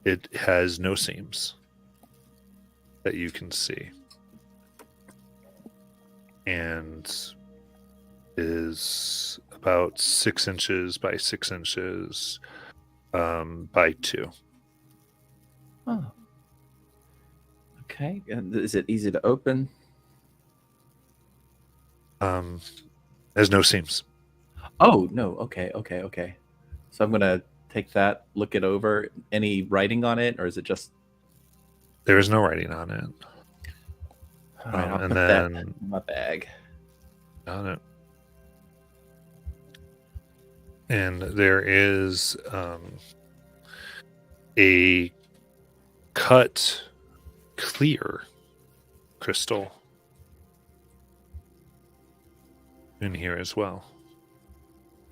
It has no seams that you can see, and is about 6 inches by 6 inches by 2. Oh. Okay. And is it easy to open? Has no seams. Oh, no. Okay. So I'm going to take that, look it over. Any writing on it, or is it just... There is no writing on it. All right, I'll and put then that in my bag. on it. And there is a cut clear crystal in here as well.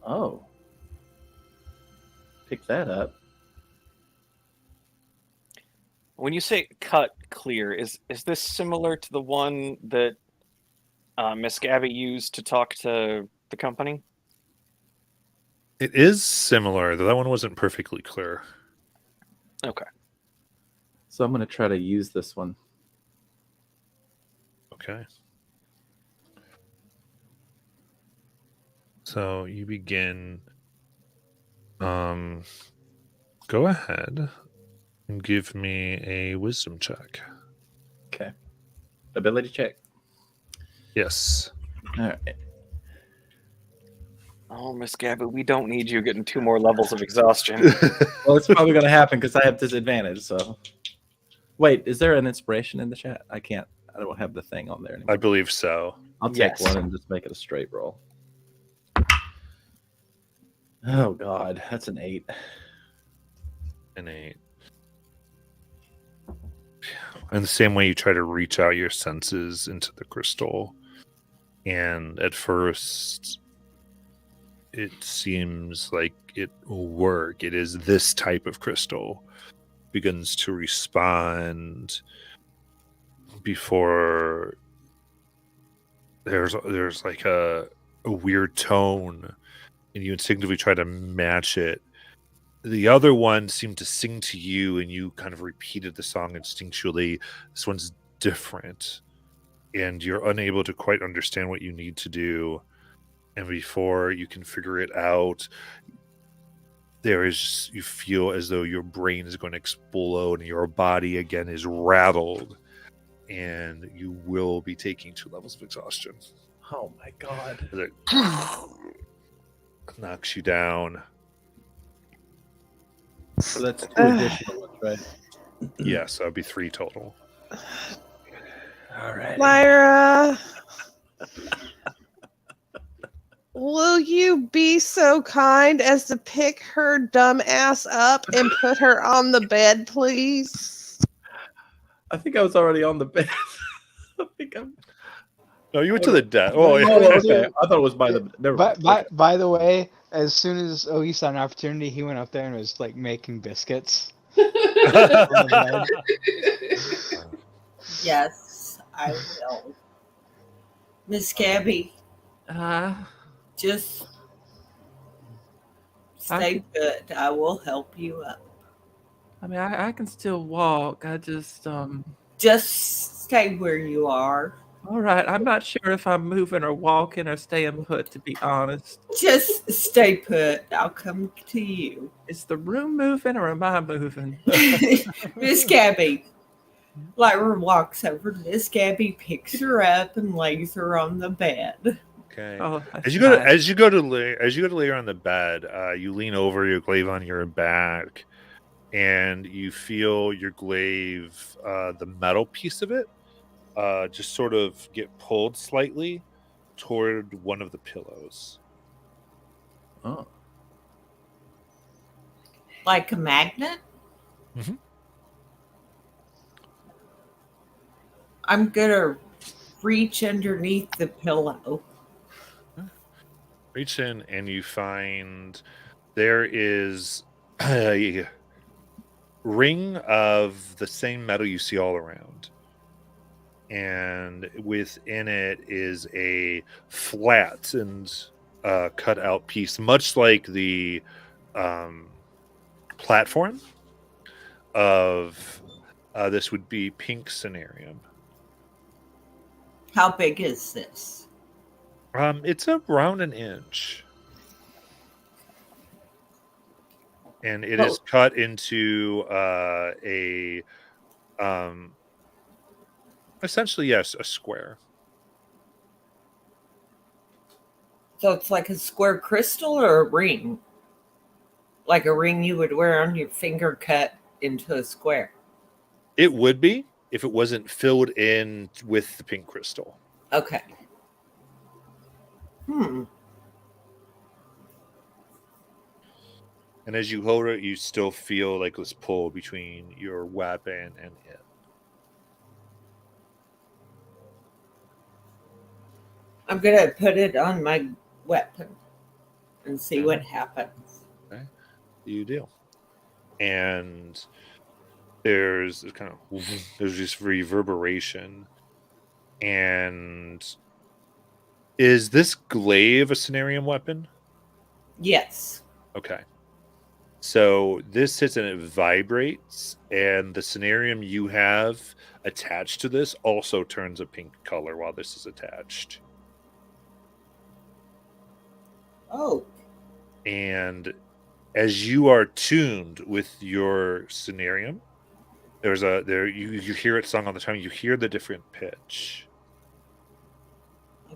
Oh. Pick that up. When you say cut clear, is this similar to the one that Miss Gabby used to talk to the company? It is similar, though that one wasn't perfectly clear. Okay. So I'm going to try to use this one. Okay. So you begin. Go ahead and give me a wisdom check. Okay. Ability check. Yes. All right. Oh, Miss Gabby, we don't need you getting 2 more levels of exhaustion. Well, it's probably going to happen because I have disadvantage. So, wait, is there an inspiration in the chat? I don't have the thing on there anymore. I believe so. I'll take Yes. one and just make it a straight roll. Oh God, that's an 8. An 8. In the same way, you try to reach out your senses into the crystal, and at first, it seems like it will work. It is this type of crystal begins to respond before there's like a weird tone, and you instinctively try to match it. The other one seemed to sing to you, and you kind of repeated the song instinctually. This one's different, and you're unable to quite understand what you need to do. And before you can figure it out, you feel as though your brain is going to explode, and your body again is rattled, and you will be taking 2 levels of exhaustion. Oh my god. As it knocks you down. So that's 2 additional ones, right? Yes, that would be 3 total. All right. Lyra, will you be so kind as to pick her dumb ass up and put her on the bed, please? I think I was already on the bed. I think I'm. No, you went to the death. Oh, Oh, yeah. okay. I thought it was by the. Never mind. By the way, as soon as he saw an opportunity, he went up there and was like making biscuits. Yes, I will. Miss Gabby, just stay put. I will help you up. I mean, I can still walk. I just Just stay where you are. All right. I'm not sure if I'm moving or walking or staying put, to be honest. Just stay put. I'll come to you. Is the room moving or am I moving? Miss Gabby. Lyra walks over to Miss Gabby, picks her up, and lays her on the bed. Okay. Oh, As you go to lay her on the bed, you lean over your glaive on your back, and you feel your glaive, the metal piece of it, just sort of get pulled slightly toward one of the pillows. Oh. Like a magnet? Mhm. I'm gonna reach underneath the pillow. Reach in, and you find there is a ring of the same metal you see all around. And within it is a flat and cut out piece, much like the platform of this would be pink Cenarium. How big is this? It's around an inch. And it is cut into essentially, yes, a square. So it's like a square crystal or a ring? Like a ring you would wear on your finger cut into a square? It would be if it wasn't filled in with the pink crystal. Okay. And as you hold it, you still feel like this pull between your weapon and it. I'm gonna put it on my weapon and see what happens. Okay. You do. And there's this reverberation. And is this glaive a Cenarium weapon? Yes. Okay. So this hits and it vibrates, and the Cenarium you have attached to this also turns a pink color while this is attached. Oh. And as you are tuned with your Cenarium, you hear it sung all the time. You hear the different pitch,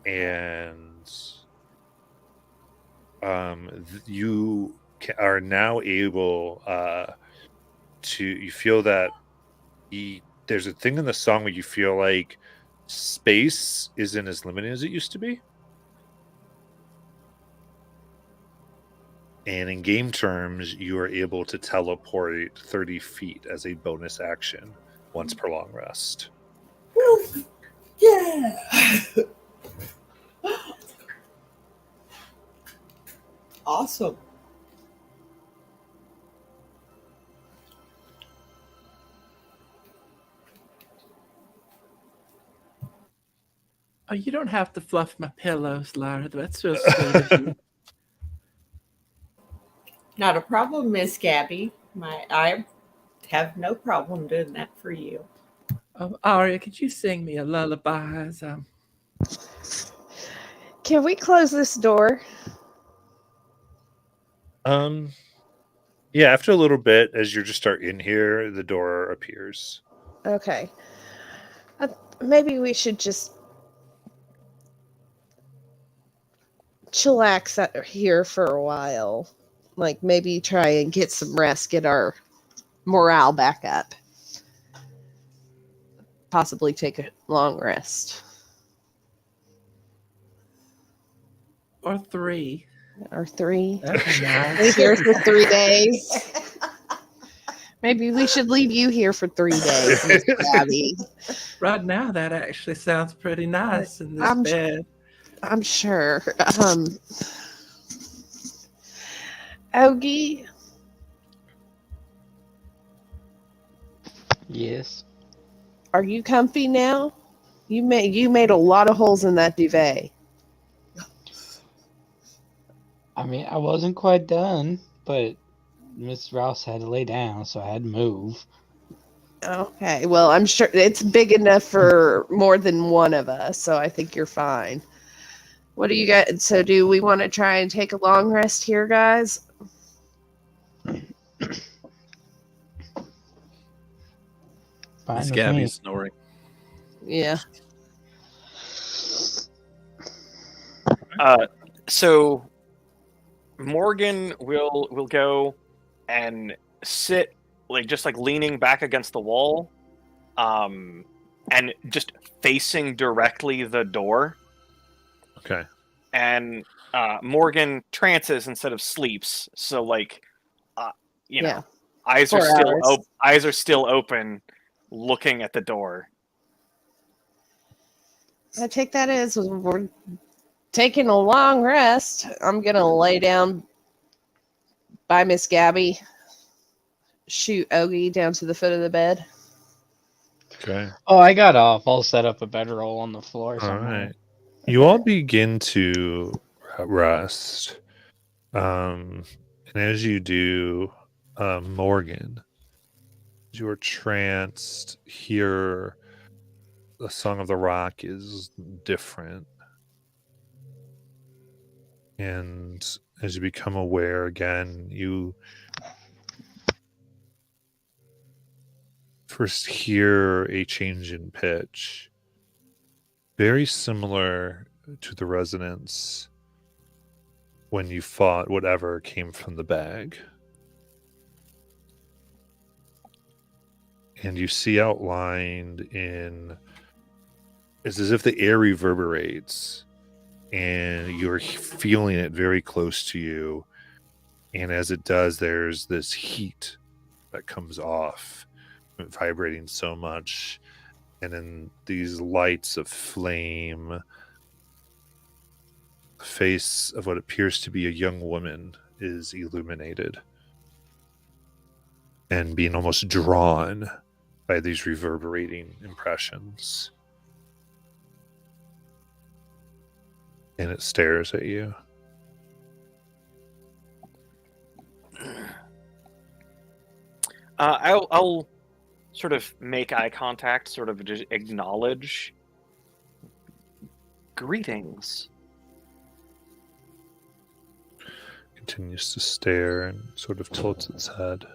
and you are now able to. You feel that there's a thing in the song where you feel like space isn't as limited as it used to be. And in game terms, you are able to teleport 30 feet as a bonus action once per long rest. Yeah. Awesome. Oh, you don't have to fluff my pillows, Lara. That's real sweet of you. Not a problem, Miss Gabby. I have no problem doing that for you. Oh, Aria, could you sing me a lullaby? Can we close this door? Yeah, after a little bit, as you just start in here, the door appears. Okay. Maybe we should just chillax here for a while. Like, maybe try and get some rest, get our morale back up. Possibly take a long rest. Or 3. Or 3. That'd be Stay nice. here for 3 days. Maybe we should leave you here for 3 days, Miss Gabby. Right now, that actually sounds pretty nice in this bed. I'm sure. Ogie, Yes. are you comfy now? You made a lot of holes in that duvet. I mean, I wasn't quite done, but Miss Rouse had to lay down, so I had to move. Okay, well, I'm sure it's big enough for more than one of us, so I think you're fine. What do you got? So, do we want to try and take a long rest here, guys? Fine Miss with Gabby's me. snoring. Yeah. So Morgan will go and sit just leaning back against the wall, and just facing directly the door. Okay. And Morgan trances instead of sleeps, so Yeah. eyes 4 are still open, looking at the door. I take that as we're taking a long rest. I'm gonna lay down by Miss Gabby, shoot Ogie down to the foot of the bed. Okay. Oh, I got off. I'll set up a bedroll on the floor All somewhere. right. You all begin to rest. And as you do, Morgan, as you are tranced, here the Song of the Rock is different. And as you become aware again, you first hear a change in pitch, very similar to the resonance when you fought whatever came from the bag. And you see outlined in, it's as if the air reverberates and you're feeling it very close to you. And as it does, there's this heat that comes off, vibrating so much. And then these lights of flame, the face of what appears to be a young woman is illuminated and being almost drawn by these reverberating impressions. And it stares at you. I'll sort of make eye contact, sort of just acknowledge. Greetings. Continues to stare and sort of tilts its head.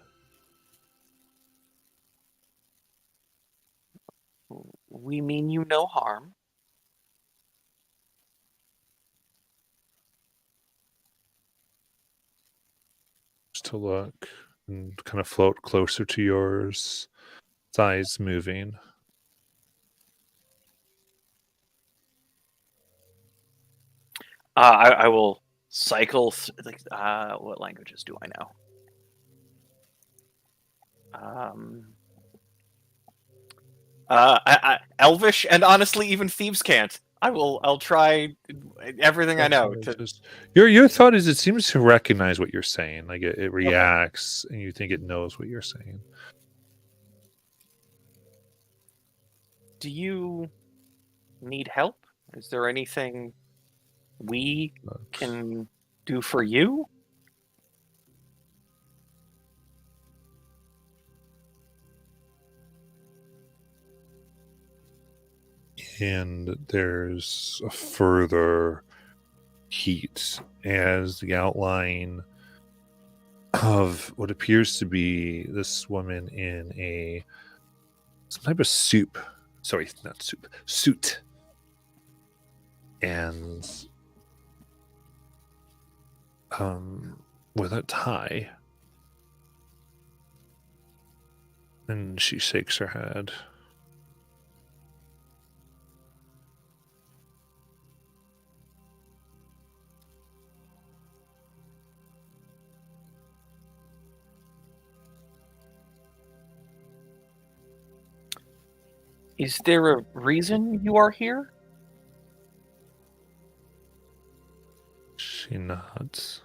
We mean you no harm. Just to look and kind of float closer to yours. Its eyes moving. I will cycle. What languages do I know? Elvish, and honestly, even thieves can't. I'll try everything I know. Your thought is it seems to recognize what you're saying. Like it reacts, and you think it knows what you're saying. Do you need help? Is there anything we can do for you? And there's a further heat as the outline of what appears to be this woman in some type of suit, and with a tie. And she shakes her head. Is there a reason you are here? She nods.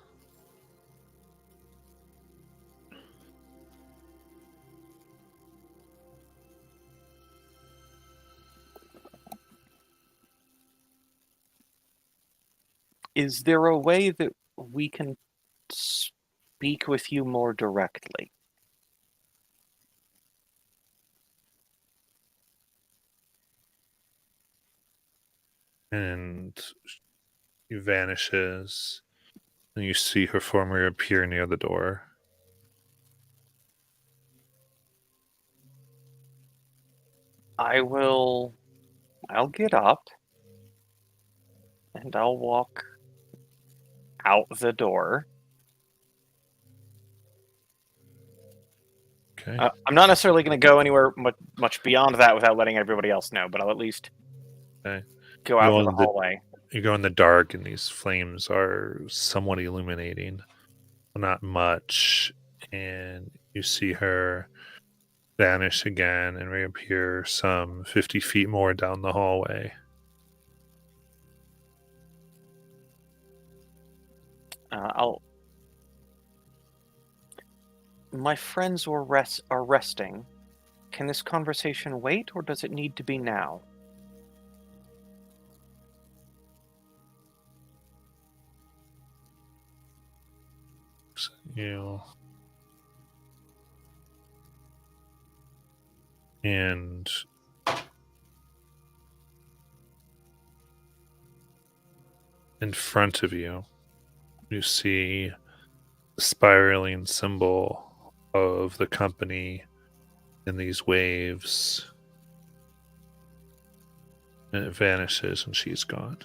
Is there a way that we can speak with you more directly? And she vanishes, and you see her form reappear near the door. I'll get up and I'll walk out the door. Okay. I'm not necessarily going to go anywhere much beyond that without letting everybody else know, but I'll at least go out into the hallway. You go in the dark, and these flames are somewhat illuminating, not much, and you see her vanish again and reappear some 50 feet more down the hallway. My friends are resting. Can this conversation wait, or does it need to be now? You and in front of you, you see the spiraling symbol of the company in these waves, and it vanishes, and she's gone.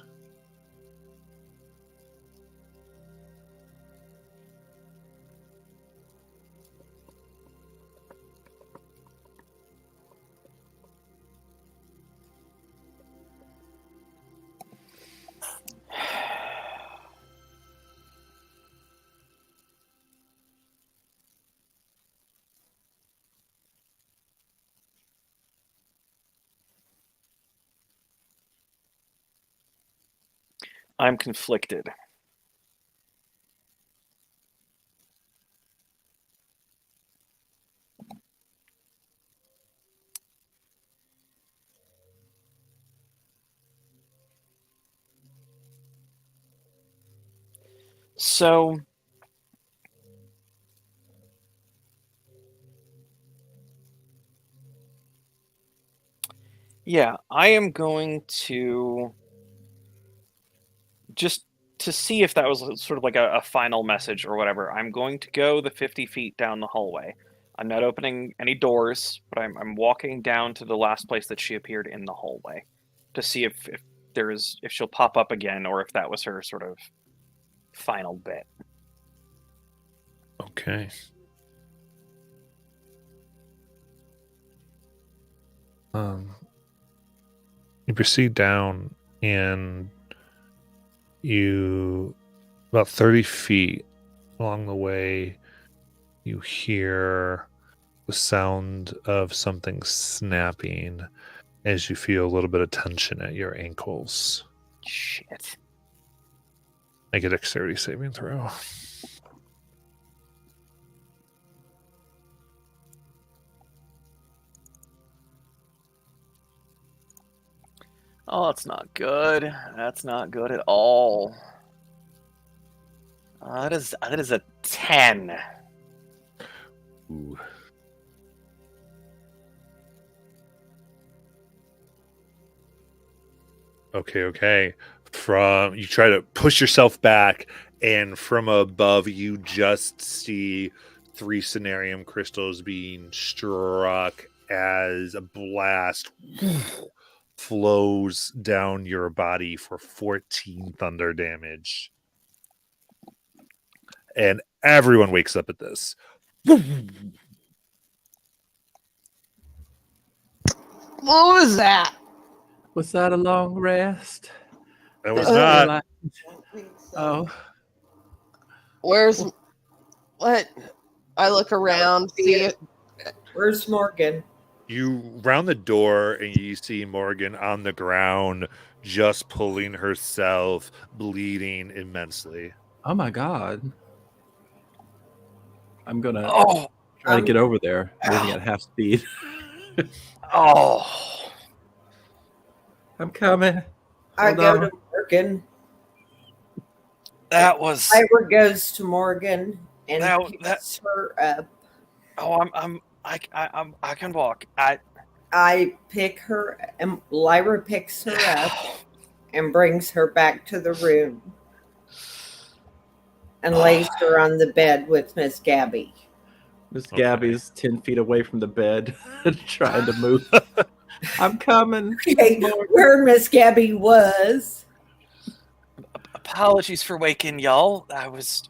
I'm conflicted. So, yeah, I am going to just to see if that was sort of like a final message or whatever. I'm going to go the 50 feet down the hallway. I'm not opening any doors, but I'm walking down to the last place that she appeared in the hallway to see if she'll pop up again, or if that was her sort of final bit. Okay. You proceed down, and you, about 30 feet along the way, you hear the sound of something snapping as you feel a little bit of tension at your ankles. Shit. Make a dexterity saving throw. Oh, that's not good. That's not good at all. That is a 10. Ooh. Okay. From you try to push yourself back, and from above you just see 3 Cenarium crystals being struck as a blast flows down your body for 14 thunder damage. And everyone wakes up at this. What was that? Was that a long rest? That was Uh, not. Oh, Where's what? I look around, see it. Where's Morgan? You round the door and you see Morgan on the ground, just pulling herself, bleeding immensely. oh my God! I'm gonna Oh, try to get over there, moving at half speed. oh. I'm coming. I Hold go on. to Morgan. That was. Lyra goes to Morgan and That- picks her up. Oh, I can walk. I pick her, and Lyra picks her up and brings her back to the room and lays her on the bed with Miss Gabby. Miss Okay. Gabby's 10 feet away from the bed, trying to move. I'm coming. Okay, where Miss Gabby was. Apologies for waking y'all. I was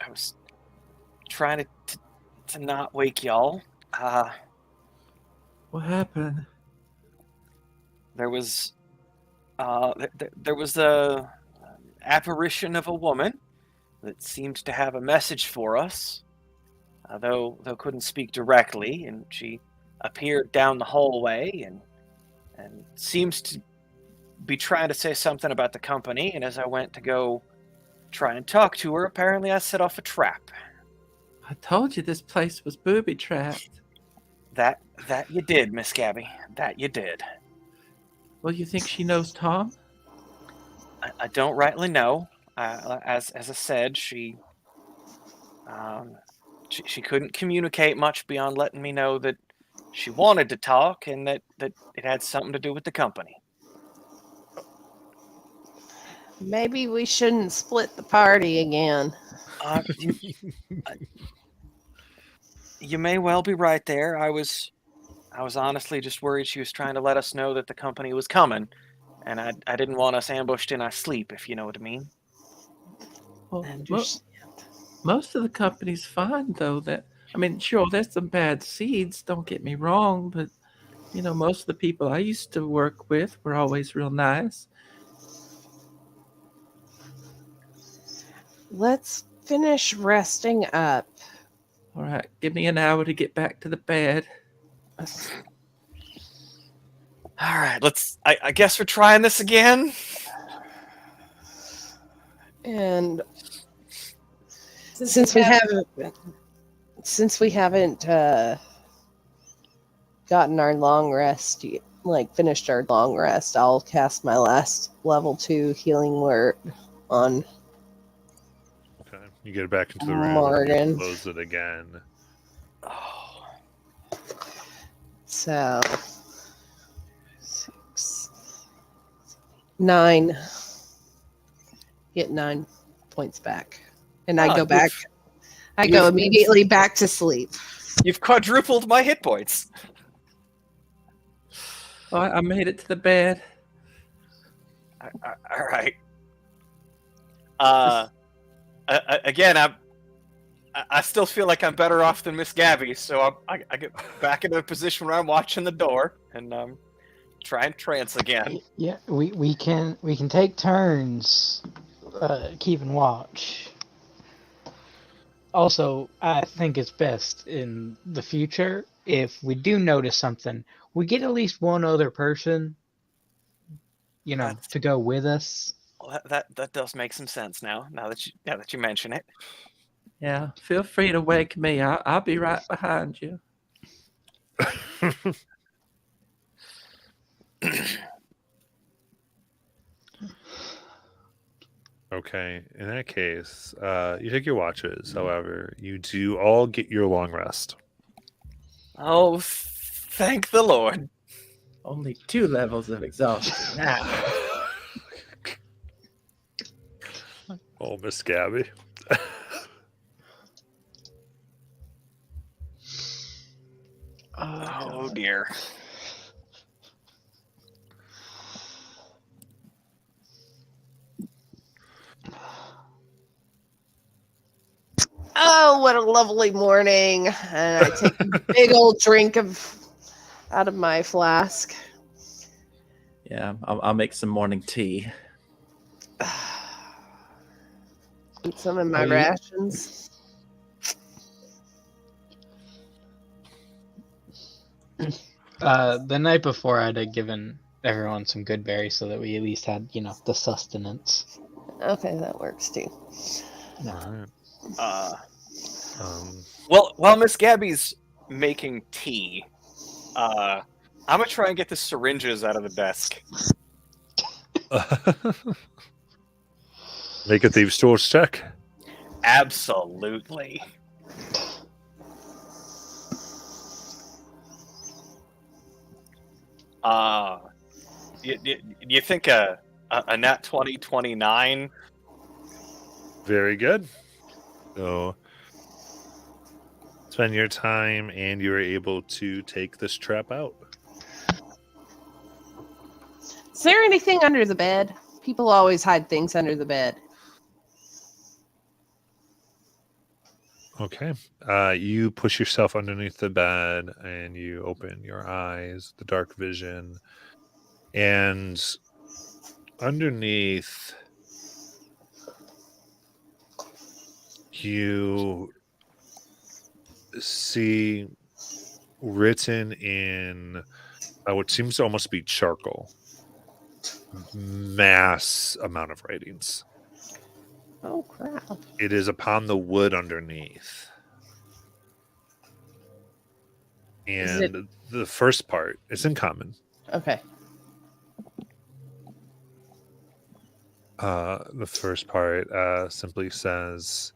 trying to not wake y'all. What happened? There was there was a apparition of a woman that seemed to have a message for us, though couldn't speak directly, and she appeared down the hallway and seems to be trying to say something about the company. And as I went to go try and talk to her, apparently I set off a trap. I told you this place was booby trapped. That you did, Miss Gabby. That you did. Well, you think she knows Tom? I don't rightly know. As I said, she couldn't communicate much beyond letting me know that she wanted to talk and that it had something to do with the company. Maybe we shouldn't split the party again. You may well be right there. I was honestly just worried she was trying to let us know that the company was coming, and I didn't want us ambushed in our sleep, if you know what I mean. Well, Understand. most of the company's fine, though. Sure, there's some bad seeds, don't get me wrong, but, most of the people I used to work with were always real nice. Let's finish resting up. All right, give me an hour to get back to the bed. All right, I guess we're trying this again. And since we haven't gotten our long rest, finished our long rest, I'll cast my last level 2 healing word on Okay. You get back into the room. Morgan. And you close it again. Oh, So 6, 9. Get 9 points back. And I go back. I go immediately back to sleep. you've quadrupled my hit points. Oh, I made it to the bed. All right. Again, I still feel like I'm better off than Miss Gabby, so I get back into a position where I'm watching the door and try and trance again. Yeah, we can take turns keeping watch. Also, I think it's best in the future if we do notice something, we get at least one other person, to go with us. Well, that does make some sense now that you mention it. Yeah, feel free to wake me. I'll be right behind you. Okay, in that case, you take your watches. However, you do all get your long rest. Oh, thank the Lord. Only 2 levels of exhaustion now. Oh, Miss Gabby. Oh dear. Oh, what a lovely morning. And I take a big old drink out of my flask. Yeah, I'll make some morning tea. Eat some of my Are you- rations. The night before, I'd have given everyone some good berries so that we at least had, the sustenance. Okay, that works too. All right. Well, while Miss Gabby's making tea, I'm gonna try and get the syringes out of the desk. Make a thieves' tools check. Absolutely. You think a nat 29? Very good. So, spend your time, and you are able to take this trap out. Is there anything under the bed? People always hide things under the bed. Okay. You push yourself underneath the bed, and you open your eyes, the dark vision, and underneath, you see written in what seems to almost be charcoal, mass amount of writings. Oh, crap. It is upon the wood underneath. Is it- And the first part is in common. Okay. The first part simply says,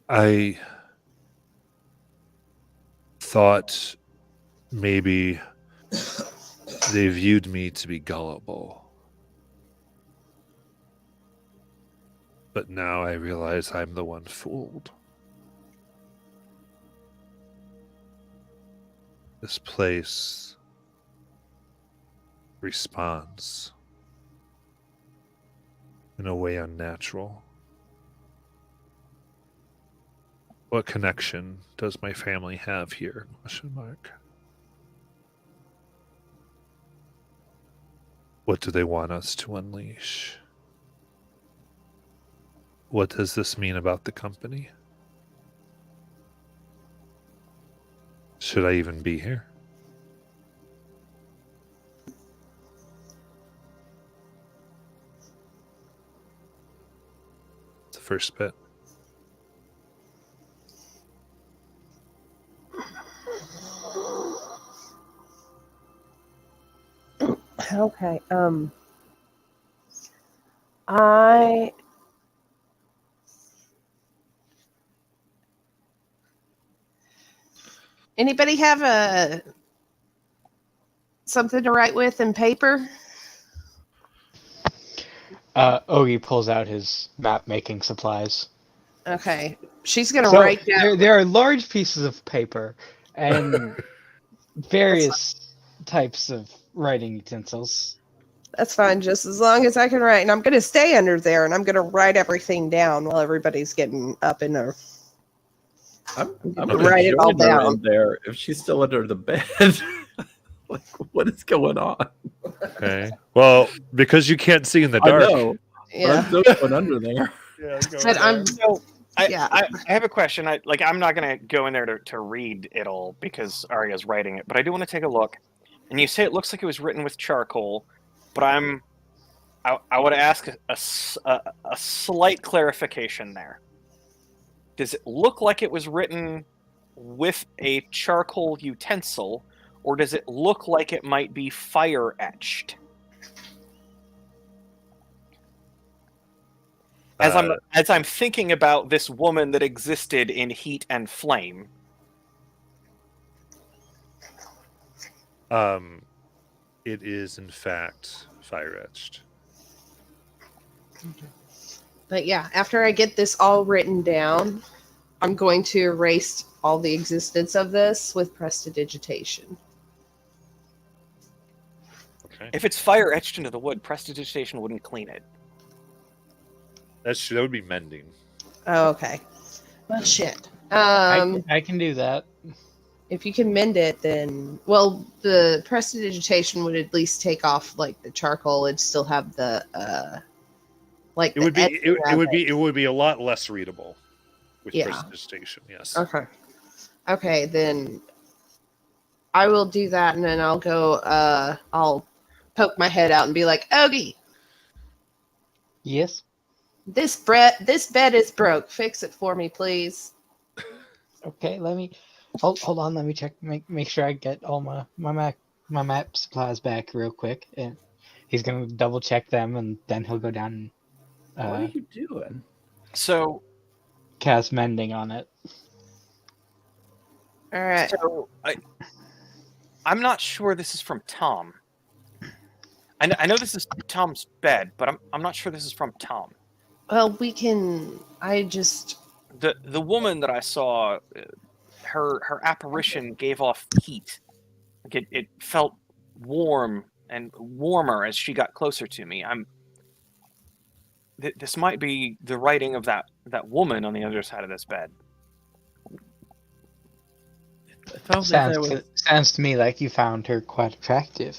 I thought maybe they viewed me to be gullible. But now I realize I'm the one fooled. This place responds in a way unnatural. What connection does my family have here? Question mark. What do they want us to unleash? What does this mean about the company? Should I even be here? It's the first bit. Okay. I Anybody have something to write with and paper? Ogie pulls out his map-making supplies. Okay. She's gonna So write down. there are large pieces of paper and various types of writing utensils. That's fine, just as long as I can write. And I'm gonna stay under there and I'm gonna write everything down while everybody's getting up in there. I'm gonna gonna write it all join her down. in there if she's still under the bed. Like, what is going on? Okay. Well, because you can't see in the I dark. know. But Yeah. I'm still going under there. Yeah, But I'm I, Yeah. I have a question. I'm not gonna go in there to read it all because Arya's writing it, but I do want to take a look. And you say it looks like it was written with charcoal, but I would ask a slight clarification there. Does it look like it was written with a charcoal utensil, or does it look like it might be fire etched? As I'm thinking about this woman that existed in heat and flame. It is in fact fire etched. But yeah, after I get this all written down, I'm going to erase all the existence of this with prestidigitation. Okay. If it's fire etched into the wood, prestidigitation wouldn't clean it. That would be mending. Oh, okay. Well, shit. I can do that. If you can mend it, then the prestidigitation would at least take off like the charcoal. It'd still have the like. It would be a lot less readable with prestidigitation. Yes. Okay. Okay, then I will do that, and then I'll go. I'll poke my head out and be like, "Ogie, Yes. this bed is broke. Fix it for me, please." Okay, let me hold on, let me check, make sure I get all my map supplies back real quick. And he's gonna double check them, and then he'll go down and What are you doing? So cast mending on it. All right. So I'm not sure this is from Tom. I know this is Tom's bed, but I'm not sure this is from Tom. Well, we can. I just. The woman that I saw, her apparition gave off heat. Like it felt warm and warmer as she got closer to me. This might be the writing of that woman on the other side of this bed. Sounds to me like you found her quite attractive.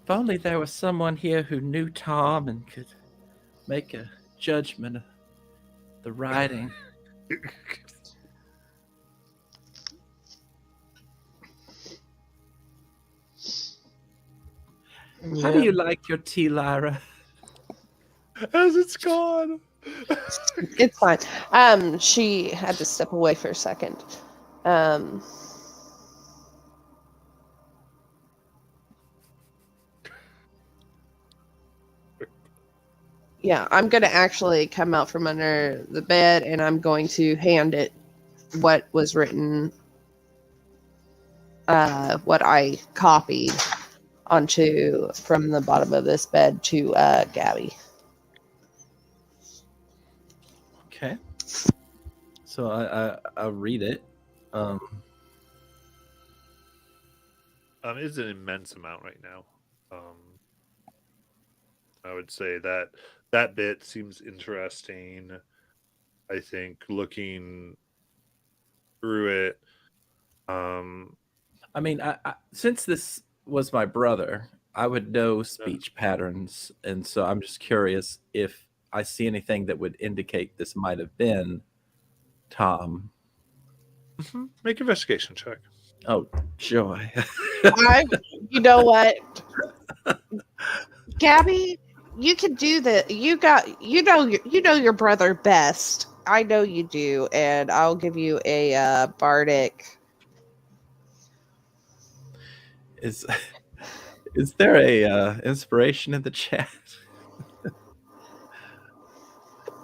If only there was someone here who knew Tom and could make a judgment of the writing. How do you like your tea, Lyra? As it's gone. It's fine. She had to step away for a second. Yeah, I'm going to actually come out from under the bed, and I'm going to hand it what was written, what I copied onto from the bottom of this bed to Gabby. Okay. So I'll read it. It's an immense amount right now. I would say that bit seems interesting. I think looking through it. I mean, I since this was my brother, I would know speech patterns, and so I'm just curious if I see anything that would indicate this might have been Tom. Make an investigation check. Oh, joy. You know what? Gabby, you can do that. You know your brother best. I know you do, and I'll give you a bardic. Is there a inspiration in the chat?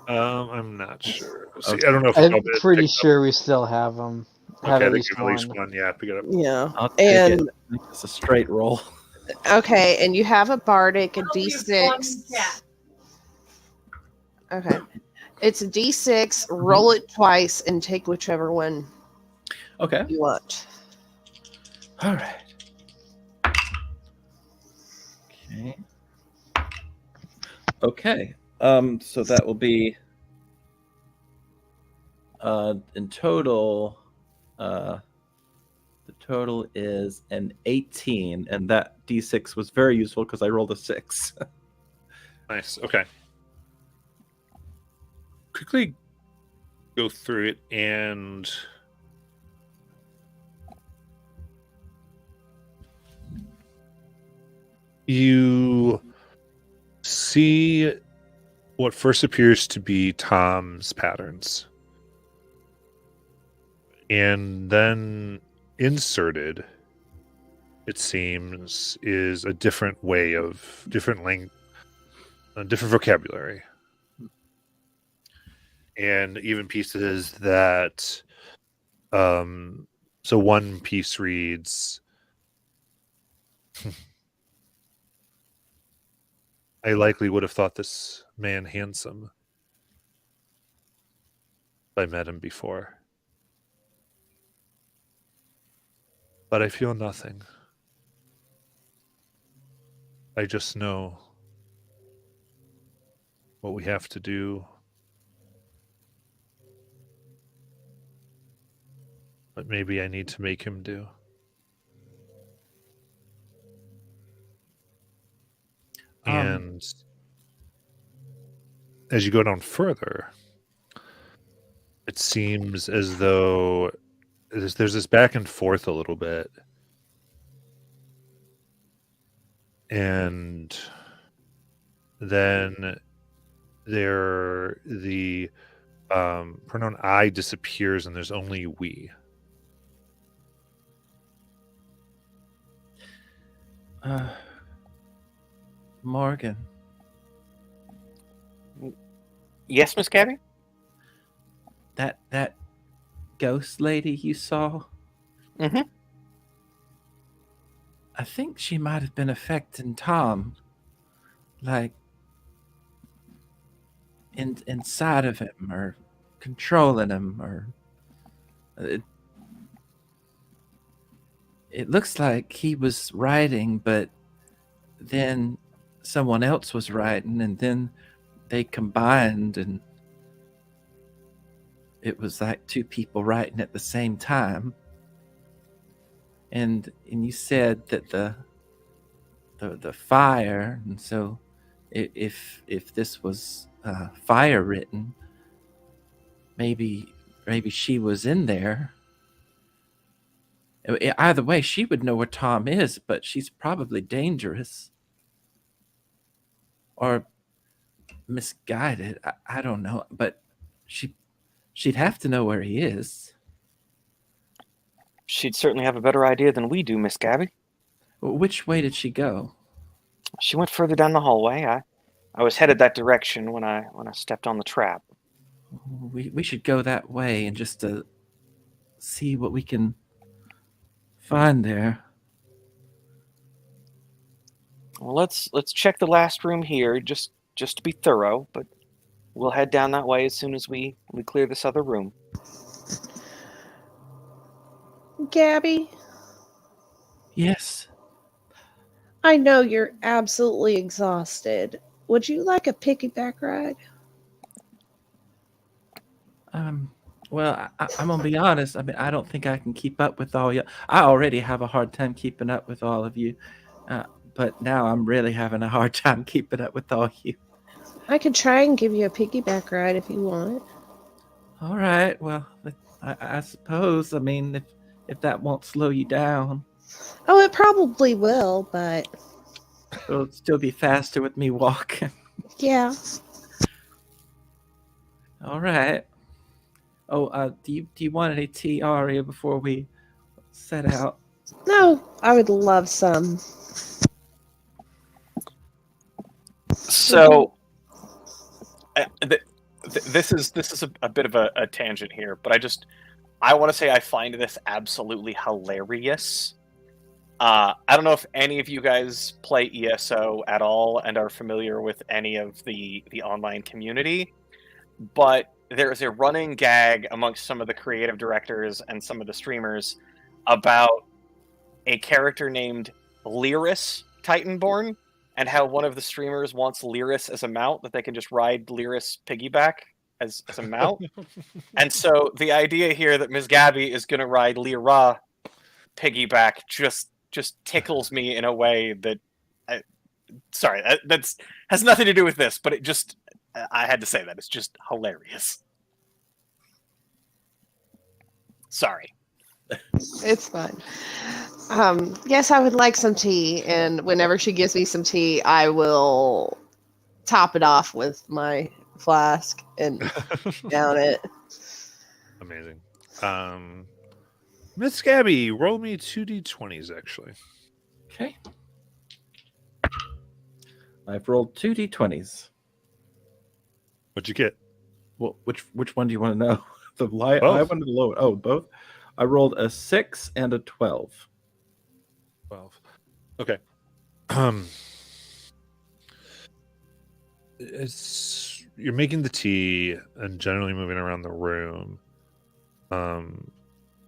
I'm not sure. See, Okay. I don't know if I'm pretty sure we still have them. Have Okay, at they least give at least one. one. Yeah, pick it up. Yeah, I'll take and it. It's a straight roll. okay, and you have a bardic, a I'll be D6. fun cat. Okay, it's a D6. Roll it twice and take whichever one Okay. you want. All right. Okay. Okay. So that will be in total. The total is an 18, and that D6 was very useful because I rolled a 6. Nice. Okay. Quickly go through it and you see what first appears to be Tom's patterns. And then inserted, it seems, is a different way of different different vocabulary, and even pieces that. So one piece reads, "I likely would have thought this man handsome. I met him before, but I feel nothing. I just know what we have to do, but maybe I need to make him do." And as you go down further, it seems as though there's this back and forth a little bit. And then the pronoun I disappears and there's only we. Morgan. Yes, Miss Gabby? That ghost lady you saw? Mm-hmm. I think she might have been affecting Tom. Like inside of him, or controlling him, or it looks like he was writing, but then someone else was writing, and then they combined, and it was like two people writing at the same time. And you said that the fire, and so if this was fire written, maybe she was in there. Either way, she would know where Tom is, but she's probably dangerous or misguided. I don't know, but she'd have to know where he is. She'd certainly have a better idea than we do, Miss Gabby. Which way did she go? She went further down the hallway. I was headed that direction when I stepped on the trap. We should go that way and just see what we can find there. Well, let's check the last room here, just to be thorough. But we'll head down that way as soon as we clear this other room. Gabby, Yes. I know you're absolutely exhausted. Would you like a piggyback ride? Well, I'm gonna be honest. I mean, I don't think I can keep up with all you. I already have a hard time keeping up with all of you, but now I'm really having a hard time keeping up with all you. I could try and give you a piggyback ride if you want. All right. Well, I suppose. I mean, if that won't slow you down, Oh, it probably will, but it'll still be faster with me walking. yeah. All right. Oh, do you want any tea, Aria, before we set out? No, I would love some. So, this is a bit of a tangent here, but I want to say I find this absolutely hilarious. I don't know if any of you guys play ESO at all and are familiar with any of the online community, but there's a running gag amongst some of the creative directors and some of the streamers about a character named Lyris Titanborn, and how one of the streamers wants Lyris as a mount, that they can just ride Lyris piggyback as a mount. And so the idea here that Ms. Gabby is going to ride Lyra piggyback just tickles me in a way that that's has nothing to do with this, but I had to say that. It's just hilarious. Sorry. It's fine. Yes, I would like some tea, and whenever she gives me some tea, I will top it off with my flask and down it. Amazing. Miss Gabby, roll me 2d20s, actually. Okay. I've rolled 2d20s. What'd you get? Well, which one do you want to know? The high Both. one or the low one? Oh, both. I rolled a 6 and a 12. 12. Okay. You're making the tea and generally moving around the room.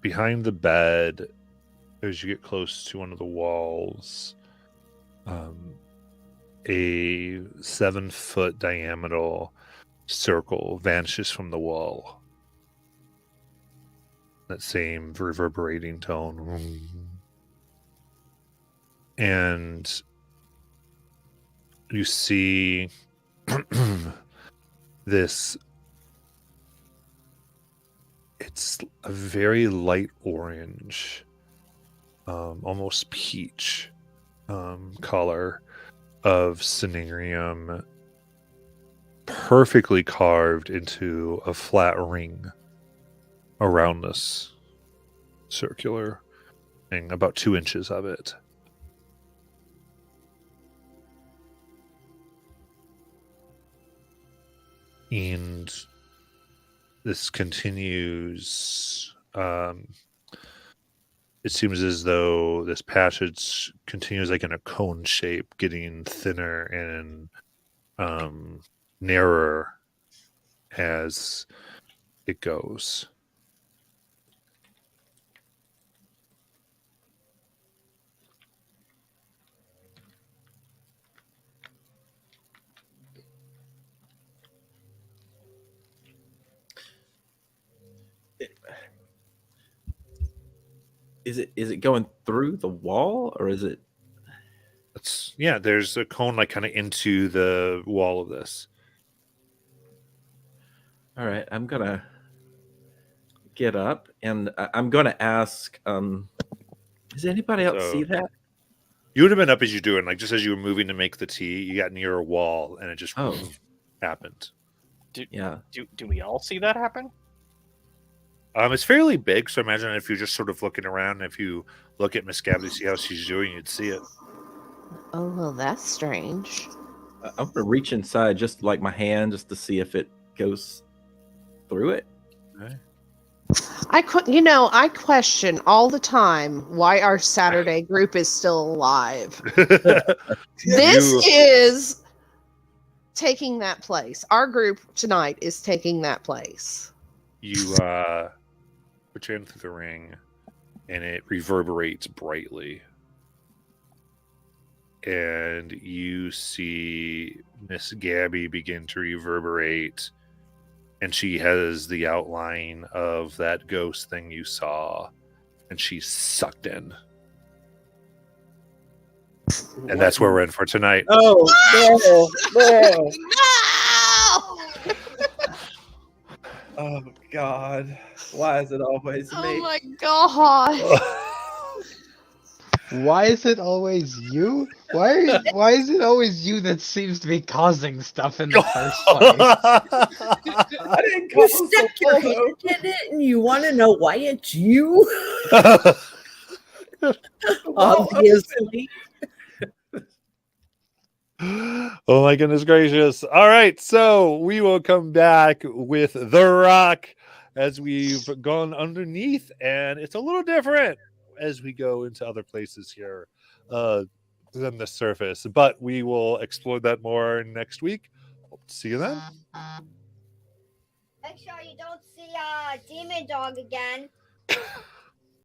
Behind the bed, as you get close to one of the walls, a 7-foot diameter circle vanishes from the wall. That same reverberating tone. And you see this. It's a very light orange, almost peach color of Cenarium, perfectly carved into a flat ring around this circular thing, about 2 inches of it. And this continues. It seems as though this passage continues like in a cone shape, getting thinner and narrower as it goes. Is it going through the wall, or is it? There's a cone like kind of into the wall of this. All right, I'm gonna get up and I'm gonna ask. Does anybody else see that? You would have been up as you're doing, like just as you were moving to make the tea, you got near a wall and it just happened. Do we all see that happen? It's fairly big, so imagine if you're just sort of looking around, if you look at Miss Gabby to see how she's doing, you'd see it. Oh, well, that's strange. I'm gonna reach inside, just like my hand, just to see if it goes through it. Okay. I question all the time why our Saturday group is still alive. This is taking that place. Our group tonight is taking that place. You put your hand through the ring, and it reverberates brightly. And you see Miss Gabby begin to reverberate, and she has the outline of that ghost thing you saw, and she's sucked in. And that's where we're in for tonight. Oh, no. Oh, God. Why is it always me? Oh, my God. Why is it always you? Why is it always you that seems to be causing stuff in the first place? I didn't You stuck your hand in it and you want to know why it's you? Obviously. Oh my goodness gracious. All right, so we will come back with The Rock as we've gone underneath, and it's a little different as we go into other places here than the surface, but we will explore that more next week. Hope to see you then. Make sure you don't see Demon Dog again.